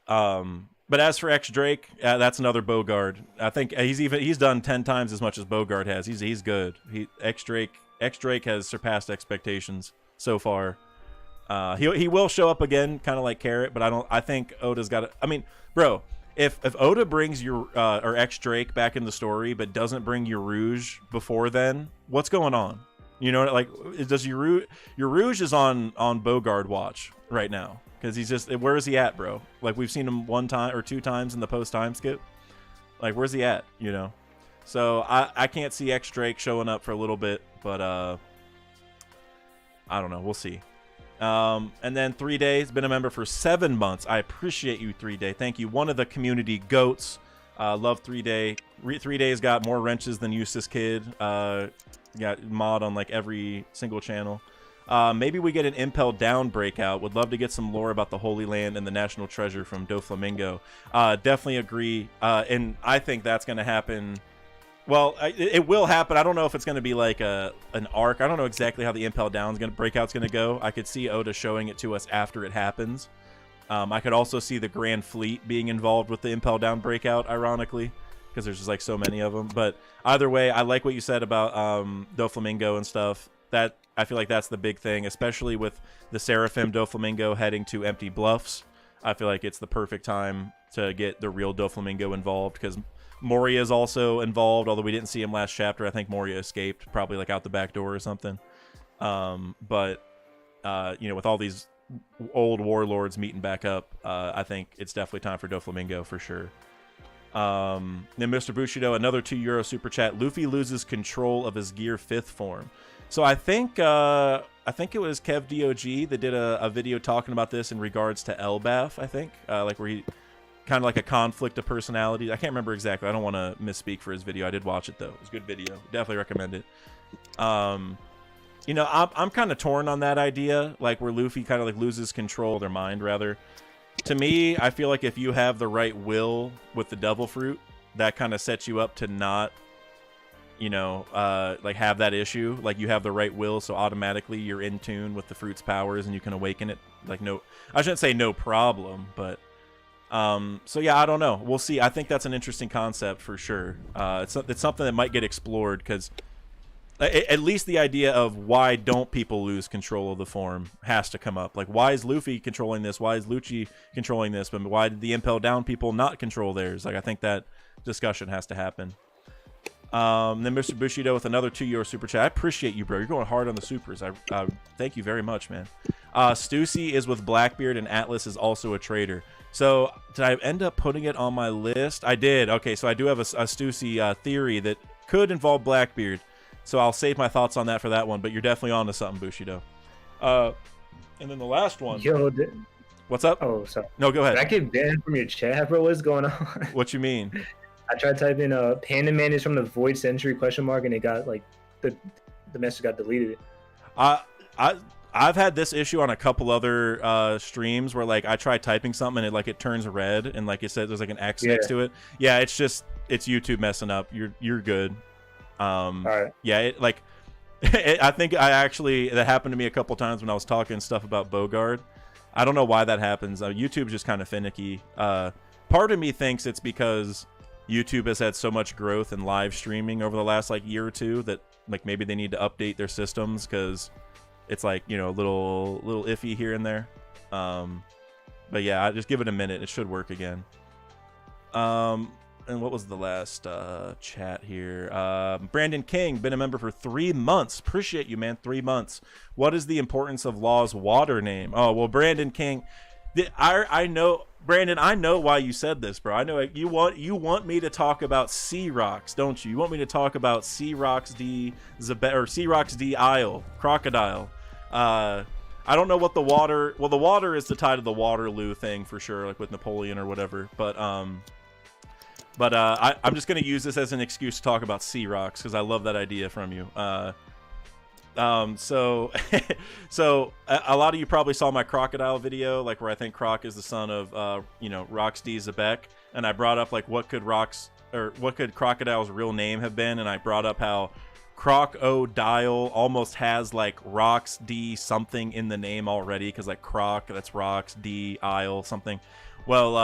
But as for X Drake, that's another Bogard. I think he's done 10 times as much as Bogard has. He's good. X Drake has surpassed expectations so far. He will show up again, kind of like Carrot, but I think Oda's got to. I mean, bro, if Oda brings your or X Drake back in the story, but doesn't bring your Rouge before then, what's going on? You know, like, does your Rouge is on Bogard watch right now, because he's just, where is he at, bro? Like, we've seen him 1 time or 2 times in the post time skip. Like, where's he at? You know, so I can't see X Drake showing up for a little bit, but I don't know. We'll see. And then 3 days, been a member for 7 months. I appreciate you, 3 Day. Thank you. One of the community goats. Love 3 Day. 3 Days got more wrenches than Eustace Kid. Got mod on like every single channel. Maybe we get an Impel Down breakout. Would love to get some lore about the Holy Land and the National Treasure from Doflamingo. Definitely agree. And I think that's going to happen. Well, it will happen. I don't know if it's going to be like an arc. I don't know exactly how the Impel Down breakout's going to go. I could see Oda showing it to us after it happens. I could also see the Grand Fleet being involved with the Impel Down breakout, ironically, because there's just like so many of them. But either way, I like what you said about Doflamingo and stuff. That I feel like that's the big thing, especially with the Seraphim Doflamingo heading to Empty Bluffs. I feel like it's the perfect time to get the real Doflamingo involved, because Moria is also involved, although we didn't see him last chapter. I think Moria escaped, probably like out the back door or something. But with all these old warlords meeting back up, I think it's definitely time for Doflamingo for sure. Then Mr. Bushido, another €2 super chat. Luffy loses control of his gear 5th form. So I think it was Kev DOG that did a video talking about this in regards to Elbaf, I think, like where he kind of like a conflict of personality. I can't remember exactly. I don't want to misspeak for his video. I did watch it though. It was a good video. Definitely recommend it. I'm kind of torn on that idea, like where Luffy kind of like loses control of their mind, rather. To me, I feel like if you have the right will with the devil fruit, that kind of sets you up to not, like have that issue. Like you have the right will, so automatically you're in tune with the fruit's powers and you can awaken it. Like I shouldn't say no problem, but so yeah, I don't know. We'll see. I think that's an interesting concept for sure. It's something that might get explored, because at least the idea of why don't people lose control of the form has to come up. Like, why is Luffy controlling this? Why is Lucci controlling this? But why did the Impel Down people not control theirs? Like, I think that discussion has to happen. Then Mr. Bushido with another €2 super chat. I appreciate you, bro. You're going hard on the supers. I thank you very much, man. Stussy is with Blackbeard, and Atlas is also a traitor. So did I end up putting it on my list? I did. Okay, so I do have a Stussy theory that could involve Blackbeard. So I'll save my thoughts on that for that one. But you're definitely on to something, Bushido. And then the last one. Yo, what's up? Oh, sorry. No, go ahead. Did I get banned from your chat, bro? What's going on? What you mean? I tried typing Panda Man is from the Void Century ? And it got like the message got deleted. I've had this issue on a couple other streams where like I try typing something and it turns red and like it says there's like an X next to it. Yeah, it's YouTube messing up. You're good. All right. Yeah, I think that happened to me a couple times when I was talking stuff about Bogard. I don't know why that happens. YouTube's just kind of finicky. Part of me thinks it's because YouTube has had so much growth in live streaming over the last like year or two that like maybe they need to update their systems because it's like, you know, a little iffy here and there. But yeah, just give it a minute. It should work again. And what was the last chat here? Brandon King, been a member for 3 months. Appreciate you, man. 3 months. What is the importance of Law's water name? Oh, well, Brandon King, I know, Brandon, I know why you said this, bro. I know you want me to talk about Sea Rocks, don't you? You want me to talk about Sea Rocks D Isle, Crocodile. I don't know what the water. Well, the water is the tide of the Waterloo thing for sure, like with Napoleon or whatever. But I'm just gonna use this as an excuse to talk about Sea Rocks because I love that idea from you. So a lot of you probably saw my crocodile video, like where I think Croc is the son of Rox D Zebek, and I brought up like what could Crocodile's real name have been, and I brought up how Crocodile almost has like Rox D something in the name already because like Croc, that's Rox D Isle something. Well,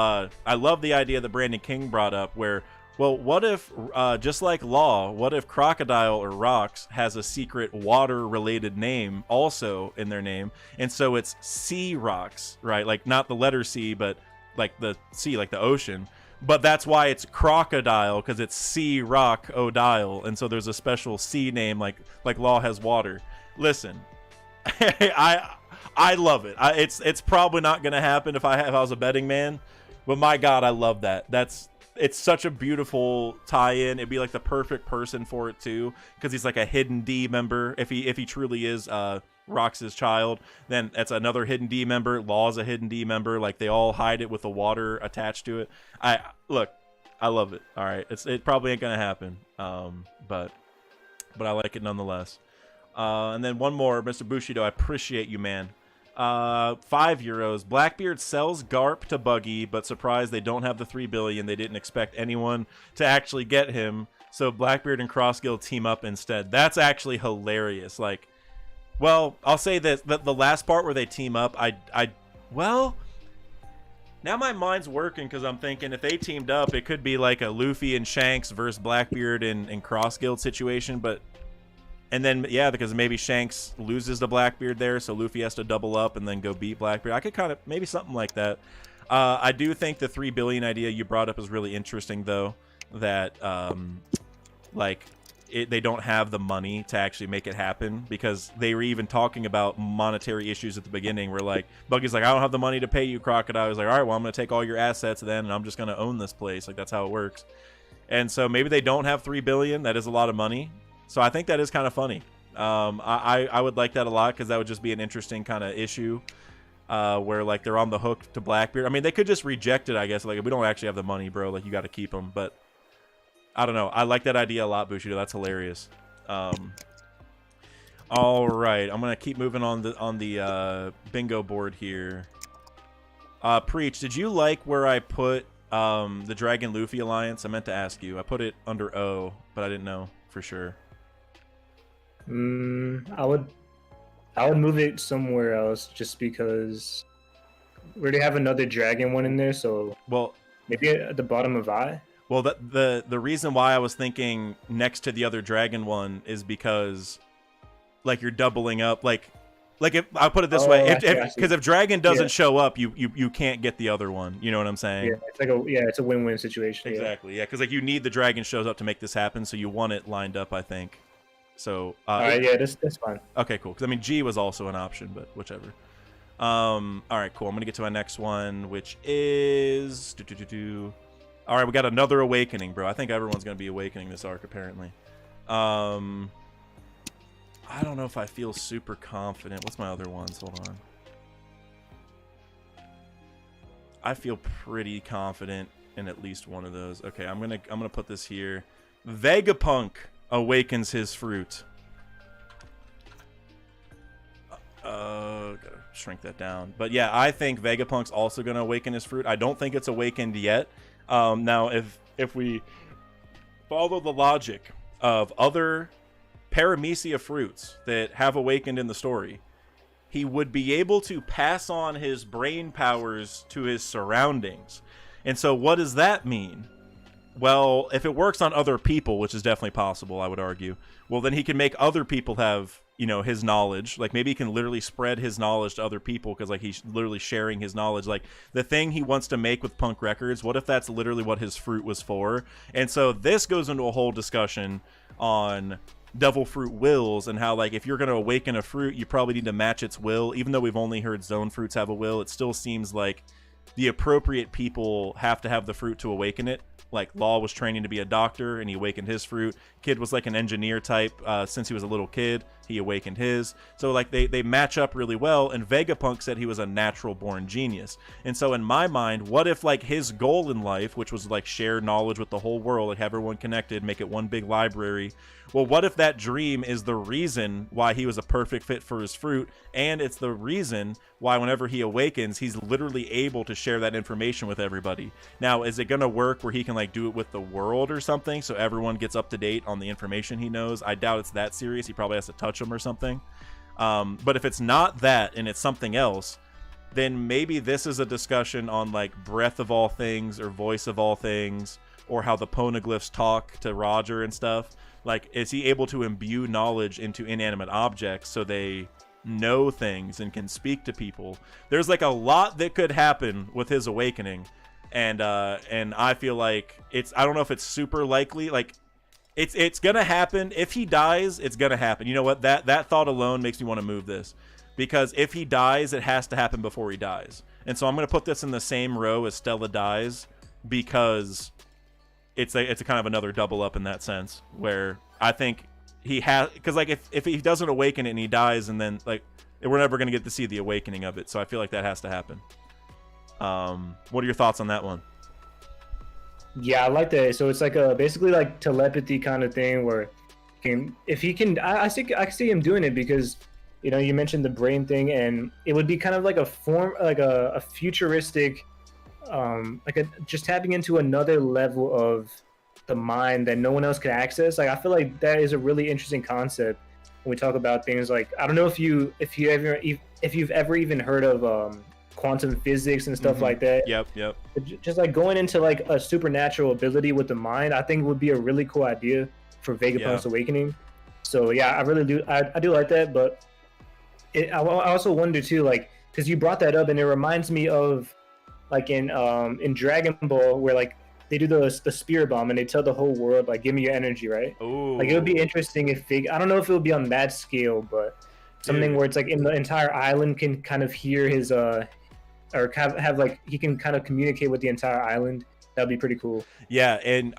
I love the idea that Brandon King brought up where, well, what if, just like Law, what if Crocodile or Rox has a secret water-related name also in their name, and so it's Sea Rocks, right? Like, not the letter C, but like the sea, like the ocean. But that's why it's Crocodile, because it's Sea Rock Odile, and so there's a special sea name, like Law has water. Listen, I love it. It's probably not gonna happen if I was a betting man, but my God, I love that. It's such a beautiful tie-in. It'd be like the perfect person for it too, because he's like a hidden D member. If he truly is Rox's child, then that's another hidden D member. Law's a hidden D member. Like they all hide it with the water attached to it. I love it. All right, it probably ain't gonna happen. But I like it nonetheless. And then one more, Mr. Bushido. I appreciate you, man. €5. Blackbeard sells Garp to Buggy, but surprised they don't have the 3 billion. They didn't expect anyone to actually get him, so Blackbeard and Cross Guild team up instead. That's actually hilarious. Like, well, I'll say this: that the last part where they team up, well, now my mind's working because I'm thinking if they teamed up, it could be like a Luffy and Shanks versus Blackbeard and Cross Guild situation, but. And then, yeah, because maybe Shanks loses to Blackbeard there, so Luffy has to double up and then go beat Blackbeard. I could kind of, maybe something like that. I do think the 3 billion idea you brought up is really interesting, though, that, they don't have the money to actually make it happen, because they were even talking about monetary issues at the beginning, where, like, Buggy's like, I don't have the money to pay you, Crocodile. He's like, all right, well, I'm going to take all your assets then, and I'm just going to own this place. Like, that's how it works. And so maybe they don't have 3 billion. That is a lot of money. So I think that is kind of funny. I would like that a lot, because that would just be an interesting kind of issue where like they're on the hook to Blackbeard. I mean, they could just reject it, I guess. Like, if we don't actually have the money, bro, like you got to keep them. But I don't know. I like that idea a lot, Bushido. That's hilarious. All right, I'm gonna keep moving on the bingo board here. Preach, did you like where I put the Dragon Luffy alliance? I meant to ask you. I put it under O, but I didn't know for sure. I would move it somewhere else just because we already have another dragon one in there, so well maybe at the bottom of I. Well, the reason why I was thinking next to the other dragon one is because like you're doubling up, like if I put it this way, because if dragon doesn't show up, you can't get the other one. You know what I'm saying? Yeah, it's like it's a win-win situation. Exactly. Yeah, because like you need the dragon shows up to make this happen, so you want it lined up, I think. So all right, yeah, that's fine. Okay, cool. Because I mean, G was also an option, but whichever. All right, cool. I'm gonna get to my next one, which is all right. We got another awakening, bro. I think everyone's gonna be awakening this arc, apparently. I don't know if I feel super confident. What's my other ones? Hold on. I feel pretty confident in at least one of those. Okay, I'm gonna put this here. Vegapunk awakens his fruit. Gotta shrink that down. But yeah, I think Vegapunk's also gonna awaken his fruit. I don't think it's awakened yet. Now, if we follow the logic of other paramecia fruits that have awakened in the story, he would be able to pass on his brain powers to his surroundings. And so what does that mean? Well, if it works on other people, which is definitely possible, I would argue, well, then he can make other people have, you know, his knowledge. Like, maybe he can literally spread his knowledge to other people because, like, he's literally sharing his knowledge. Like, the thing he wants to make with Punk Records, what if that's literally what his fruit was for? And so this goes into a whole discussion on devil fruit wills and how, like, if you're going to awaken a fruit, you probably need to match its will. Even though we've only heard zone fruits have a will, it still seems like the appropriate people have to have the fruit to awaken it. Like, Law was training to be a doctor and he awakened his fruit. Kid was like an engineer type since he was a little kid. He awakened his. So, like, they match up really well. And Vegapunk said he was a natural born genius. And so in my mind, what if, like, his goal in life, which was, like, share knowledge with the whole world, like, have everyone connected, make it one big library. Well, what if that dream is the reason why he was a perfect fit for his fruit, and it's the reason why whenever he awakens, he's literally able to share that information with everybody? Now, is it going to work where he can, like, do it with the world or something so everyone gets up to date on the information he knows? I doubt it's that serious. He probably has to touch them or something. But if it's not that and it's something else, then maybe this is a discussion on, like, breath of all things or voice of all things, or how the poneglyphs talk to Roger and stuff. Like, is he able to imbue knowledge into inanimate objects so they know things and can speak to people? There's, like, a lot that could happen with his awakening, and I feel like I don't know if it's super likely. Like, it's gonna happen. If he dies, it's gonna happen. You know what? That thought alone makes me want to move this, because if he dies, it has to happen before he dies. And so I'm gonna put this in the same row as Stella dies, because it's a kind of another double up in that sense, where I think he has, because, like, if he doesn't awaken it and he dies, and then, like, we're never going to get to see the awakening of it. So I feel like that has to happen. What are your thoughts on that one? Yeah, I like that. So it's like a basically like telepathy kind of thing where if he can, I see him doing it, because, you know, you mentioned the brain thing, and it would be kind of like a form, like a futuristic, just tapping into another level of the mind that no one else could access. Like, I feel like that is a really interesting concept when we talk about things like, I don't know if you've ever even heard of quantum physics and stuff like that. Yep. Just like going into like a supernatural ability with the mind, I think would be a really cool idea for Vegapunk's awakening. So yeah, I really do. I do like that, but I also wonder too, like, because you brought that up, and it reminds me of, like, in Dragon Ball, where, like, they do the spirit bomb and they tell the whole world, like, give me your energy, right? Ooh. Like, it would be interesting if I don't know if it would be on that scale, but something where it's like in the entire island can kind of hear his or have like he can kind of communicate with the entire island. That'd be pretty cool. Yeah, and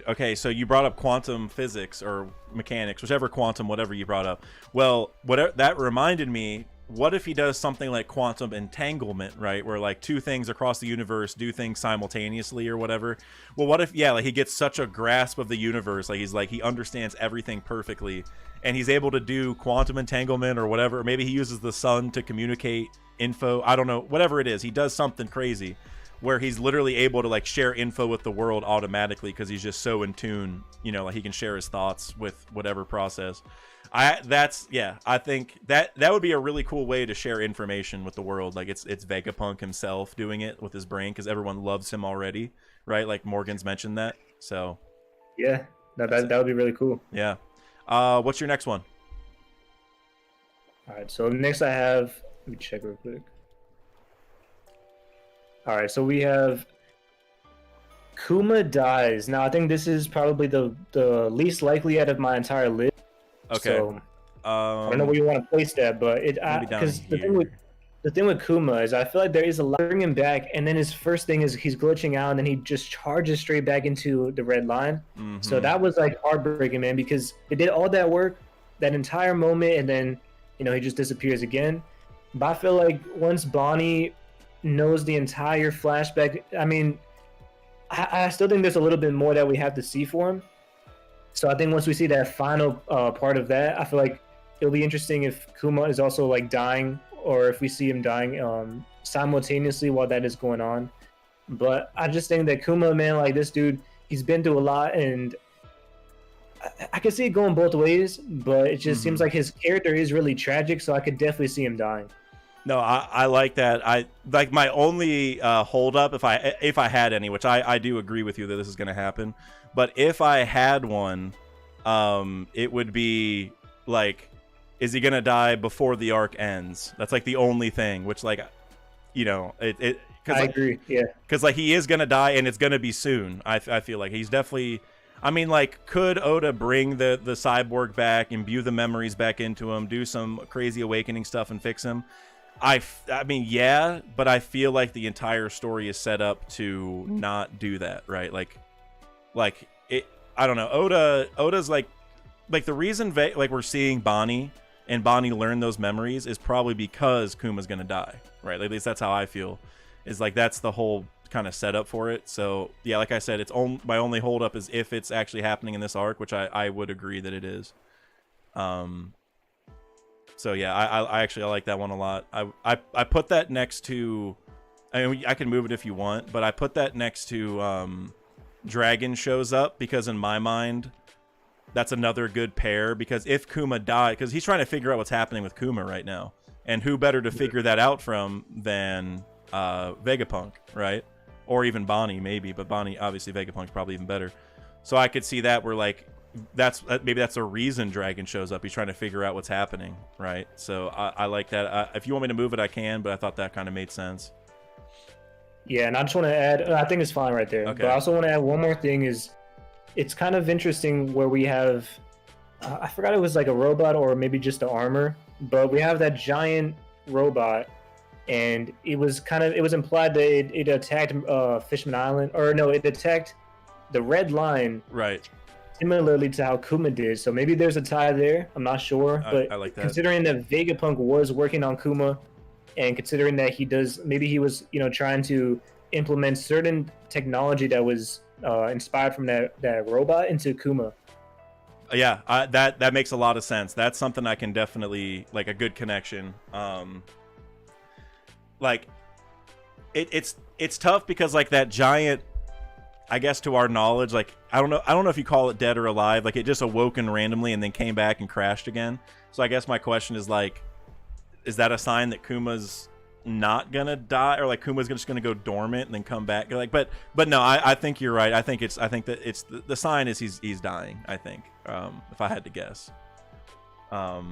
okay, so you brought up quantum physics or mechanics, whatever you brought up. Well, that reminded me, what if he does something like quantum entanglement, right? Where, like, two things across the universe do things simultaneously or whatever. Well, what if, like, he gets such a grasp of the universe, like, he understands everything perfectly, and he's able to do quantum entanglement or whatever. Or maybe he uses the sun to communicate info. I don't know. Whatever it is, he does something crazy where he's literally able to, like, share info with the world automatically because he's just so in tune, you know, like, he can share his thoughts with whatever process. I think that would be a really cool way to share information with the world. Like, it's Vegapunk himself doing it with his brain, because everyone loves him already, right? Like, Morgan's mentioned that. So yeah, that would be really cool. Yeah. What's your next one? All right, so next I have, let me check real quick. All right, so we have Kuma dies. Now, I think this is probably the least likely out of my entire list. Okay. So, I don't know where you want to place that, but because the thing with Kuma is I feel like there is a lot to bring him back, and then his first thing is he's glitching out, and then he just charges straight back into the red line. Mm-hmm. So that was, like, heartbreaking, man, because they did all that work, that entire moment, and then, you know, he just disappears again. But I feel like once Bonnie knows the entire flashback, I mean, I still think there's a little bit more that we have to see for him. So I think once we see that final part of that, I feel like it'll be interesting if Kuma is also, like, dying, or if we see him dying simultaneously while that is going on. But I just think that Kuma, man, like, this dude, he's been through a lot, and I can see it going both ways, but it just seems like his character is really tragic, so I could definitely see him dying. No, I like that. I like my only hold up if I had any, which I do agree with you that this is going to happen. But if I had one, it would be like, is he going to die before the arc ends? That's like the only thing, which like, you know, I agree. Yeah, because like he is going to die and it's going to be soon. I feel like he's definitely. I mean, like, could Oda bring the cyborg back, imbue the memories back into him, do some crazy awakening stuff and fix him? I mean, yeah, but I feel like the entire story is set up to not do that, right? Like it. I don't know. Oda's like the reason like we're seeing Bonnie and Bonnie learn those memories is probably because Kuma's gonna die, right? At least that's how I feel. Is like that's the whole kind of setup for it. So yeah, like I said, it's my only hold up is if it's actually happening in this arc, which I would agree that it is. So yeah, I actually like that one a lot. I put that next to, I mean, I can move it if you want, but I put that next to Dragon shows up, because in my mind that's another good pair, because if Kuma died, because he's trying to figure out what's happening with Kuma right now, and who better to figure that out from than Vegapunk, right? Or even Bonnie, maybe, but Bonnie, obviously Vegapunk's probably even better. So I could see that where like maybe that's a reason Dragon shows up. He's trying to figure out what's happening, right? So I like that. If you want me to move it, I can, but I thought that kind of made sense. Yeah, and I just want to add, I think it's fine right there. Okay. But I also want to add one more thing is, it's kind of interesting where we have, I forgot it was like a robot or maybe just the armor, but we have that giant robot, and it was implied that it attacked Fishman Island, or no, it attacked the Red Line. Right. Similarly to how Kuma did. So maybe there's a tie there. I'm not sure. But I like that. Considering that Vegapunk was working on Kuma, and considering that maybe he was, trying to implement certain technology that was inspired from that robot into Kuma. Yeah, that makes a lot of sense. That's something I can definitely, like, a good connection. Like, it's tough because, like, that giant, I guess to our knowledge, like, I don't know if you call it dead or alive. Like, it just awoken randomly and then came back and crashed again. So I guess my question is, like, is that a sign that Kuma's not gonna die, or like Kuma's just gonna go dormant and then come back? Like, but no, I think you're right. I think that it's the sign is he's dying, I think, if I had to guess. So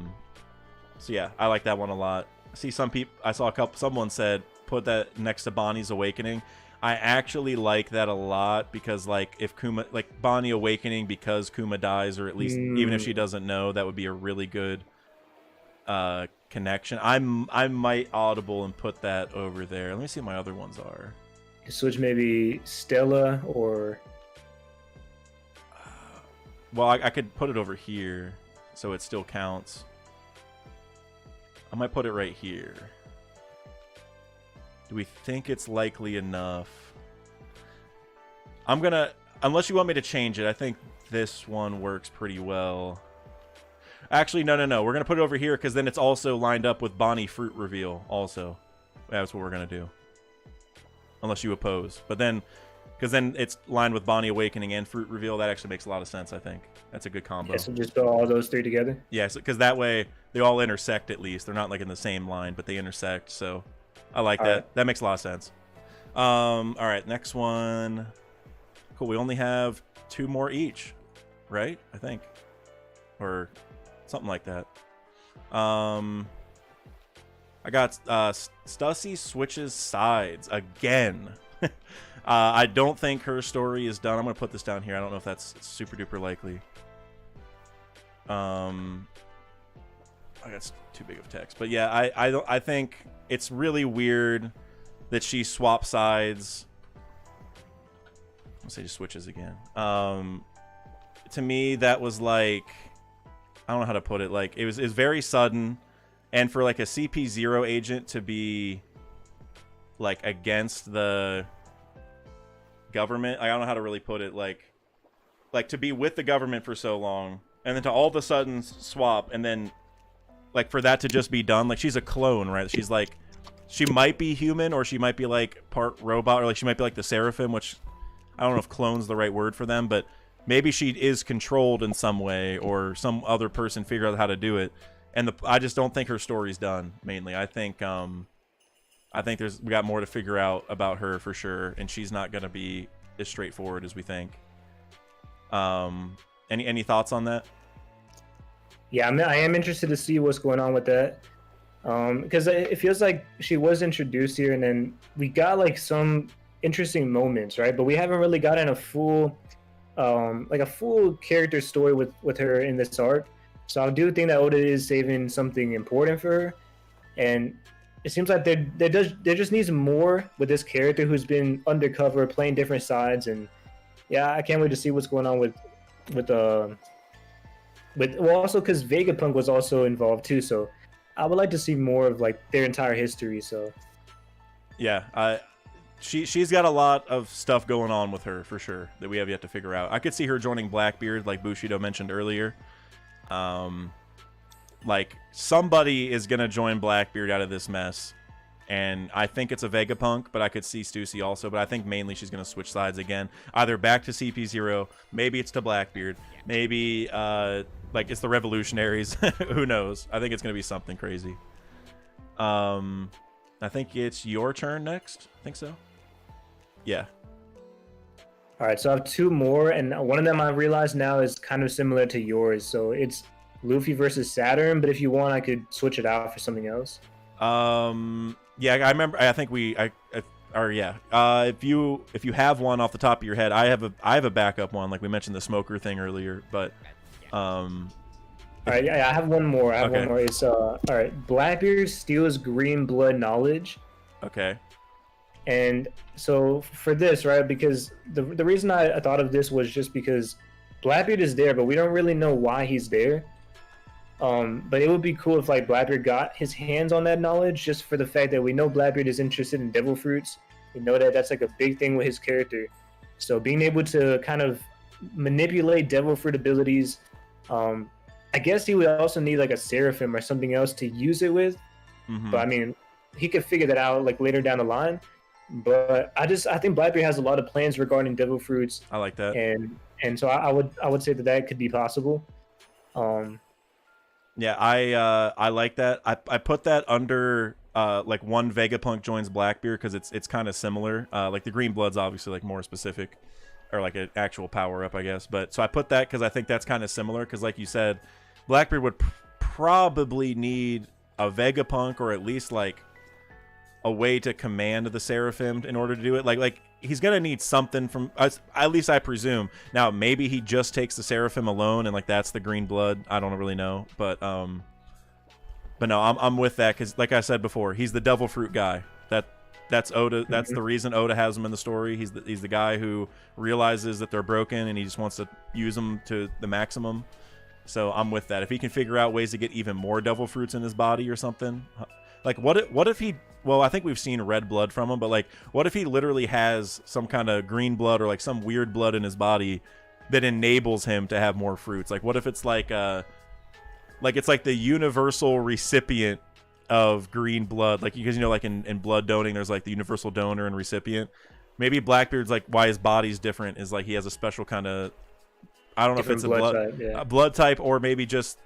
yeah, I like that one a lot. I saw someone said put that next to Bonnie's awakening. I actually like that a lot, because like if Kuma, like Bonnie awakening because Kuma dies, or at least even if she doesn't know, that would be a really good connection. I might audible and put that over there. Let me see what my other ones are. Switch maybe Stella or well, I could put it over here so it still counts. I might put it right here. Do we think it's likely enough? I'm gonna, unless you want me to change it, I think this one works pretty well. Actually, no. We're going to put it over here, because then it's also lined up with Bonnie fruit reveal also. That's what we're going to do. Unless you oppose. But then, because then it's lined with Bonnie awakening and fruit reveal. That actually makes a lot of sense, I think. That's a good combo. Yeah, so just put all those three together? Yeah, because that way they all intersect at least. They're not like in the same line, but they intersect. So I like that. Right. That makes a lot of sense. All right, next one. Cool, we only have 2 more each, right? I think. Or something like that. I got Stussy switches sides again. I don't think her story is done. I'm gonna put this down here. I don't know if that's super duper likely. I got too big of text, but yeah, I think it's really weird that she swaps sides. Let's say just switches again. To me, that was like, I don't know how to put it. Like, it was very sudden, and for like a CP0 agent to be like against the government, I don't know how to really put it. Like to be with the government for so long, and then to all of a sudden swap, and then like for that to just be done. Like, she's a clone, right? She's like, she might be human, or she might be like part robot, or like she might be like the Seraphim, which I don't know if clone's the right word for them, but maybe she is controlled in some way, or some other person figured out how to do it. And I just don't think her story's done. Mainly, I think we got more to figure out about her for sure, and she's not gonna be as straightforward as we think. Any thoughts on that? Yeah, I am interested to see what's going on with that. Because it feels like she was introduced here, and then we got like some interesting moments, right? But we haven't really gotten a full, like a full character story with her in this arc. So I do think that Oda is saving something important for her, and it seems like there just needs more with this character who's been undercover, playing different sides, and yeah, I can't wait to see what's going on with well, also because Vegapunk was also involved too, so I would like to see more of like their entire history. So yeah, she's got a lot of stuff going on with her for sure that we have yet to figure out. I could see her joining Blackbeard, like Bushido mentioned earlier. Like somebody is gonna join Blackbeard out of this mess, and I think it's a Vegapunk, but I could see Stussy also. But I think mainly she's gonna switch sides again, either back to CP0, maybe it's to Blackbeard, maybe like it's the Revolutionaries. Who knows? I think it's gonna be something crazy. I think it's your turn next. I think so. Yeah. all right, so I have two more, and one of them I realize now is kind of similar to yours. So it's Luffy versus Saturn, but if you want, I could switch it out for something else. Yeah, I remember. I think if you have one off the top of your head, I have a backup one. Like we mentioned the smoker thing earlier, but all right, yeah, I have one more. One more. It's all right. Blackbeard steals green blood knowledge. Okay. And so for this, right, because the reason I thought of this was just because Blackbeard is there, but we don't really know why he's there. But it would be cool if like Blackbeard got his hands on that knowledge, just for the fact that we know Blackbeard is interested in devil fruits. We know that that's like a big thing with his character. So being able to kind of manipulate devil fruit abilities, I guess he would also need like a seraphim or something else to use it with. Mm-hmm. But I mean, he could figure that out like later down the line. But I think Blackbeard has a lot of plans regarding devil fruits. I like that. And so I would say that could be possible. Yeah, I like that. I put that under like one Vegapunk joins Blackbeard because it's kind of similar. Like the green blood's obviously like more specific, or like an actual power up, I guess. But so I put that because I think that's kind of similar. Because like you said, Blackbeard would probably need a Vegapunk, or at least like a way to command the Seraphim in order to do it. Like he's gonna need something from us, at least I presume. Now maybe he just takes the Seraphim alone, and like that's the green blood. I don't really know, but no, I'm with that because like I said before, he's the devil fruit guy. That's Oda. That's the reason Oda has him in the story. He's the guy who realizes that they're broken and he just wants to use them to the maximum. So I'm with that. If he can figure out ways to get even more devil fruits in his body or something, like what if he? Well, I think we've seen red blood from him, but like, what if he literally has some kind of green blood or like some weird blood in his body that enables him to have more fruits? Like, what if it's like it's like the universal recipient of green blood, like because like in blood donating, there's like the universal donor and recipient. Maybe Blackbeard's like why his body's different is like he has a special kind of, I don't know if it's a blood type, or maybe just,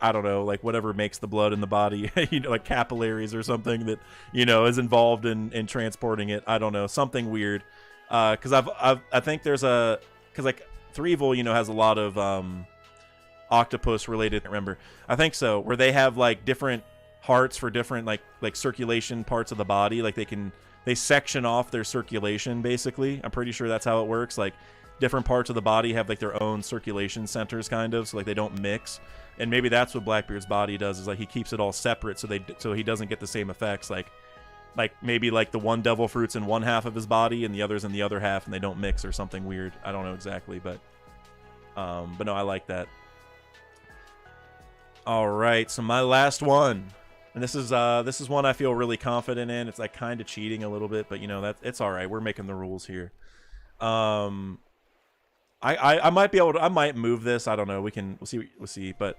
I don't know, like whatever makes the blood in the body, like capillaries or something that, is involved in transporting it. I don't know, something weird. Because I think there's because like Threevil, has a lot of octopus related. Remember, I think so, where they have like different hearts for different like circulation parts of the body. Like they section off their circulation basically. I'm pretty sure that's how it works. Like different parts of the body have like their own circulation centers, kind of, so like they don't mix. And maybe that's what Blackbeard's body does, is like he keeps it all separate so he doesn't get the same effects. Like maybe like the one devil fruit's in one half of his body and the other's in the other half, and they don't mix or something weird. I don't know exactly, but no, I like that. All right, so my last one, and this is one I feel really confident in. It's like kind of cheating a little bit, but it's all right. We're making the rules here. I might be able to. I might move this. I don't know. We'll see. But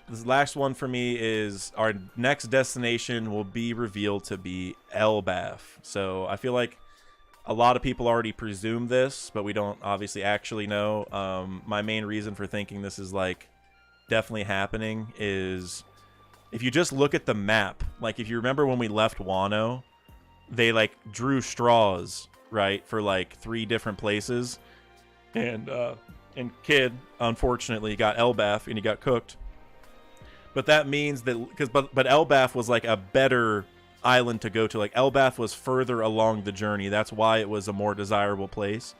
this last one for me is our next destination will be revealed to be Elbaf. So I feel like a lot of people already presume this, but we don't obviously actually know. My main reason for thinking this is like definitely happening is if you just look at the map, like if you remember when we left Wano, they like drew straws, right, for like 3 different places, and Kid unfortunately got Elbaf and he got cooked. But that means that but Elbaf was like a better island to go to. Like Elbaf was further along the journey. That's why it was a more desirable place.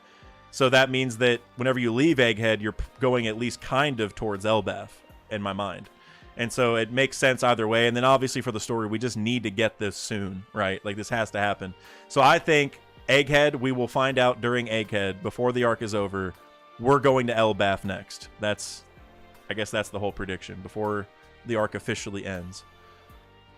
So that means that whenever you leave Egghead, you're going at least kind of towards Elbaf in my mind. And so it makes sense either way. And then obviously for the story, we just need to get this soon, right? Like this has to happen. So I think Egghead, we will find out during Egghead before the arc is over. We're going to Elbaf next. I guess that's the whole prediction before the arc officially ends.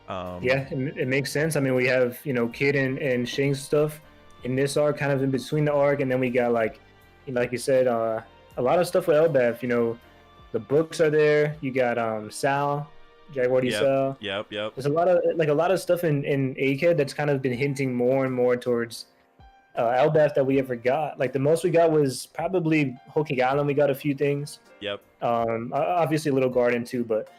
Yeah, it makes sense. I mean, we have, you know, Kid and Shing's stuff in this arc, kind of in between the arc, and then we got like you said, a lot of stuff with Elbaf. You know, the books are there. You got Sal, Jaguar Sal. Yep. There's a lot of stuff in Egghead that's kind of been hinting more and more towards Elbaf that we ever got. Like the most we got was probably Hokage Island. We got a few things. Yep. Obviously Little Garden too, but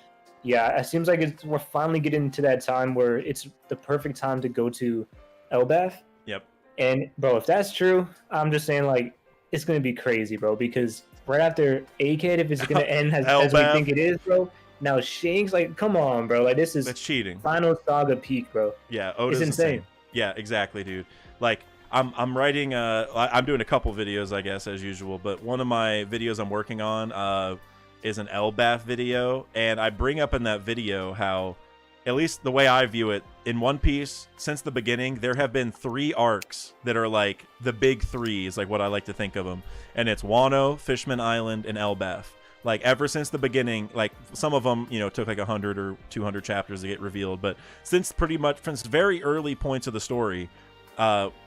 yeah, it seems like we're finally getting to that time where it's the perfect time to go to Elbaf. Yep. And bro, if that's true, I'm just saying like it's gonna be crazy, bro. Because right after Egghead, if it's gonna end as we think it is, bro. Now Shing's like, come on, bro. Like that's cheating. Final Saga peak, bro. Yeah, Oda's it's insane. Yeah, exactly, dude. Like I'm writing. I'm doing a couple videos, I guess, as usual. But one of my videos I'm working on is an Elbaf video, and I bring up in that video how, at least the way I view it, in One Piece, since the beginning, there have been 3 arcs that are like the big 3 is like what I like to think of them. And it's Wano, Fishman Island, and Elbaf. Like ever since the beginning, like some of them, you know, took like 100 or 200 chapters to get revealed. But since pretty much from very early points of the story,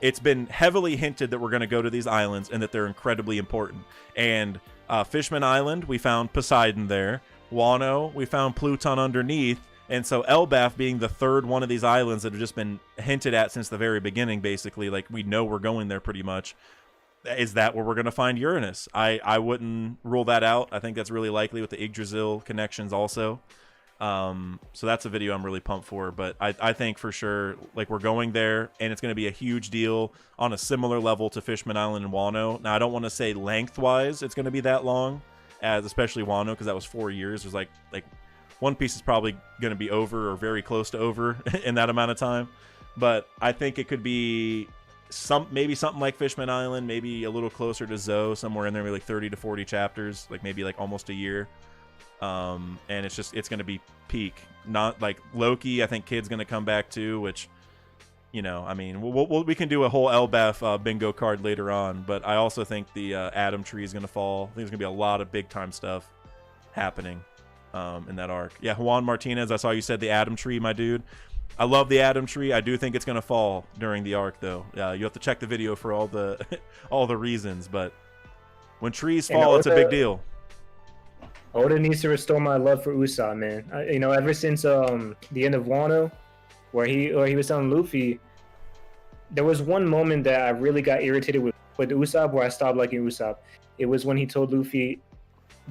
it's been heavily hinted that we're going to go to these islands and that they're incredibly important. And Fishman Island, we found Poseidon there. Wano, we found Pluton underneath. And so Elbaf being the 3rd one of these islands that have just been hinted at since the very beginning, basically, like we know we're going there pretty much. Is that where we're going to find Uranus? I wouldn't rule that out. I think that's really likely with the Yggdrasil connections also. So that's a video I'm really pumped for. But I think for sure, like we're going there, and it's going to be a huge deal on a similar level to Fishman Island and Wano. Now, I don't want to say lengthwise it's going to be that long, as especially Wano, because that was 4 years. There's like One Piece is probably going to be over or very close to over in that amount of time. But I think it could be maybe something like Fishman Island, maybe a little closer to Zoe, somewhere in there, maybe like 30 to 40 chapters, like maybe like almost a year. And it's going to be peak. Not like Loki, I think Kid's going to come back too, which, you know, I mean, we can do a whole Elbaf bingo card later on, but I also think the Atom Tree is going to fall. I think there's going to be a lot of big time stuff happening in that arc. Yeah, Juan Martinez, I saw you said the Atom Tree, my dude. I love the Atom Tree. I do think it's going to fall during the arc, though. You have to check the video for all the all the reasons, but when trees fall, it's a big deal. Oda needs to restore my love for Usopp, man. You know, ever since the end of Wano, where he was telling Luffy, there was one moment that I really got irritated with Usopp, where I stopped liking Usopp. It was when he told Luffy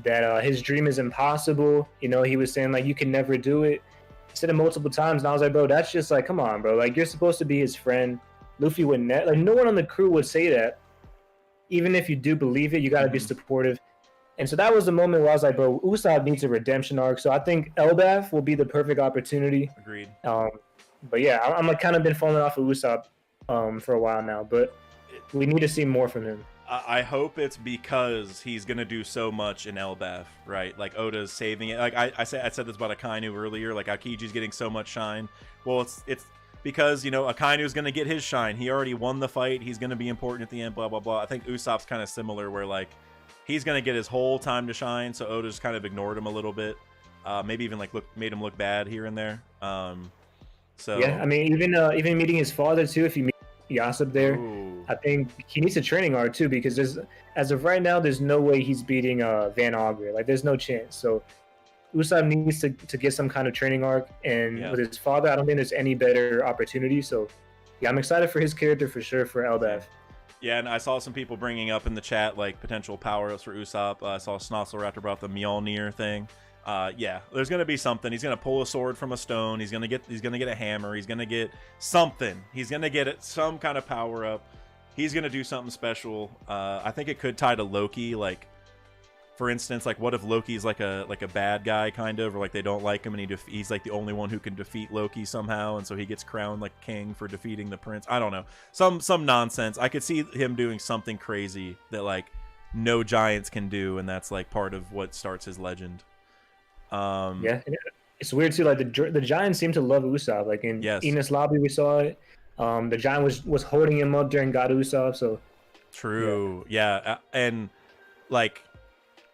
that his dream is impossible. You know, he was saying like you can never do it. He said it multiple times, and I was like, bro, that's just like, come on, bro. Like you're supposed to be his friend. Luffy wouldn't. Like no one on the crew would say that. Even if you do believe it, you got to be supportive. And so that was the moment where I was like, bro, Usopp needs a redemption arc. So I think Elbaf will be the perfect opportunity. Agreed. But yeah, I'm like kind of been falling off of Usopp for a while now. But we need to see more from him. I hope it's because he's going to do so much in Elbaf, right? Like Oda's saving it. Like I said this about Akainu earlier. Like Aokiji's getting so much shine. Well, it's because, you know, Akainu's going to get his shine. He already won the fight. He's going to be important at the end, blah, blah, blah. I think Usopp's kind of similar where, like, he's going to get his whole time to shine, so Oda's kind of ignored him a little bit. Maybe even, like, made him look bad here and there. So yeah, I mean, even meeting his father, too, if you meet Yasop there, ooh. I think he needs a training arc, too, because as of right now, there's no way he's beating Van Augur. Like, there's no chance. So Usopp needs to get some kind of training arc, and with his father, I don't think there's any better opportunity. So yeah, I'm excited for his character for sure for Elbaf. Yeah, and I saw some people bringing up in the chat like potential power-ups for Usopp. I saw Snozzleraptor brought the Mjolnir thing. Yeah, there's gonna be something. He's gonna pull a sword from a stone. He's gonna get a hammer. He's gonna get something. He's gonna get some kind of power-up. He's gonna do something special. I think it could tie to Loki. Like, for instance, like what if Loki's like a bad guy kind of, or like they don't like him and he's like the only one who can defeat Loki somehow, and so he gets crowned like king for defeating the prince. I don't know, some nonsense. I could see him doing something crazy that like no giants can do, and that's like part of what starts his legend. Yeah, it's weird too. Like the giants seem to love Usopp. Like in Enos Lobby, we saw it. The giant was holding him up during God Usopp. So true, yeah. And like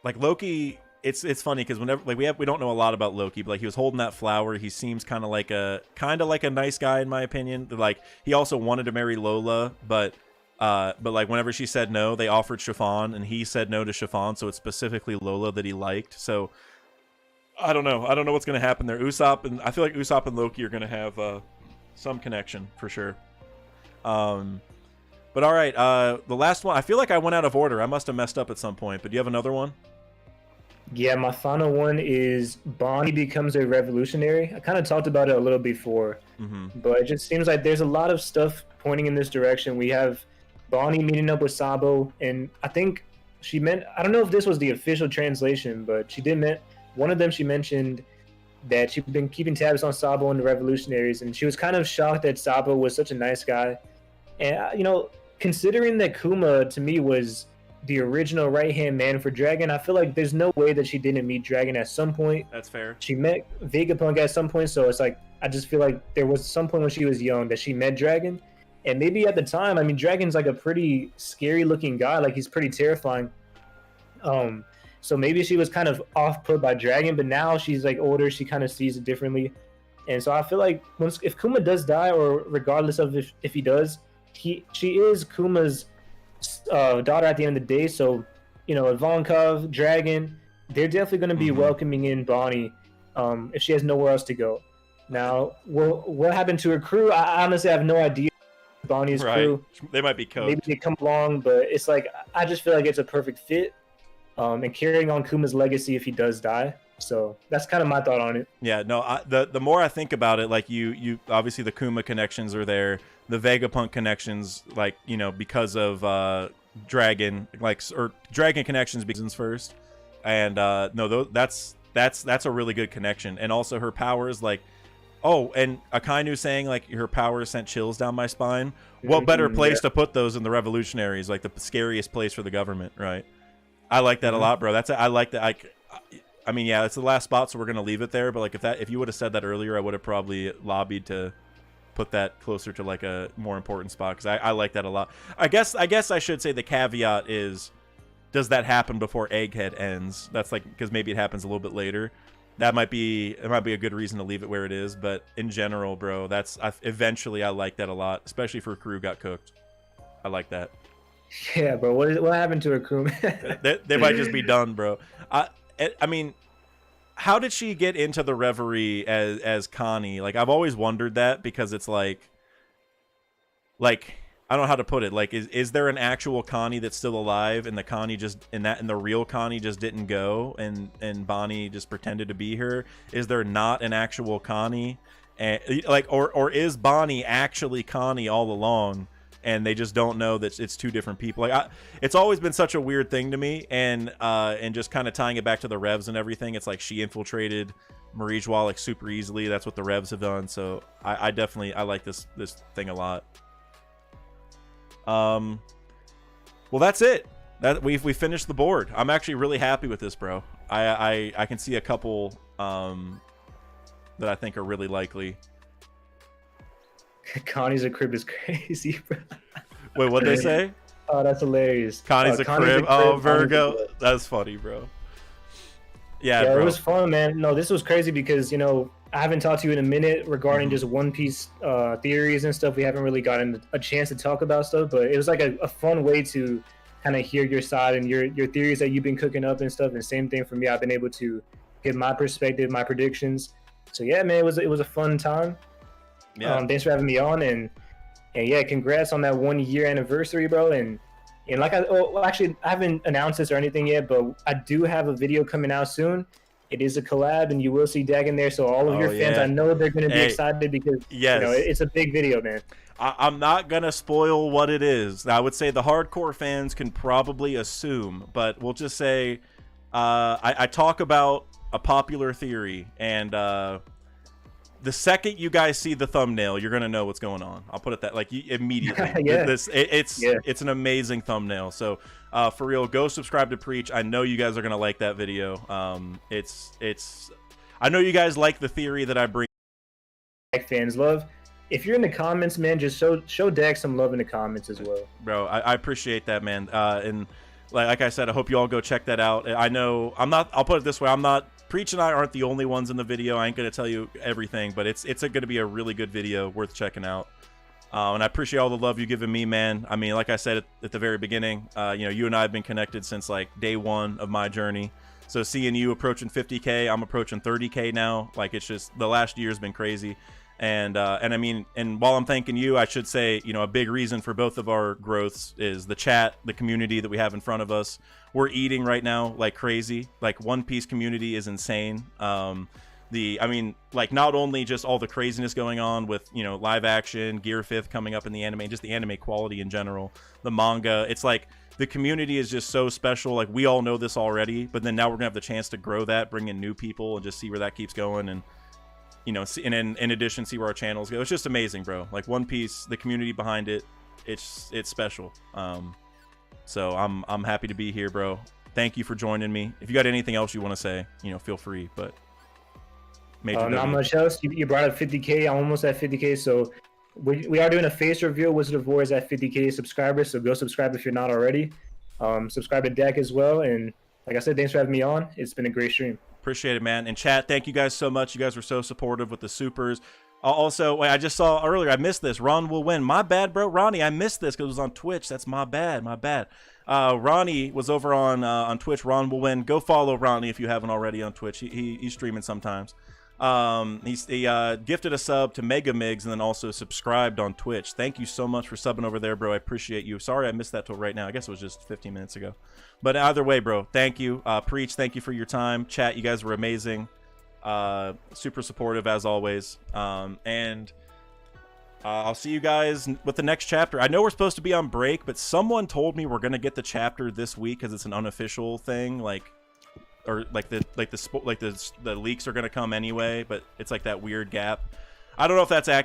Loki, it's funny because whenever like we don't know a lot about Loki, but like he was holding that flower. He seems kind of like a nice guy in my opinion. Like he also wanted to marry Lola, but like whenever she said no, they offered Chiffon, and he said no to Chiffon. So it's specifically Lola that he liked. So I don't know what's gonna happen there. Usopp and I feel like Usopp and Loki are gonna have some connection for sure. But all right, the last one. I feel like I went out of order. I must have messed up at some point. But do you have another one? Yeah, my final one is Bonnie becomes a revolutionary. I kind of talked about it a little before, but it just seems like there's a lot of stuff pointing in this direction. We have Bonnie meeting up with Sabo, and I think she meant, I don't know if this was the official translation, but she did one of them she mentioned that she'd been keeping tabs on Sabo and the revolutionaries, and she was kind of shocked that Sabo was such a nice guy. And, you know, considering that Kuma, to me, was the original right-hand man for Dragon, I feel like there's no way that she didn't meet Dragon at some point. That's fair. She met Vegapunk at some point, so it's like, I just feel like there was some point when she was young that she met Dragon. And maybe at the time, I mean, Dragon's like a pretty scary-looking guy. Like, he's pretty terrifying. So maybe she was kind of off-put by Dragon, but now she's like older, she kind of sees it differently. And so I feel like if Kuma does die, or regardless of if he does, she is Kuma's daughter at the end of the day. So, you know, Ivankov, Dragon, they're definitely going to be welcoming in Bonnie if she has nowhere else to go. Now, what happened to her crew? I honestly have no idea. Bonnie's crew. They might be coached. Maybe they come along, but it's like, I just feel like it's a perfect fit. And carrying on Kuma's legacy if he does die. So that's kind of my thought on it. Yeah, no, the more I think about it, like you obviously the Kuma connections are there, the Vegapunk connections, like, you know, because of Dragon, like, or Dragon connections begins first, and no, that's a really good connection, and also her powers, like, oh, and Akainu saying like her powers sent chills down my spine. What better place to put those in the Revolutionaries, like the scariest place for the government, right? I like that a lot, bro. I like that. I mean, yeah, it's the last spot, so we're gonna leave it there. But like, if you would have said that earlier, I would have probably lobbied to put that closer to like a more important spot, because I like that a lot. I guess I should say the caveat is, does that happen before Egghead ends? That's like, because maybe it happens a little bit later. It might be a good reason to leave it where it is. But in general, bro, eventually I like that a lot, especially for crew got cooked. I like that. Yeah, bro. What happened to her crew? they might just be done, bro. I mean, how did she get into the reverie as Connie? Like, I've always wondered that, because it's like I don't know how to put it. Like, is there an actual Connie that's still alive, and the Connie and the real Connie just didn't go, and Bonnie just pretended to be her? Is there not an actual Connie, and like, or is Bonnie actually Connie all along? And they just don't know that it's two different people. Like, it's always been such a weird thing to me, and just kind of tying it back to the Revs and everything. It's like she infiltrated Marijwa like super easily. That's what the Revs have done. So I definitely like this thing a lot. Well, that's it. That we finished the board. I'm actually really happy with this, bro. I can see a couple that I think are really likely. Connie's a crib is crazy, bro. Wait, what'd they say? Oh, that's hilarious. Connie's a crib. Oh, Virgo. That's funny, bro. Yeah, bro. It was fun, man. No, this was crazy because, you know, I haven't talked to you in a minute regarding just One Piece theories and stuff. We haven't really gotten a chance to talk about stuff, but it was like a fun way to kind of hear your side and your theories that you've been cooking up and stuff. And same thing for me. I've been able to give my perspective, my predictions. So yeah, man, it was a fun time. Yeah. Thanks for having me on, and And yeah, congrats on that 1 year anniversary, bro. And like actually, I haven't announced this or anything yet, but I do have a video coming out soon. It is a collab, and you will see Dag in there. So all of your fans, I know they're going to be excited because it's a big video, man. I'm not going to spoil what it is. I would say the hardcore fans can probably assume, but we'll just say I talk about a popular theory, and the second you guys see the thumbnail, you're gonna know what's going on. I'll put it that immediately. It's an amazing thumbnail. So for real, go subscribe to Preach. I know you guys are gonna like that video. I know you guys like the theory that I bring. Fans love. If you're in the comments, man, just show Dag some love in the comments as well. Bro, I appreciate that, man. And like I said, I hope you all go check that out. I know I'll put it this way, Preach and I aren't the only ones in the video. I ain't going to tell you everything, but it's going to be a really good video worth checking out. And I appreciate all the love you've given me, man. I mean, like I said at the very beginning, you and I have been connected since like day one of my journey. So seeing you approaching 50K, I'm approaching 30K now. Like, it's just, the last year has been crazy. And I mean, and while I'm thanking you, I should say, a big reason for both of our growths is the chat, the community that we have in front of us. We're eating right now like crazy. Like, One Piece community is insane. I mean, like, not only just all the craziness going on with, live action, Gear 5th coming up in the anime, just the anime quality in general, the manga. It's like, the community is just so special. Like, we all know this already, but then now we're gonna have the chance to grow that, bring in new people, and just see where that keeps going. And and in addition, see where our channels go. It's just amazing, bro. Like, One Piece, the community behind it, it's special. So I'm happy to be here, bro. Thank you for joining me. If you got anything else you want to say, feel free. But not much else. You brought up 50K. I'm almost at 50K. So we are doing a face reveal. Wizard of War is at 50K subscribers. So go subscribe if you're not already. Subscribe to Dag as well. And like I said, thanks for having me on. It's been a great stream. Appreciate it, man. And chat, thank you guys so much. You guys were so supportive with the supers. Also, wait, I just saw earlier, I missed this. Ron will win. My bad, bro. Ronnie, I missed this because it was on Twitch. That's my bad. My bad. Ronnie was over on Twitch. Ron will win. Go follow Ronnie if you haven't already on Twitch. He's streaming sometimes. He gifted a sub to Mega Migs and then also subscribed on Twitch. Thank you so much for subbing over there, bro. I appreciate you. Sorry I missed that till right now. I guess it was just 15 minutes ago. But either way, bro, thank you. Preach, thank you for your time. Chat, you guys were amazing. Super supportive as always. And I'll see you guys with the next chapter. I know we're supposed to be on break, but someone told me we're gonna get the chapter this week because it's an unofficial thing, like the leaks are gonna come anyway, but it's like that weird gap. I don't know if that's accurate.